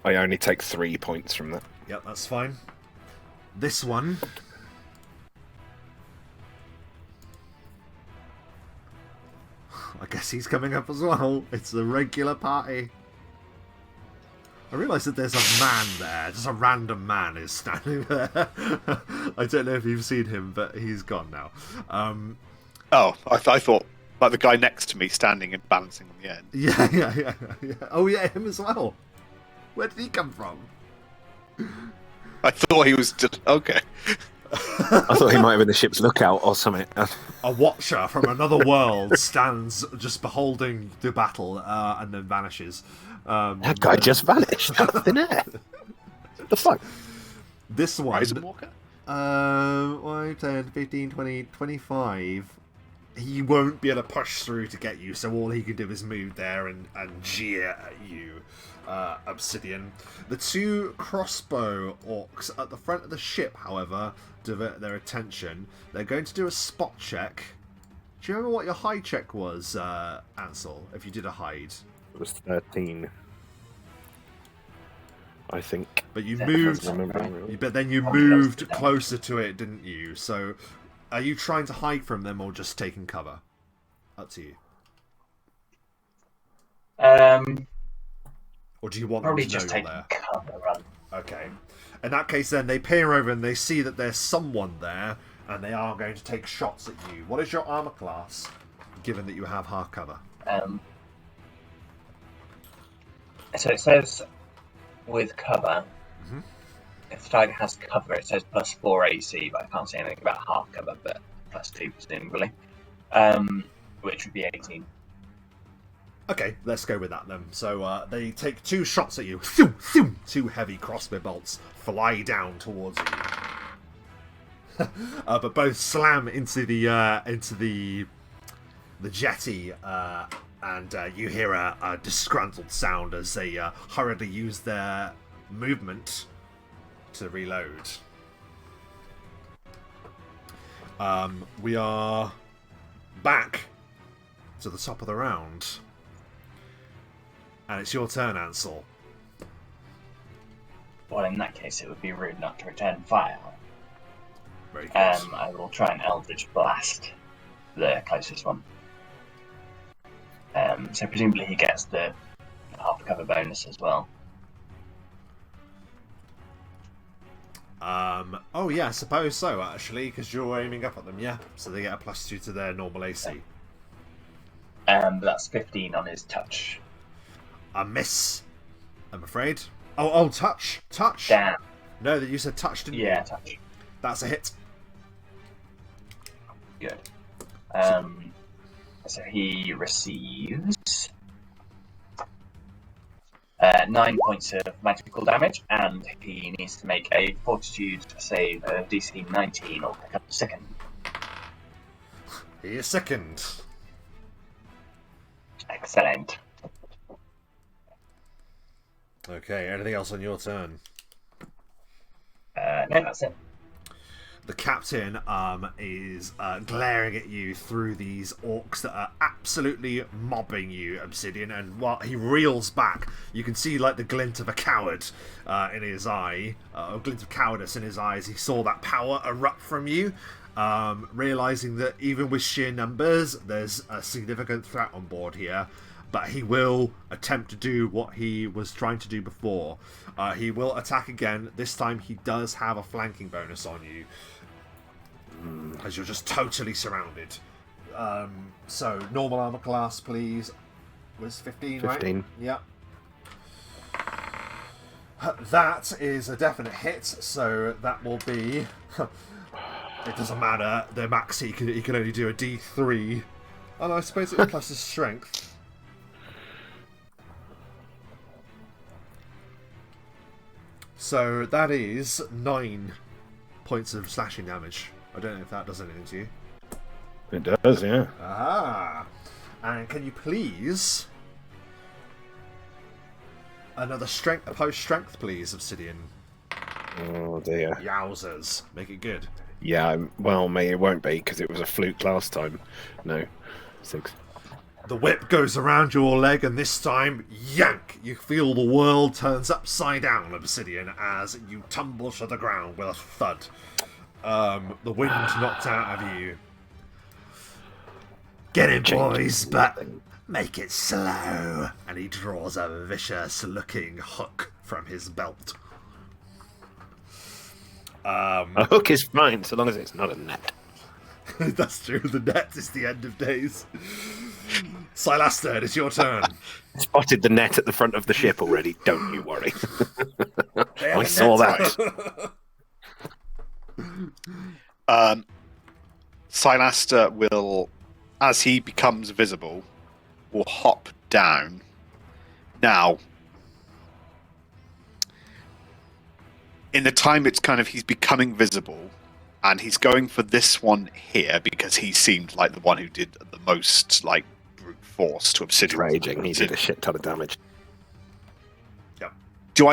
I only take 3 points from that. Yep, that's fine. This one. I guess he's coming up as well. It's the regular party. I realise that there's a man there. Just a random man is standing there. I don't know if you've seen him, but he's gone now. I thought like the guy next to me standing and balancing on the end. Yeah. Oh yeah, him as well. Where did he come from? I thought he was just okay. I thought he might have been the ship's lookout or something. A watcher from another world stands just beholding the battle and then vanishes. That guy just vanished out of thin air. What the fuck? This one, Horizon Walker? 5, 10, 15, 20, 25. He won't be able to push through to get you, so all he can do is move there and jeer at you, Obsidian. The 2 crossbow orcs at the front of the ship, however, divert their attention. They're going to do a spot check. Do you remember what your hide check was, Ansel, if you did a hide? It was 13. I think. But you Yeah, moved. that's right. But then you Probably moved close to closer to it, didn't you? So, are you trying to hide from them or just taking cover? Up to you. Or do you want Probably them to just know you're taking there? cover. Run. Okay. In that case, then they peer over and they see that there's someone there, and they are going to take shots at you. What is your armor class, given that you have half cover? So it says with cover. Mhm. If the target has cover, it says +4 AC, but I can't say anything about half cover, but +2 presumably, which would be 18. Okay, let's go with that then. So they take 2 shots at you. 2 heavy crossbow bolts fly down towards you. But both slam into the jetty, and you hear a disgruntled sound as they hurriedly use their movement to reload. We are back to the top of the round. And it's your turn, Ansel. Well, in that case, it would be rude not to return fire. Very good. I will try and Eldritch Blast the closest one. So presumably he gets the half cover bonus as well. Oh yeah, I suppose so, actually, because you're aiming up at them, yeah. So they get a +2 to their normal AC. But that's 15 on his touch. A miss, I'm afraid. Oh, touch! Damn. No, that you said touch, didn't you? Yeah, touch. That's a hit. Good. So he receives 9 points of magical damage, and he needs to make a fortitude save of DC 19 or pick up a second. He is second. Excellent. Okay, anything else on your turn? No, that's it. The captain is glaring at you through these orcs that are absolutely mobbing you, Obsidian, and while he reels back, you can see like the glint of a coward in his eye, a glint of cowardice in his eyes. He saw that power erupt from you, realizing that even with sheer numbers, there's a significant threat on board here. But he will attempt to do what he was trying to do before. He will attack again. This time he does have a flanking bonus on you, as you're just totally surrounded. So normal armor class, please. Was 15, right? 15. Yep. That is a definite hit. So that will be. It doesn't matter. The max he can only do a D3, and I suppose it's plus his strength. So that is 9 points of slashing damage. I don't know if that does anything to you. It does, yeah. Ah! And can you please Another strength, opposed strength, please, Obsidian. Oh dear. Yowzers. Make it good. Yeah, well, maybe it won't be because it was a fluke last time. No, 6. The whip goes around your leg, and this time, yank! You feel the world turns upside down, Obsidian, as you tumble to the ground with a thud. The wind knocked out of you. Get it, boys, but make it slow. And he draws a vicious-looking hook from his belt. A hook is fine, so long as it's not a net. That's true. The net is the end of days. Silaster, it's your turn. Spotted the net at the front of the ship already. Don't you worry. I saw that. Silaster will, as he becomes visible, will hop down. Now, in the time it's kind of he's becoming visible, and he's going for this one here because he seemed like the one who did the most like brute force to Obsidian. Raging, he did a shit ton of damage. Yep.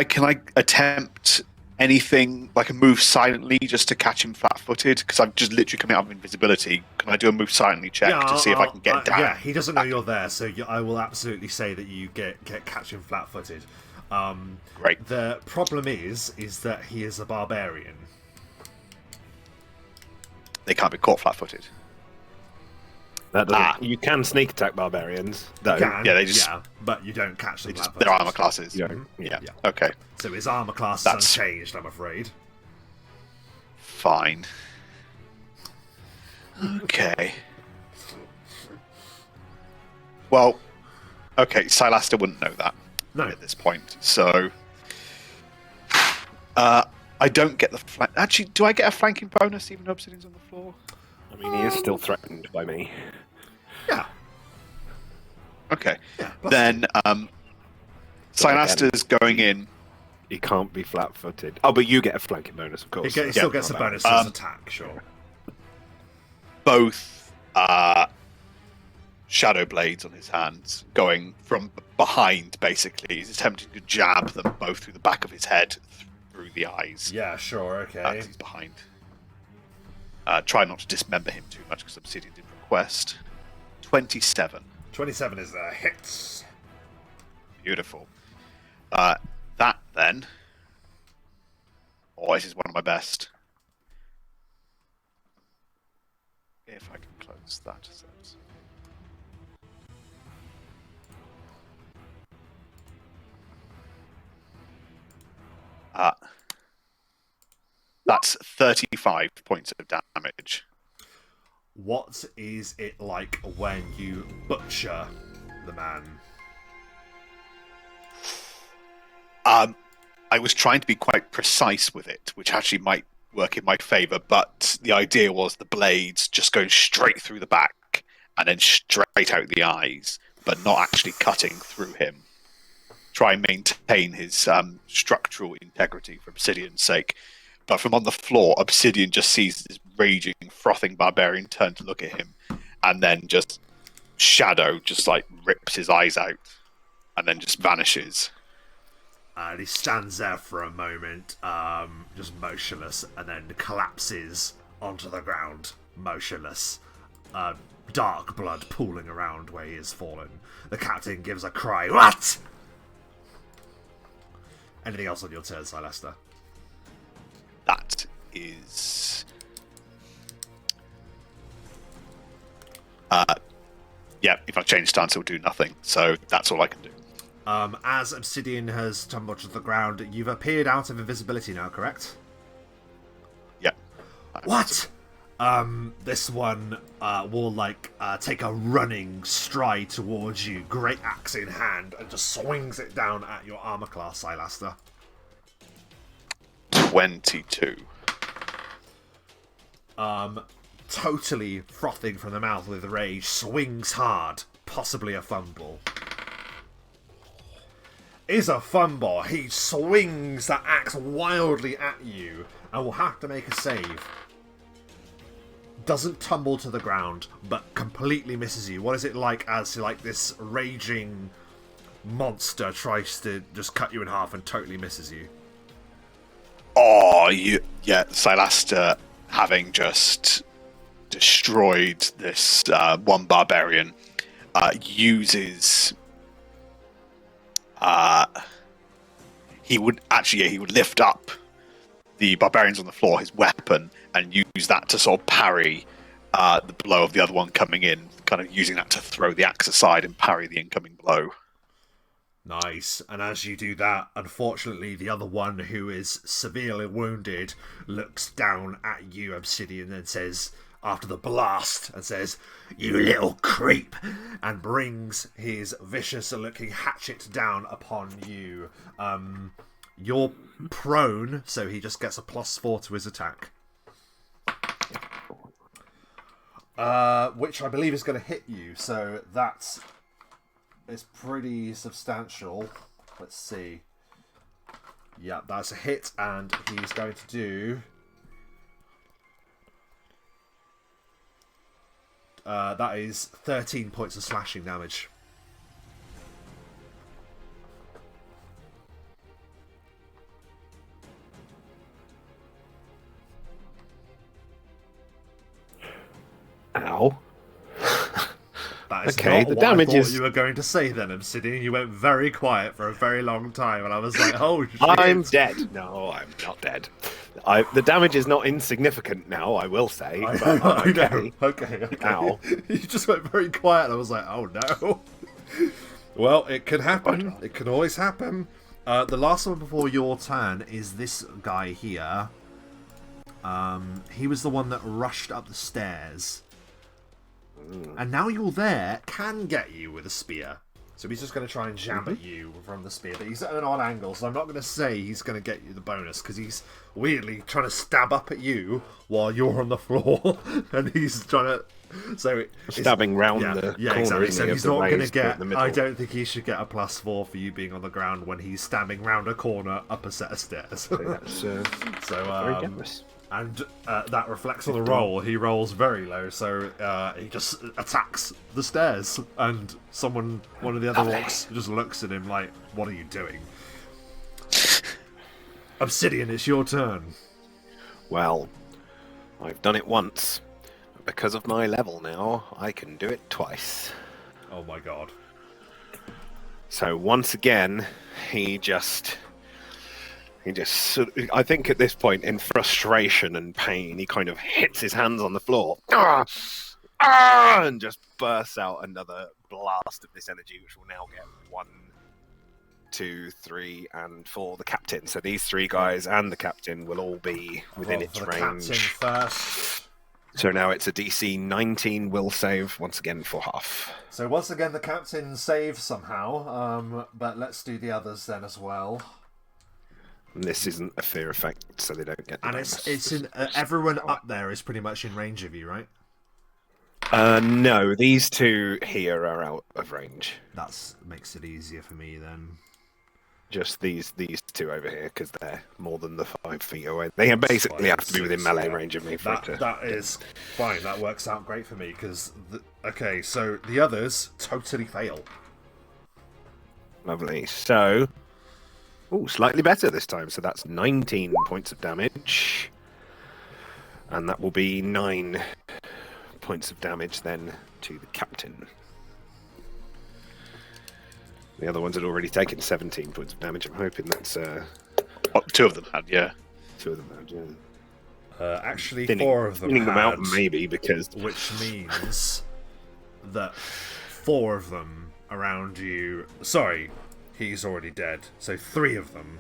Can I attempt anything like a move silently just to catch him flat-footed? Because I'm just literally coming out of invisibility. Can I do a move silently check to see if I can get down? Yeah, he doesn't know you're there, so I will absolutely say that you catch him flat-footed. Great. The problem is that he is a barbarian. They can't be caught flat-footed. That doesn't, you can sneak attack barbarians, though. But you don't catch them. Their armor classes. Yeah. Okay. So his armor class is unchanged, I'm afraid. Fine. Okay. Well, okay, Silaster wouldn't know that at this point, so I don't get the flank. Actually, do I get a flanking bonus even though Obsidian's on the floor? I mean, he is still threatened by me. Yeah. Okay. Yeah, then Silaster's going in. He can't be flat-footed. Oh, but you get a flanking bonus, of course. He still gets a bonus to his attack, sure. Both shadow blades on his hands, going from behind, basically. He's attempting to jab them both through the back of his head, through the eyes. Yeah, sure, okay. He's behind. Try not to dismember him too much, because Obsidian did request. 27. 27 is a hit. Beautiful. That, then... Oh, this is one of my best. If I can close that. That's 35 points of damage. What is it like when you butcher the man? I was trying to be quite precise with it, which actually might work in my favour, but the idea was the blades just going straight through the back and then straight out the eyes, but not actually cutting through him. Try and maintain his structural integrity for Obsidian's sake. But from on the floor, Obsidian just sees this raging, frothing barbarian turn to look at him, and then just Shadow just like rips his eyes out, and then just vanishes. And he stands there for a moment, just motionless, and then collapses onto the ground, motionless. Dark blood pooling around where he has fallen. The captain gives a cry, "What?" Anything else on your turn, Silaster? That is... yeah, if I change stance, it'll do nothing. So that's all I can do. As Obsidian has tumbled to the ground, you've appeared out of invisibility now, correct? Yeah. What? This one will take a running stride towards you, great axe in hand, and just swings it down at your armor class, Silaster. 22. Totally frothing from the mouth with rage, swings hard, possibly a fumble. Is a fumble. He swings that axe wildly at you and will have to make a save. Doesn't tumble to the ground, but completely misses you. What is it like as this raging monster tries to just cut you in half and totally misses you. Oh, Silaster, having just destroyed this one barbarian, uses. He would lift up the barbarians on the floor, his weapon, and use that to sort of parry the blow of the other one coming in, kind of using that to throw the axe aside and parry the incoming blow. Nice. And as you do that, unfortunately, the other one, who is severely wounded, looks down at you, Obsidian, and says, after the blast, and says, "You little creep," and brings his vicious-looking hatchet down upon you. You're prone, so he just gets a +4 to his attack. Which I believe is going to hit you, so that's... It's pretty substantial. Let's see. Yeah, that's a hit, and he's going to do... that is 13 points of slashing damage. Ow. That is Okay, not the what damage I thought is... you were going to say then, Obsidian. You went very quiet for a very long time, and I was like, oh shit. I'm dead. No, I'm not dead. The damage is not insignificant now, I will say. I But know. Okay. Ow. You just went very quiet, and I was like, oh no. Well, it can happen. It can always happen. The last one before your turn is this guy here. He was the one that rushed up the stairs. And now you're there, can get you with a spear. So he's just going to try and jab at you from the spear. But he's at an odd angle, so I'm not going to say he's going to get you the bonus, because he's weirdly trying to stab up at you while you're on the floor. And he's trying to... So stabbing round the corner. Yeah, exactly. So he's not going to get... I I don't think he should get a +4 for you being on the ground when he's stabbing round a corner up a set of stairs. That's very generous. And that reflects on the roll. He rolls very low, so he just attacks the stairs. And one of the other orcs just looks at him like, "What are you doing?" Obsidian, it's your turn. Well, I've done it once. But because of my level now, I can do it twice. Oh my god. So once again, he just, I think at this point, in frustration and pain, he kind of hits his hands on the floor. And just bursts out another blast of this energy, which will now get 1, 2, 3, and 4 the captain. So these 3 guys and the captain will all be within its range. Captain first. So now it's a DC 19 will save, once again for half. So once again, the captain saves somehow, but let's do the others then as well. And this isn't a fear effect, so they don't get the bonus. It's in everyone up there is pretty much in range of you, right? No, these 2 here are out of range. That makes it easier for me then. Just these 2 over here, because they're more than the 5 feet away. They basically have to be within melee range of me for it to... That is fine. That works out great for me, because... Okay, so the others totally fail. Lovely. So... Oh, slightly better this time. So that's 19 points of damage. And that will be 9 points of damage then to the captain. The other ones had already taken 17 points of damage. I'm hoping that's... 2 of them had, yeah. 2 of them had, yeah. Actually, 4 of them thinning had, them out, maybe, because... Which means that 4 of them around you... Sorry, he's already dead. So 3 of them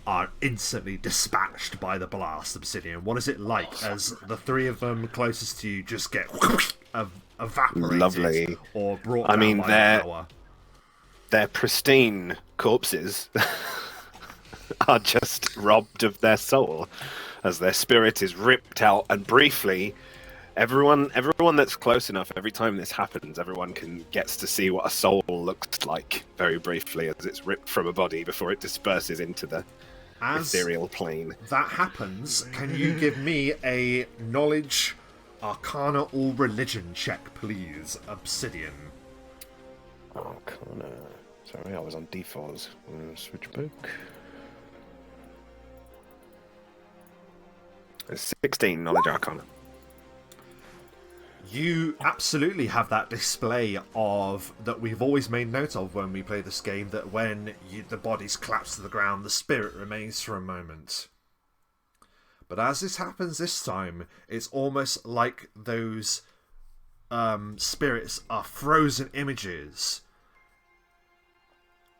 are instantly dispatched by the blast, Obsidian. What is it like as the 3 of them closest to you just get evaporated? Lovely. Or brought down by the power? Their pristine corpses are just robbed of their soul as their spirit is ripped out, and briefly everyone that's close enough, every time this happens, everyone gets to see what a soul looks like very briefly as it's ripped from a body before it disperses into the ethereal plane. That happens, can you give me a knowledge, arcana, or religion check, please, Obsidian? Arcana. Sorry, I was on D4s. Switch book. 16 knowledge Arcana. You absolutely have that display of that we've always made note of when we play this game, that when the bodies collapse to the ground, the spirit remains for a moment. But as this happens this time, it's almost like those spirits are frozen images.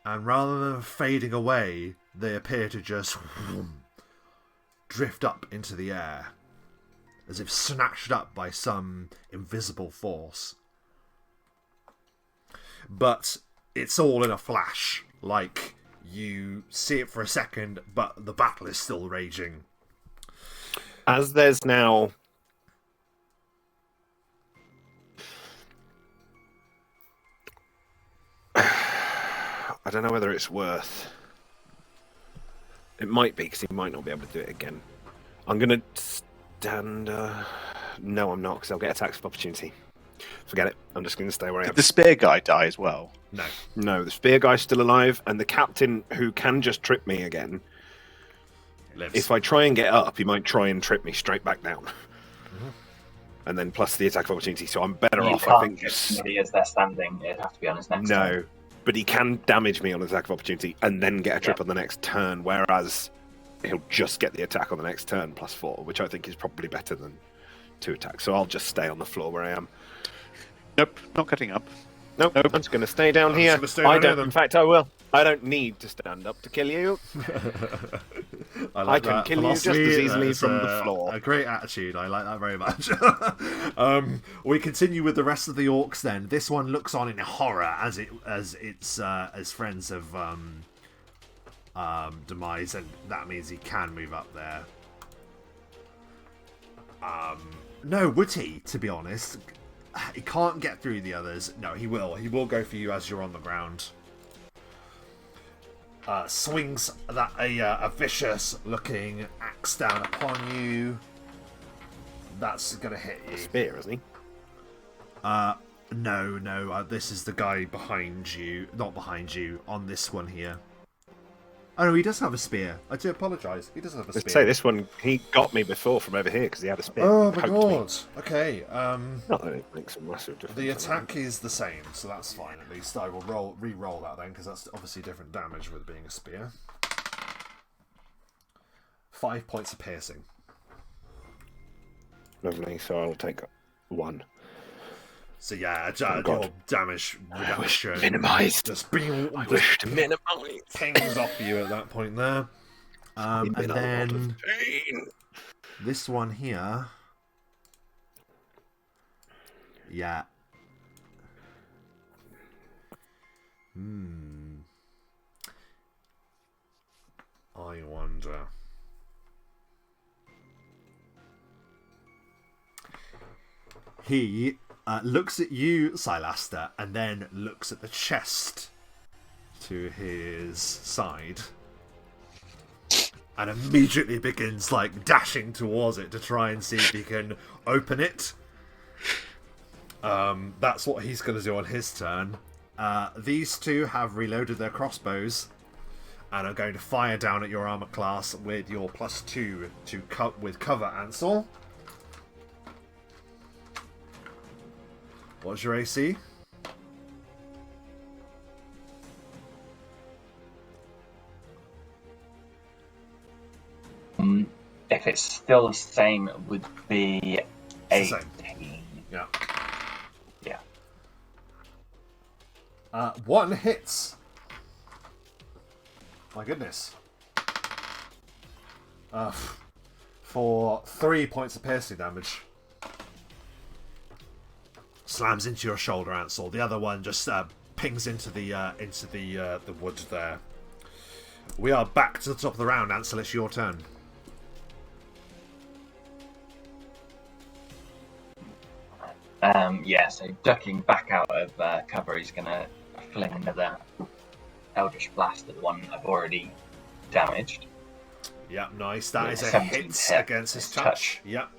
And rather than fading away, they appear to just drift up into the air, as if snatched up by some invisible force. But it's all in a flash, like you see it for a second, but the battle is still raging. As there's now... I don't know whether it's worth... It might be, because he might not be able to do it again. I'm going to stand... No, I'm not, because I'll get attacks of opportunity. Forget it. I'm just going to stay where I am. Did the spear guy die as well? No. No, the spear guy's still alive, and the captain, who can just trip me again, Lives. if I try and get up, he might try and trip me straight back down. And then plus the attack of opportunity, so I'm better off, I think. Somebody as they're standing, it'd have to be on his next turn. No, but he can damage me on attack of opportunity and then get a trip on the next turn, whereas he'll just get the attack on the next turn plus 4, which I think is probably better than 2 attacks. So I'll just stay on the floor where I am. Nope, not getting up. Nope. I'm just going to stay down here. In fact, I will. I don't need to stand up to kill you. I can kill you just as easily from the floor. A great attitude. I like that very much. We continue with the rest of the orcs then. This one looks on in horror as its friends have demise, and that means he can move up there. No, would he, to be honest? He can't get through the others. No, he will. He will go for you as you're on the ground. Swings a vicious-looking axe down upon you. That's gonna hit you. Spear, isn't he? No. This is the guy behind you. Not behind you. On this one here. Oh no, he does have a spear. I do apologise. He does have a spear. Let's say this one, he got me before from over here because he had a spear. Oh my god. Okay. Not that it makes a massive difference. The attack is the same, so that's fine. At least I will re-roll that then, because that's obviously different damage with being a spear. 5 points of piercing. Lovely. So I'll take 1. So yeah, your damage reduction minimised. I wish to minimise. Pings off you at that point there. And then this one here. Yeah. I wonder. He looks at you, Silaster, and then looks at the chest to his side, and immediately begins dashing towards it to try and see if he can open it. That's what he's going to do on his turn. These two have reloaded their crossbows and are going to fire down at your armor class with your +2 to with cover, Ansel. What's your AC? If it's still the same, it would be 18. Yeah. Yeah. 1 hits. My goodness. For 3 points of piercing damage. Slams into your shoulder, Ansel. The other one just pings into the wood there. We are back to the top of the round, Ansel. It's your turn. So ducking back out of cover, he's going to fling another Eldritch Blast at the one I've already damaged. Yep, nice. That is a 17 hit hit against his touch. Yep.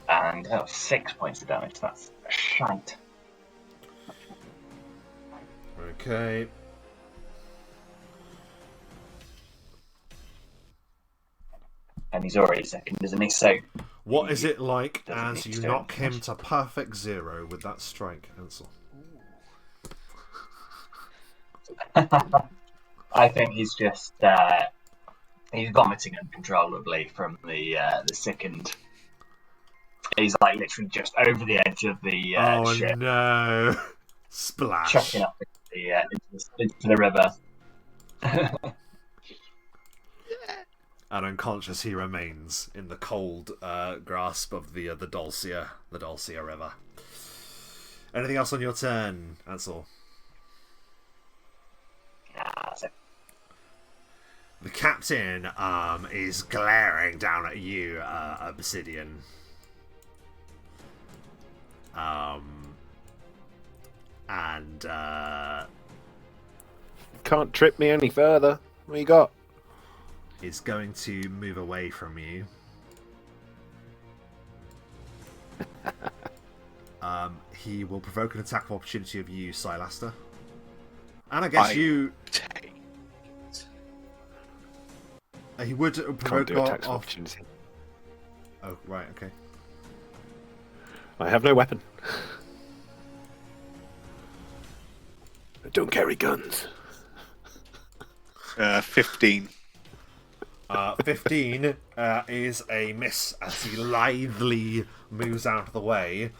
And and 6 points of damage. That's shite. Okay. And he's already second, isn't he? So What is it like doesn't as need you to knock do him much. to perfect 0 with that strike, Ansel? I think he's just he's vomiting uncontrollably from the sickened. He's like literally just over the edge of the Oh ship, no! Splash! chucking up into the river. And unconscious he remains in the cold grasp of the Dalcia River. Anything else on your turn, Ansel? That's it. The captain is glaring down at you, Obsidian. And Can't trip me any further. What you got? is going to move away from you. He will provoke an attack of opportunity of you, Silaster. And I guess you... He would Can't provoke do attacks of off... opportunity. Oh, right, okay. I have no weapon. I don't carry guns. 15. 15 is a miss as he lithely moves out of the way.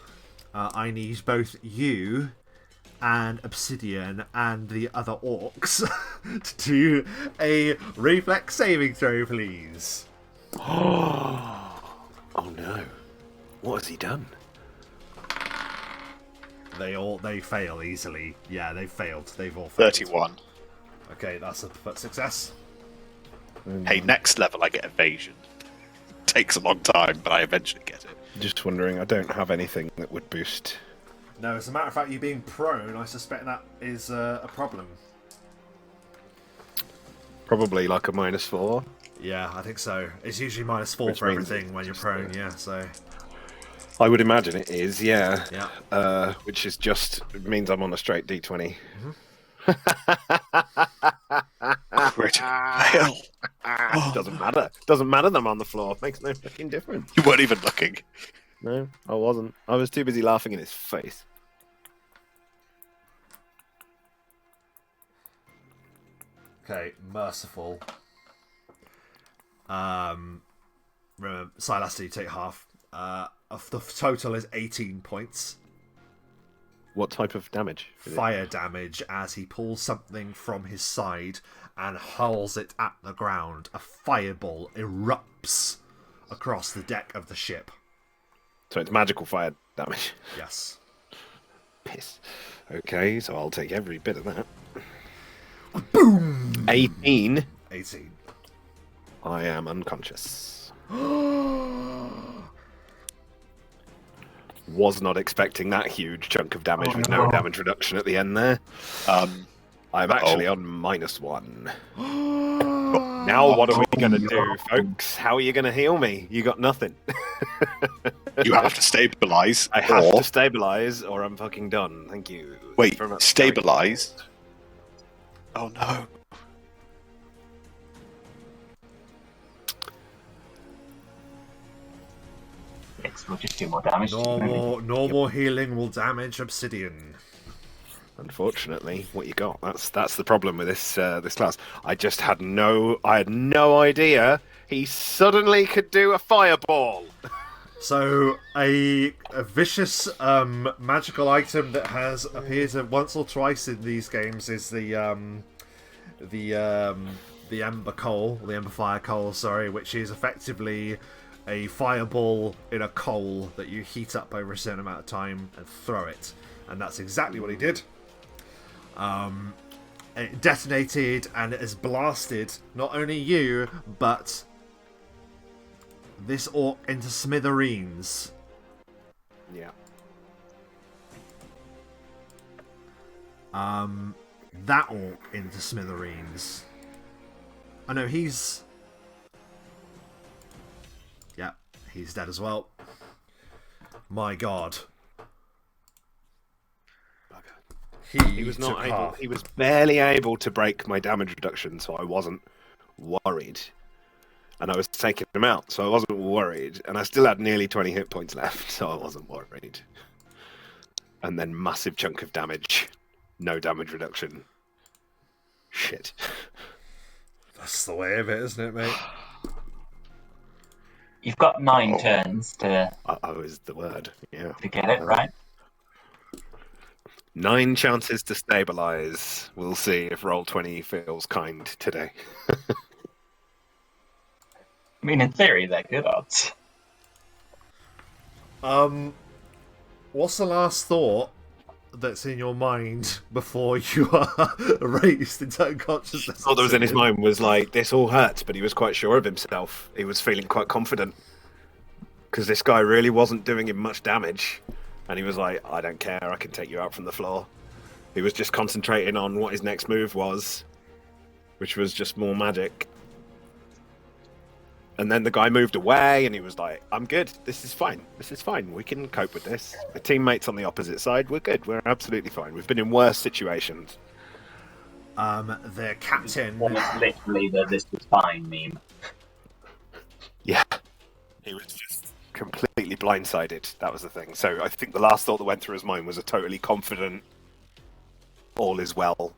I need both you and Obsidian and the other orcs to do a reflex saving throw, please. Oh no. What has he done? They fail easily. Yeah, they failed. They've all failed. 31. Okay, that's a success. Hey, next level I get evasion. Takes a long time, but I eventually get it. Just wondering, I don't have anything that would boost. No, as a matter of fact, you being prone, I suspect that is a problem. Probably like a -4. Yeah, I think so. It's usually -4 Which for means everything when you're just, prone, yeah, so... I would imagine it is, yeah. Yeah. Which is just it means I'm on a straight D20. Critical fail. Doesn't matter. Doesn't matter them on the floor. Makes no fucking difference. You weren't even looking. No, I wasn't. I was too busy laughing in his face. Okay, merciful. Remember, Silas, you take half. The total is 18 points. What type of damage? Fire damage as he pulls something from his side and hurls it at the ground. A fireball erupts across the deck of the ship. So it's magical fire damage. Yes. Piss. Okay, so I'll take every bit of that. Boom! 18. 18. I am unconscious. Was not expecting that huge chunk of damage with no damage reduction at the end there. I'm actually on -1. Now what are we going to do, folks? How are you going to heal me? You got nothing. You have to stabilize. I have to stabilize or I'm fucking done. Thank you. Wait, Very much. stabilize? Oh no. We'll just do more damage. No more healing will damage Obsidian. Unfortunately, what you got? That's the problem with this this class. I had no idea he suddenly could do a fireball. So a vicious magical item that has appeared once or twice in these games is the ember coal, the ember fire coal, sorry, which is effectively a fireball in a coal that you heat up over a certain amount of time and throw it, and that's exactly what he did. It detonated and it has blasted not only you but this orc into smithereens. Yeah. That orc into smithereens. I know he's... Yeah, he's dead as well. My God. He was not able. half. He was barely able to break my damage reduction, so I wasn't worried. And I was taking him out, so I wasn't worried. And I still had nearly 20 hit points left, so I wasn't worried. And then massive chunk of damage, no damage reduction. Shit. That's the way of it, isn't it, mate? You've got 9 turns to I was the word. Yeah. get it right. 9 chances to stabilize. We'll see if Roll20 feels kind today. I mean, in theory, they're good odds. What's the last thought that's in your mind before you are erased into unconsciousness? All that was in his mind was like, this all hurts, but he was quite sure of himself. He was feeling quite confident. Because this guy really wasn't doing him much damage. And he was like, I don't care, I can take you out from the floor. He was just concentrating on what his next move was, which was just more magic. And then the guy moved away, and he was like, I'm good, this is fine, we can cope with this. The teammates on the opposite side, we're good, we're absolutely fine. We've been in worse situations. The captain... Almost literally the "this is fine" meme. Yeah. He was just completely blindsided, that was the thing. So I think the last thought that went through his mind was a totally confident, all is well,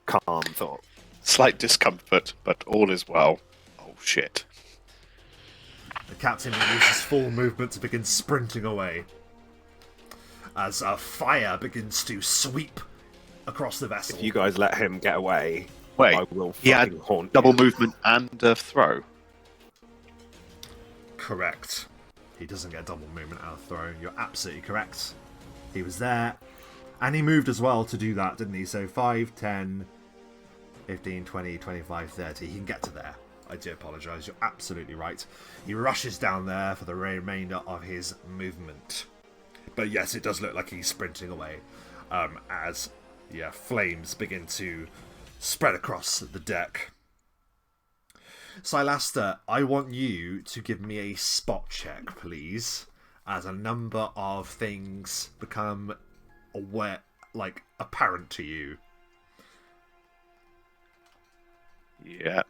calm thought. Slight discomfort, but all is well. Oh shit. The captain uses full movement to begin sprinting away as fire begins to sweep across the vessel. If you guys let him get away, Wait, I will he had fucking haunt double you. movement and a throw. Correct. He doesn't get double movement out of throw. You're absolutely correct. He was there. And he moved as well to do that, didn't he? So 5, 10, 15, 20, 25, 30. He can get to there. I do apologise. You're absolutely right. He rushes down there for the remainder of his movement. But yes, it does look like he's sprinting away as flames begin to spread across the deck. Silaster, I want you to give me a spot check, please, as a number of things become apparent to you. Yeah.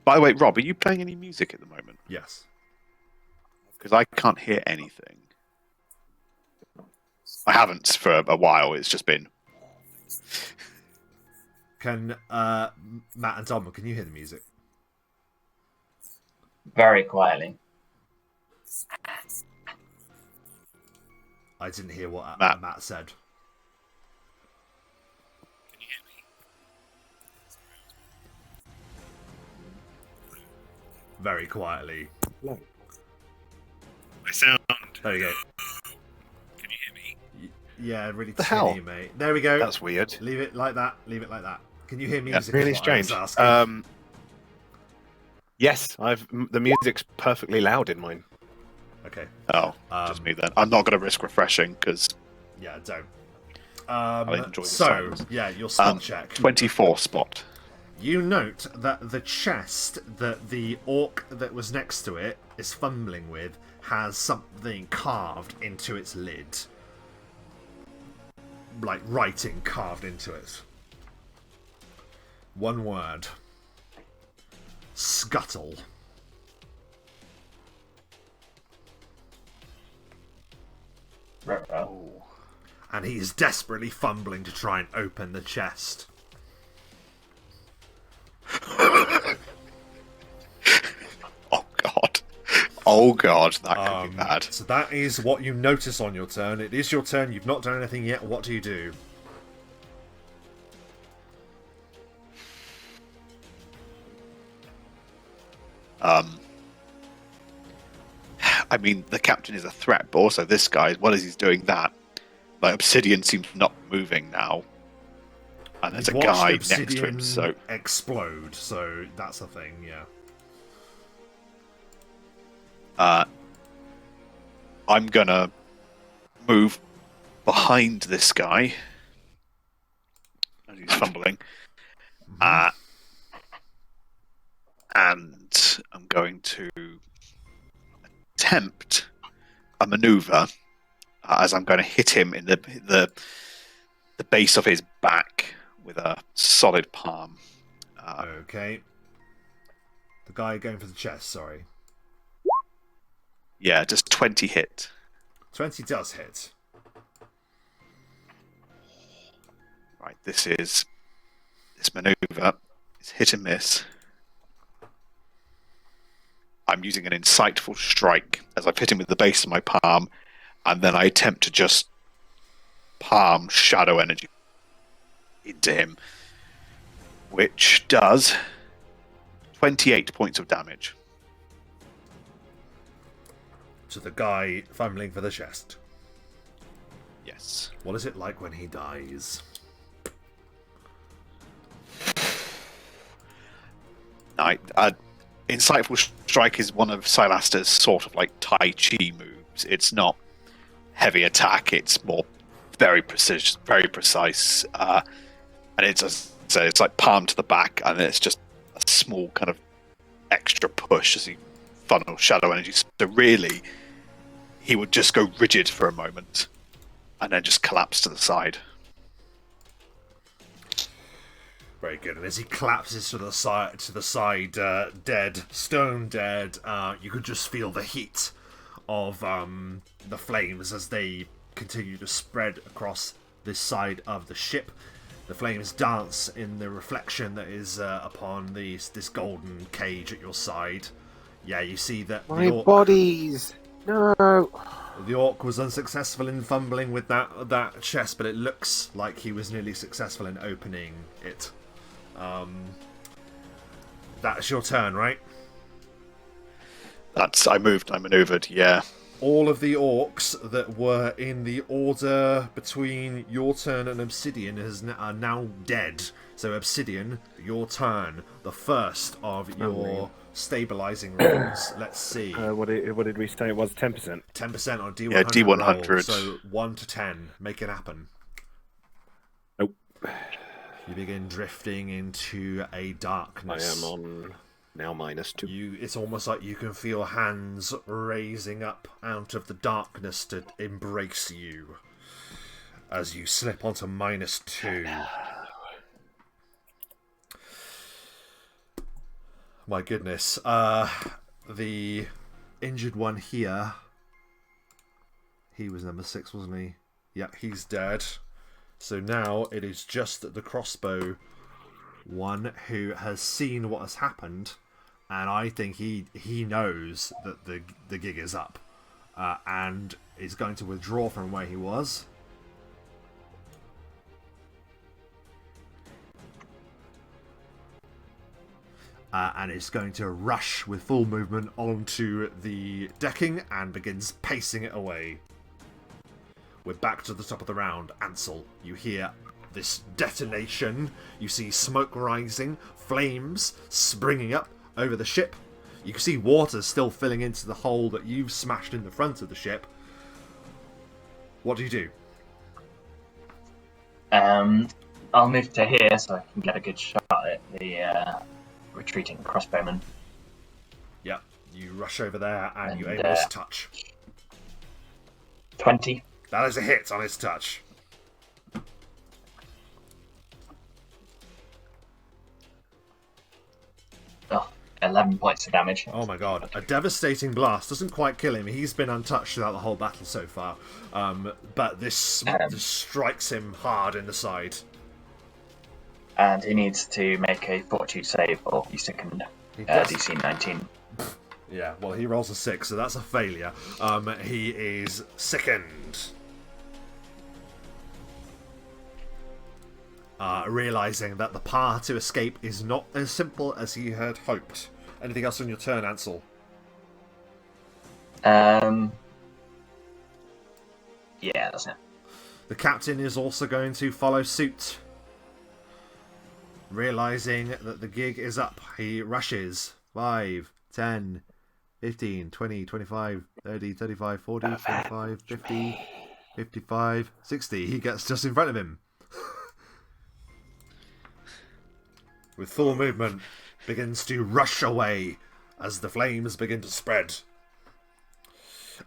By the way, Rob, are you playing any music at the moment? Yes. Because I can't hear anything. I haven't for a while. It's just been... Can Matt and Tom, can you hear the music? Very quietly. I didn't hear what Matt said. Can you hear me? Very quietly. No. My sound. There you go. Can you hear me? Yeah, really The hell? tinny, mate. There we go. That's weird. Leave it like that. Leave it like that. Can you hear Yeah, music? Really is what I was strange. asking. Yes, the music's perfectly loud in mine. Okay. Oh, just me then. I'm not going to risk refreshing because Yeah, don't. I enjoy the So, silence. yeah, your spot check. 24 spot. You note that the chest that the orc that was next to it is fumbling with has something carved into its lid. Like writing carved into it. One word. Scuttle. Ruh-roh. And he is desperately fumbling to try and open the chest. Oh god. Oh god, that could be bad. So that is what you notice on your turn. It is your turn. You've not done anything yet. What do you do? I mean, the captain is a threat, but also this guy, as well as he's doing that, like Obsidian seems not moving now. And there's You've a guy watched next to him, Obsidian so explode. So that's a thing. Yeah. I'm gonna move behind this guy as he's fumbling. And I'm going to attempt a maneuver as I'm going to hit him in the base of his back with a solid palm. Okay. The guy going for the chest, sorry. Yeah, just 20 hit. 20 does hit. Right, this maneuver is hit and miss. I'm using an insightful strike as I've hit him with the base of my palm, and then I attempt to just palm shadow energy into him, which does 28 points of damage. To the guy fumbling for the chest. Yes. What is it like when he dies? Insightful strike is one of Silaster's sort of like Tai Chi moves. It's not heavy attack. It's more very precise, and it's like palm to the back, and it's just a small kind of extra push as he funnels shadow energy. So really, he would just go rigid for a moment, and then just collapse to the side. Very good. And as he collapses to the side, dead, stone dead, you could just feel the heat of the flames as they continue to spread across this side of the ship. The flames dance in the reflection that is upon this golden cage at your side. Yeah, you see that My bodies! No! the orc was unsuccessful in fumbling with that chest, but it looks like he was nearly successful in opening it. That's your turn, right? I maneuvered, yeah. All of the orcs that were in the order between your turn and Obsidian are now dead. So Obsidian, your turn. The first of your stabilizing rolls. Let's see. What did we say? It was 10%. 10% on D100. Yeah, D100. Roll, so 1 to 10. Make it happen. Nope. You begin drifting into a darkness. I am on now -2. It's almost like you can feel hands raising up out of the darkness to embrace you as you slip onto -2. My goodness. The injured one here. He was number 6, wasn't he? Yeah, he's dead. So now it is just the crossbow one who has seen what has happened, and I think he knows that the gig is up, and is going to withdraw from where he was. And is going to rush with full movement onto the decking and begins pacing it away. We're back to the top of the round. Ansel, you hear this detonation. You see smoke rising, flames springing up over the ship. You can see water still filling into the hole that you've smashed in the front of the ship. What do you do? I'll move to here so I can get a good shot at the retreating crossbowman. Yeah, you rush over there and you aim his touch. 20. That is a hit on his touch. Oh, 11 points of damage. Oh my god. A devastating blast doesn't quite kill him. He's been untouched throughout the whole battle so far. But this strikes him hard in the side. And he needs to make a fortitude save, or you second DC 19. Yeah, well, he rolls a 6, so that's a failure. He is sickened. Realising that the path to escape is not as simple as he had hoped. Anything else on your turn, Ansel? Yeah, that's it. The captain is also going to follow suit. Realising that the gig is up, he rushes. 5, 10, 15, 20, 25, 30, 35, 40, 45, 50, 55, 60. He gets just in front of him. With full movement, begins to rush away as the flames begin to spread.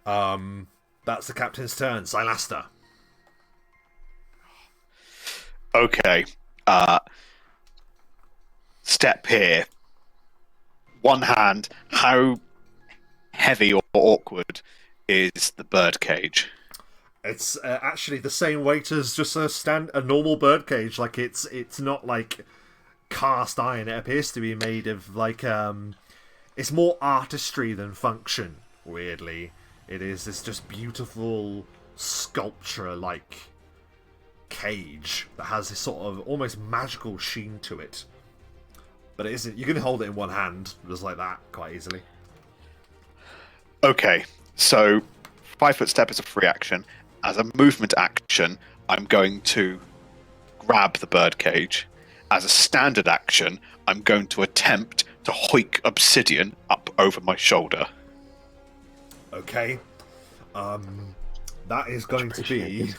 That's the captain's turn. Silaster. Okay. Step here. One hand. How heavy or awkward is the bird cage? It's actually the same weight as just a normal bird cage. Like it's not like cast iron. It appears to be made of like it's more artistry than function. Weirdly, it is this just beautiful sculpture like cage that has this sort of almost magical sheen to it. But it isn't. You can hold it in one hand just like that quite easily. Okay, so 5 foot step is a free action. As a movement action, I'm going to grab the birdcage. As a standard action, I'm going to attempt to hoik obsidian up over my shoulder. Okay. That is going to be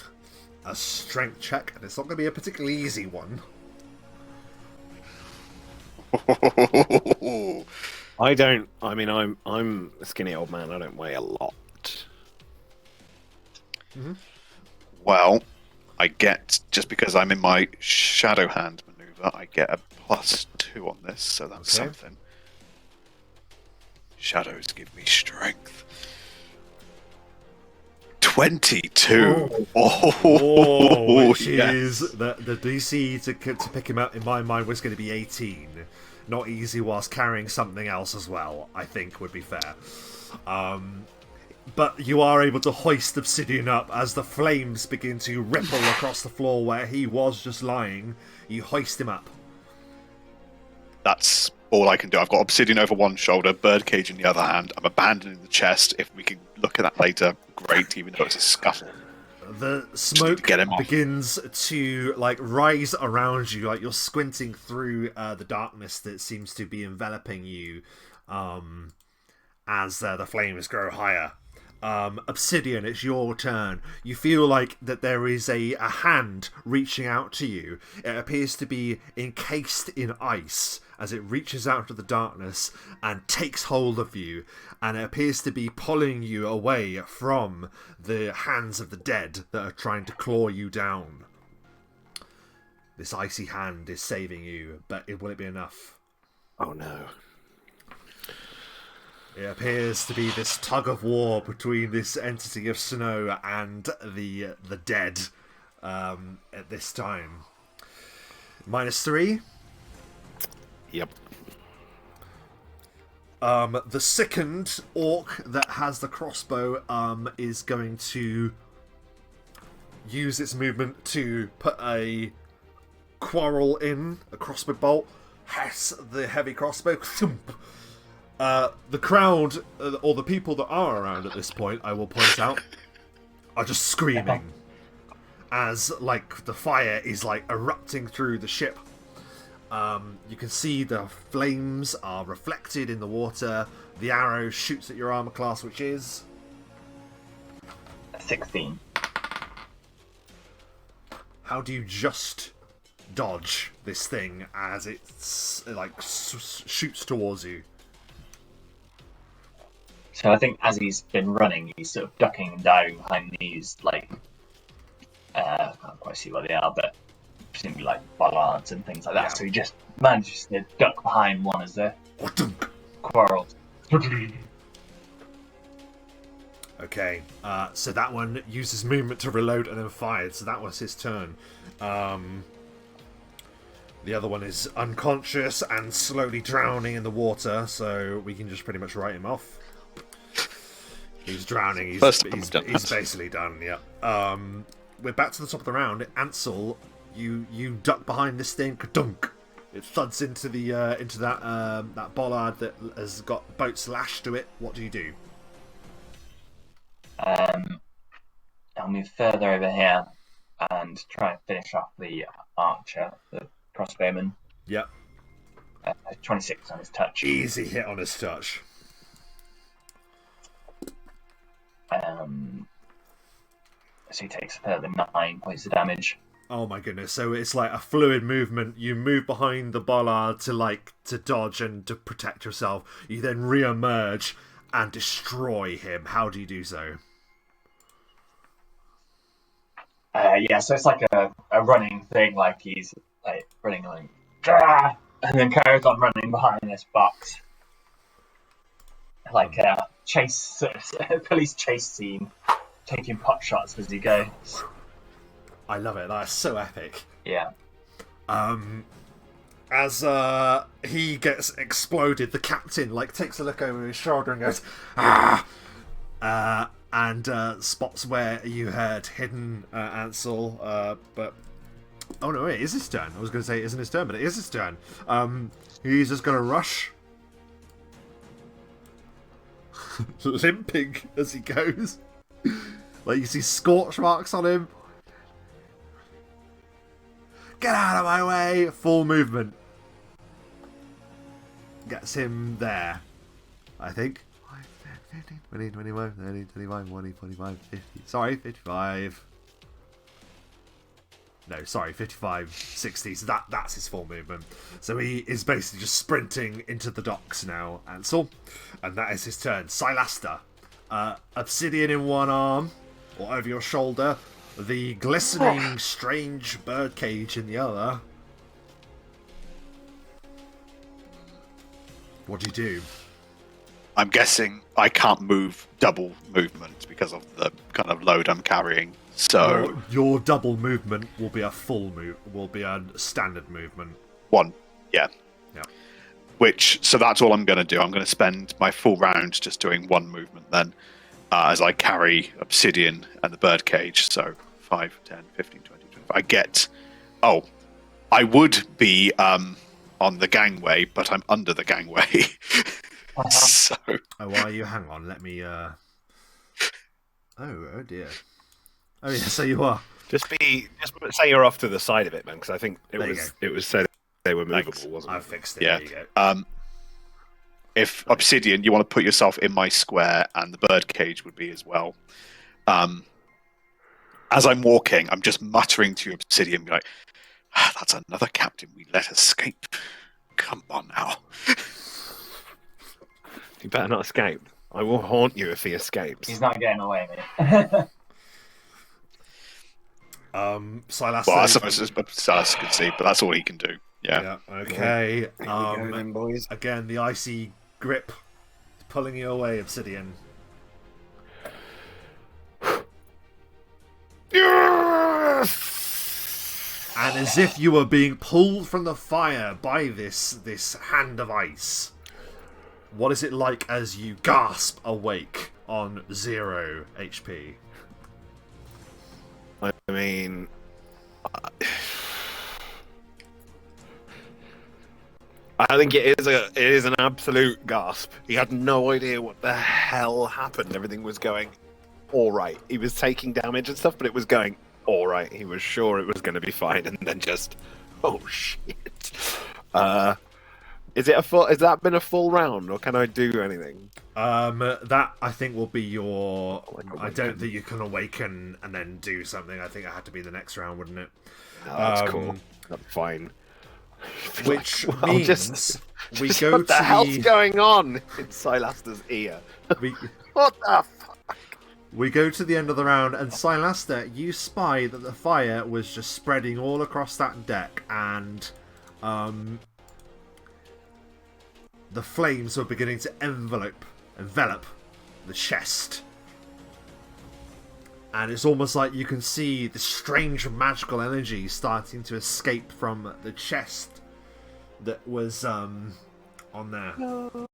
a strength check, and it's not going to be a particularly easy one. I'm a skinny old man. I don't weigh a lot. Mm-hmm. Well, I get, just because I'm in my shadow hand maneuver, I get a +2 on this, so that's Okay. something. Shadows give me strength. 22. Oh, which yes. is the DC to pick him up in my mind was going to be 18. Not easy whilst carrying something else as well, I think would be fair. But you are able to hoist Obsidian up as the flames begin to ripple across the floor where he was just lying. You hoist him up. That's all I can do. I've got obsidian over one shoulder, birdcage in the other hand. I'm abandoning the chest. If we can look at that later, great, even though it's a scuffle. The smoke Get him off. begins to like rise around you, like you're squinting through the darkness that seems to be enveloping you as the flames grow higher. Obsidian, it's your turn. You feel like that there is a hand reaching out to you. It appears to be encased in ice as it reaches out of the darkness and takes hold of you, and it appears to be pulling you away from the hands of the dead that are trying to claw you down. This icy hand is saving you, but will it be enough? Oh no. It appears to be this tug of war between this entity of snow and the dead at this time. -3. Yep. The sickened orc that has the crossbow is going to use its movement to put a quarrel in, a crossbow bolt. Hess the heavy crossbow. Thump. The crowd, or the people that are around at this point, I will point out, are just screaming as like the fire is like erupting through the ship. You can see the flames are reflected in the water. The arrow shoots at your armor class, which is 16. How do you just dodge this thing as it's like shoots towards you? So I think as he's been running, he's sort of ducking and diving behind these, like, I can't quite see what they are, but presumably like bollards and things like that. Yeah. So he just manages to duck behind one as the quarrel. Okay, so that one uses movement to reload and then fired, so that was his turn. The other one is unconscious and slowly drowning in the water, so we can just pretty much write him off. He's drowning, he's basically done, yeah. We're back to the top of the round. Ansel, you duck behind this thing, ka-dunk. It thuds into the into that bollard that has got boats lashed to it. What do you do? I'll move further over here and try and finish off the archer, the crossbowman. Yep. 26 on his touch. Easy hit on his touch. So he takes a further 9 points of damage. Oh my goodness! So it's like a fluid movement. You move behind the bollard to dodge and to protect yourself. You then re-emerge, and destroy him. How do you do so? So it's like a running thing, like he's like running like, "Gah!" and then carries on running behind this box, like a chase, police chase scene, taking pot shots as he goes. I love it. That's so epic. Yeah. As he gets exploded, the captain like takes a look over his shoulder and goes, "Ah!" And spots where you had hidden Ansel. But oh no, it is his turn. I was going to say it isn't his turn, but it is his turn. He's just going to rush, limping as he goes. Like you see scorch marks on him. Get out of my way! Full movement. Gets him there, I think. 15, 20, 21, 30, 25, 40, 45, 50. Sorry, 55. No, sorry, 55, 60. So that's his full movement. So he is basically just sprinting into the docks now, Ansel. And that is his turn. Silaster. Obsidian in one arm, or over your shoulder. The glistening, strange birdcage in the other. What do you do? I'm guessing I can't move double movement because of the kind of load I'm carrying. So your double movement will be a full move. Will be a standard movement. One, yeah. Yeah. So that's all I'm going to do. I'm going to spend my full round just doing one movement then, as I carry Obsidian and the birdcage. So 5, 10, 15, 20, 25. I would be on the gangway, but I'm under the gangway. So. Oh, are you? Hang on, let me. Oh dear. Oh yeah, so you are. Just say you're off to the side of it, man, because I think it was said they were movable, Thanks. wasn't it? I fixed it. Yeah. There you go. If Obsidian, you want to put yourself in my square, and the birdcage would be as well. As I'm walking, I'm just muttering to Obsidian, like, "That's another captain we let escape. Come on now." You better not escape. I will haunt you if he escapes. He's not getting away, mate. Silas. Well, I suppose Silas could see, but that's all he can do. Yeah. Okay. Here we go then, boys. Again, the icy grip pulling you away, Obsidian. Yes! And as if you were being pulled from the fire by this hand of ice. What is it like as you gasp awake on 0 HP? I mean, I think it is an absolute gasp. He had no idea what the hell happened. Everything was going all right. He was taking damage and stuff, but it was going all right. He was sure it was going to be fine, and then just, oh shit. Has that been a full round, or can I do anything? That I think will be your. Like I don't think you can awaken and then do something. I think it had to be the next round, wouldn't it? Oh, that's cool. That's fine. Which Like, well, means we just go what the to hell's going on in Silaster's ear? What the fuck? We go to the end of the round, and Silaster, you spy that the fire was just spreading all across that deck, and the flames were beginning to envelop the chest. And it's almost like you can see the strange magical energy starting to escape from the chest that was on there. No.